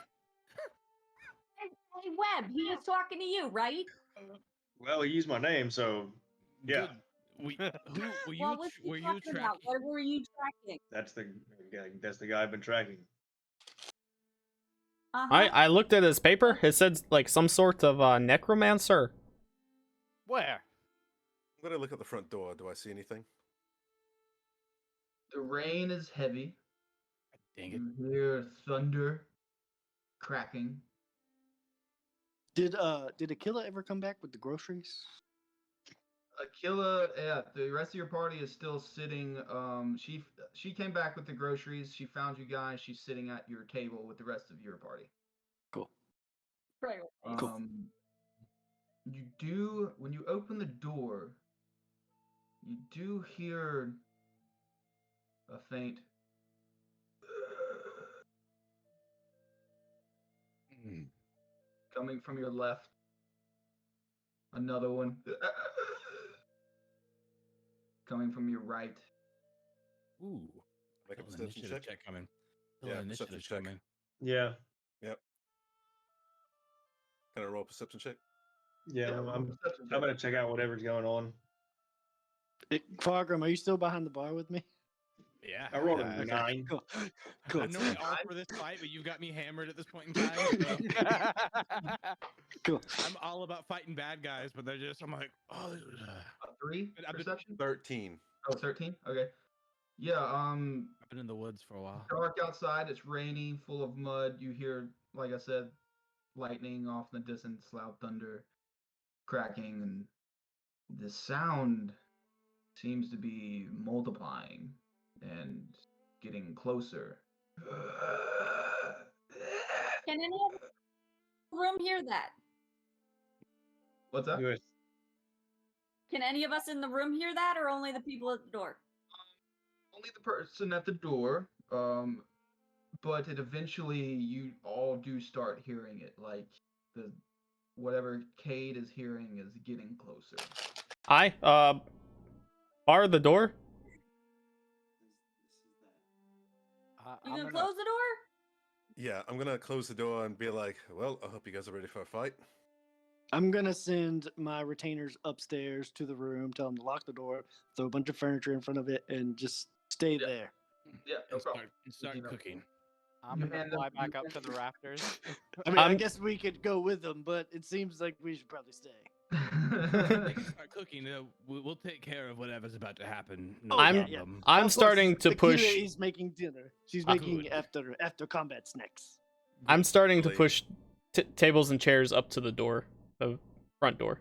Hey, Webb, he was talking to you, right? Well, he used my name, so yeah, Good. Who were you? What was he Were you talking about? tracking? What were you tracking? that's the guy. That's the guy I've been tracking. I looked at his paper. It said like some sort of necromancer. Where? I'm gonna look at the front door. Do I see anything? The rain is heavy. Dang it. You hear thunder cracking. Did Aquila ever come back with the groceries? Aquila, yeah, the rest of your party is still sitting. She came back with the groceries. She found you guys. She's sitting at your table with the rest of your party. Cool. Right. Cool. You do, when you open the door, you do hear a faint coming from your left. Another one coming from your right. Ooh. Make a Feel an perception initiative check. coming. Feel Yeah, an perception initiative check. coming. Yeah, Can I roll a perception check? yeah. roll I'm perception I'm check. gonna check out whatever's going on. Fogram, are you still behind the bar with me? Yeah. I rolled yeah, a 9. Cool. Cool. I'm normally all for this fight, but you've got me hammered at this point in time. So Cool. I'm all about fighting bad guys, but they're just. I'm like, oh. This is, A 3 I've been- perception? 13. Oh, 13? Okay. Yeah, I've been in the woods for a while. dark outside. It's rainy, full of mud. You hear, like I said, lightning off in the distance, loud thunder, cracking, and the sound seems to be multiplying and getting closer. Can any of the room hear that? What's that? US. Can any of us in the room hear that, or only the people at the door? Only the person at the door. But it eventually you all do start hearing it. Like the whatever Cade is hearing is getting closer. I bar the door. You I'm gonna gonna close the door? Yeah, I'm gonna close the door and be like, well, I hope you guys are ready for a fight. I'm gonna send my retainers upstairs to the room, tell them to lock the door, throw a bunch of furniture in front of it, and just stay Yeah. there. Yeah, no And problem. start You know. cooking. I'm You gonna hand them- fly back you up hand to the them- rafters. I mean, I I'm- guess we could go with them, but it seems like we should probably stay. They can start cooking. We'll take care of whatever's about to happen. No Oh, I'm- yeah. problem. I'm Of course, starting to Akira push. is making dinner. She's Ah, making good. after combat snacks. I'm starting to Really? push tables and chairs up to the door, the front door.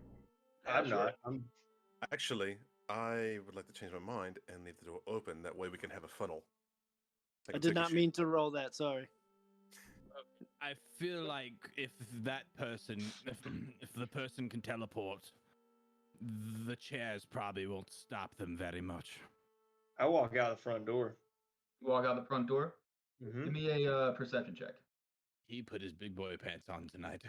I'm not. I'm Actually, I would like to change my mind and leave the door open. That way we can have a funnel. I can did take a not shoot. mean to roll that. Sorry. I feel like if that person, if the person can teleport, the chairs probably won't stop them very much. I walk out the front door. Walk out the front door. Mm-hmm. Give me a perception check. He put his big boy pants on tonight.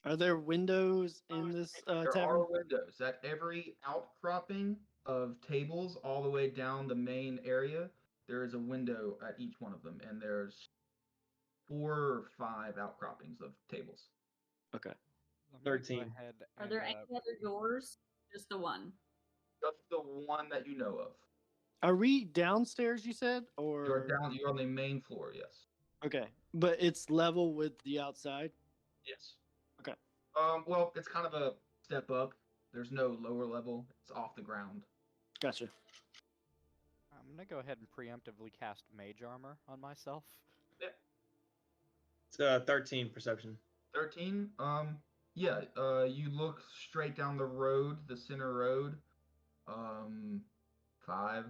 Are there windows in this There tavern? are windows at every outcropping of tables all the way down the main area. There is a window at each one of them, and there's 4 or 5 outcroppings of tables. Okay. I'm gonna go 13. ahead Are and, there any other doors? Just the one. Just the one that you know of. Are we downstairs? You said, You're or down. You're on the main floor. Yes. okay, but it's level with the outside. Yes. Okay. Well, it's kind of a step up. There's no lower level. It's off the ground. Gotcha. I'm gonna go ahead and preemptively cast mage armor on myself. It's 13 perception. 13. Yeah. You look straight down the road, the center road. 5,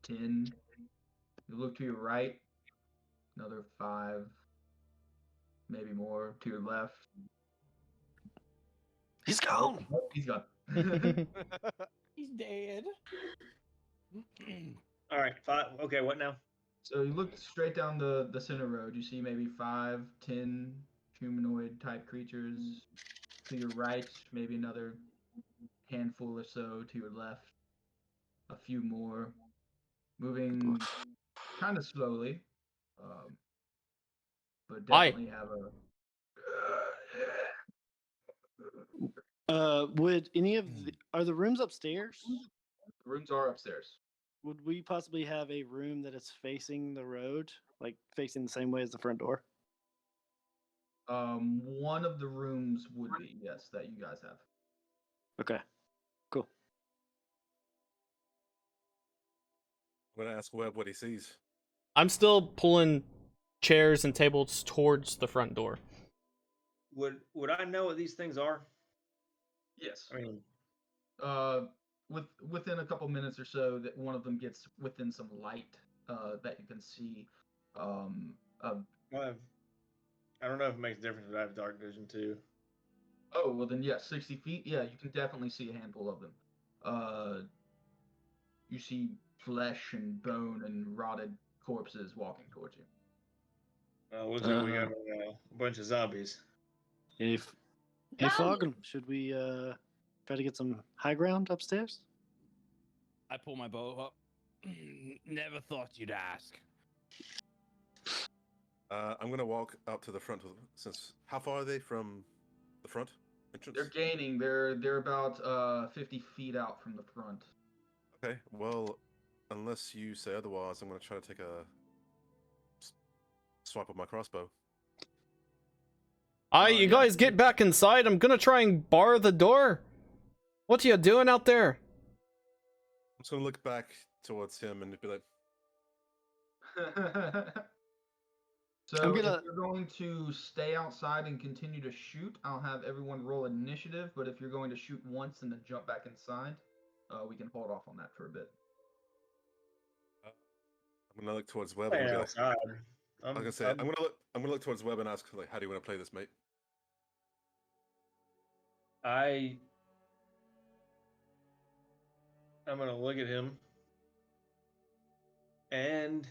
10. You look to your right. Another 5, maybe more to your left. He's gone. Oh, he's gone. He's dead. All right, 5. Okay, what now? So you look straight down the center road. You see maybe 5, 10 humanoid type creatures. To your right, maybe another handful or so. To your left, a few more. Moving kind of slowly, but Hi. definitely have a. Would any of the are the rooms upstairs? The rooms are upstairs. Would we possibly have a room that is facing the road, like facing the same way as the front door? One of the rooms would be, yes, that you guys have. Okay. Cool. I'm gonna ask Webb what he sees. I'm still pulling chairs and tables towards the front door. Would I know what these things are? Yes. I mean, Within a couple minutes or so, that one of them gets within some light that you can see. I don't know if it makes a difference, but I have dark vision too. Oh, well then, yes, 60 feet. Yeah, you can definitely see a handful of them. You see flesh and bone and rotted corpses walking towards you. Looks like we got a bunch of zombies. If Zombie! Flogan, should we try to get some high ground upstairs? I pull my bow up. Never thought you'd ask. I'm gonna walk up to the front. Since how far are they from the front entrance? They're gaining. They're about 50 feet out from the front. Okay. Well, unless you say otherwise, I'm gonna try to take a swipe of my crossbow. You yeah. guys get back inside. I'm gonna try and bar the door. What are you doing out there? I'm just gonna look back towards him and be like, So I'm if gonna- you're going to stay outside and continue to shoot, I'll have everyone roll initiative. But if you're going to shoot once and then jump back inside, we can hold off on that for a bit. I'm gonna look towards Webb and Staying be like, outside. I was gonna say, I'm gonna look towards Webb and ask, like, how do you want to play this, mate? I'm gonna look at him, and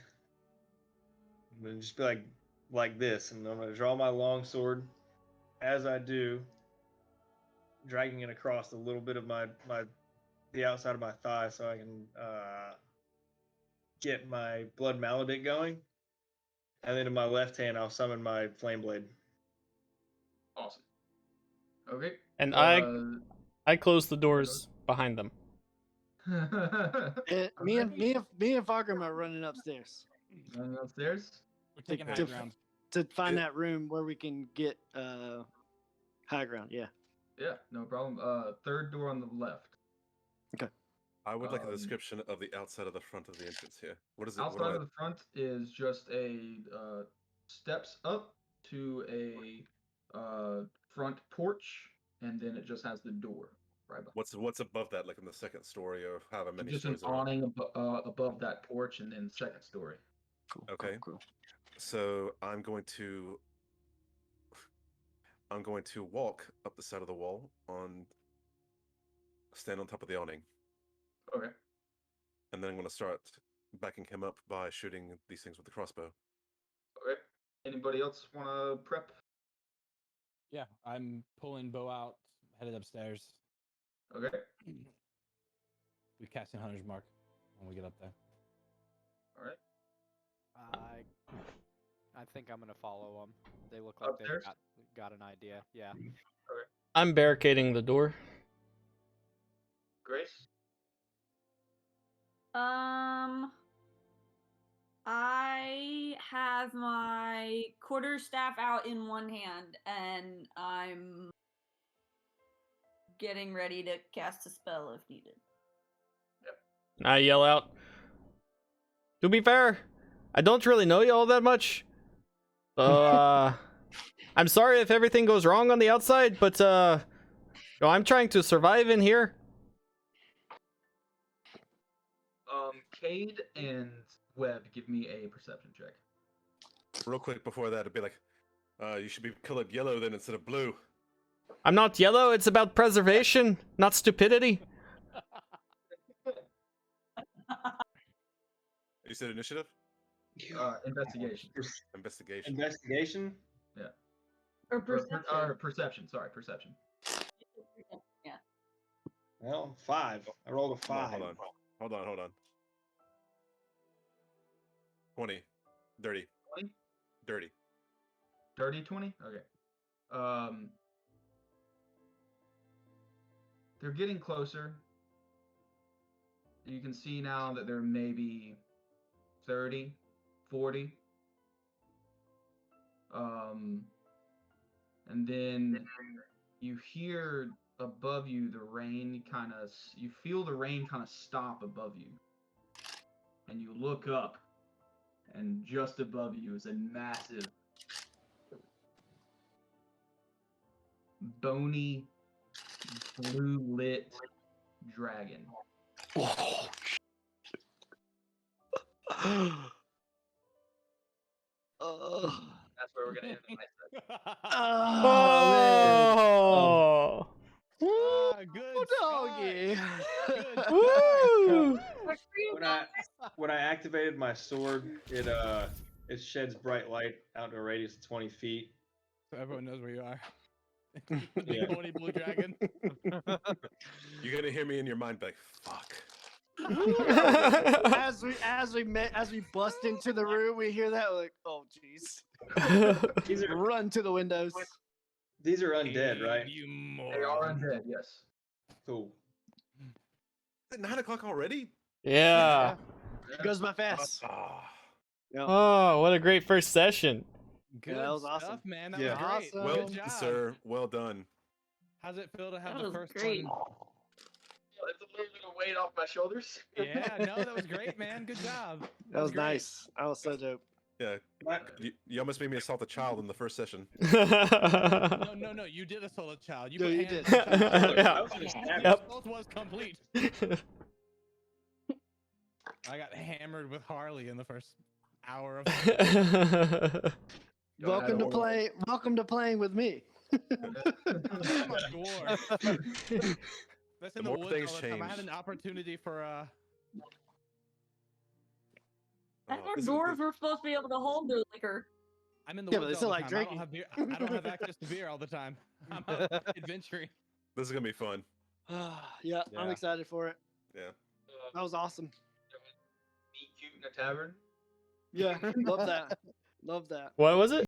I'm gonna just be like this, and I'm gonna draw my long sword. As I do, dragging it across a little bit of the outside of my thigh, so I can get my blood maledict going. And then in my left hand, I'll summon my flame blade. Awesome. Okay. And I close the doors behind them. Me and Fargrim are running upstairs Running upstairs. We're taking high to- ground. to find that room where we can get high ground. Yeah. Yeah, no problem. Third door on the left. I would like a Um, description of the outside of the front of the entrance here. What is it? Outside of the front is just a steps up to a front porch, and then it just has the door right behind. what's above that, like in the second story or however many Just an stories? there are? awning above that porch, and then second story. Cool. Okay. Cool. So I'm going to walk up the side of the wall stand on top of the awning, Okay. and then I'm going to start backing him up by shooting these things with the crossbow. Okay. Anybody else want to prep? Yeah, I'm pulling bow out, headed upstairs. Okay. We casting Hunter's Mark when we get up there. All right. I think I'm gonna follow them. They look like Upstairs? they've got an idea. Yeah. I'm barricading the door. Grace. I have my quarterstaff out in one hand, and I'm getting ready to cast a spell if needed. And I yell out, to be fair, I don't really know you all that much. So, I'm sorry if everything goes wrong on the outside, but, I'm trying to survive in here. Cade and Webb, give me a perception check. Real quick before that, it'd be like, you should be colored yellow then instead of blue. I'm not yellow, it's about preservation, not stupidity. You said initiative? Investigation. Investigation. Investigation. Or perception. Or perception. Sorry, perception. Yeah. Well, 5. I rolled a 5. Hold on. 20. Dirty. 20? Dirty. Dirty 20? Okay. They're getting closer. You can see now that there may be 30, 40. And then you hear above you the rain you feel the rain kind of stop above you. And you look up, and just above you is a massive, bony, blue-lit dragon. That's where we're gonna end the night. Oh! Good doggy. Woo! When I activated my sword, it sheds bright light out to a radius of 20 feet. So everyone knows where you are. Yeah. Pony blue dragon. You're gonna hear me in your mind like, fuck. as we bust into the room, we hear that like, oh jeez. Run to the windows. These are undead, right? You They are moron. undead, yes. Cool. Is it 9 o'clock already? Yeah. It goes by fast. Ah. Yep. Oh, what a great first session. Good that was stuff, awesome. man. That Yeah. was great. Awesome. Well Good done, job. sir. Well done. How's it feel to have That the was first great. one? It's a little bit of weight off my shoulders. Yeah, no, that was great, man. Good job. That was great. nice. That was so dope. Yeah. You almost made me assault a child in the first session. No. You did assault a child. You No, put you hands did. on a child. Yeah. The Yep. assault was complete. I got hammered with Harley in the first hour of. Y'all had Welcome to all- play. Welcome to playing with me. I'm a dwarf. That's in The the more woods things all the time. I had change. an opportunity for I Oh, thought this is- dwarves were supposed to be able to hold their liquor. I'm in the Yeah, but woods they all still the like time. I don't drinking. have beer. I don't have access to beer all the time. I'm out adventuring. This is gonna be fun. Yeah, I'm Yeah. excited for it. Yeah. That was awesome. Meet cute in a tavern. Yeah, love that. Love that. What was it?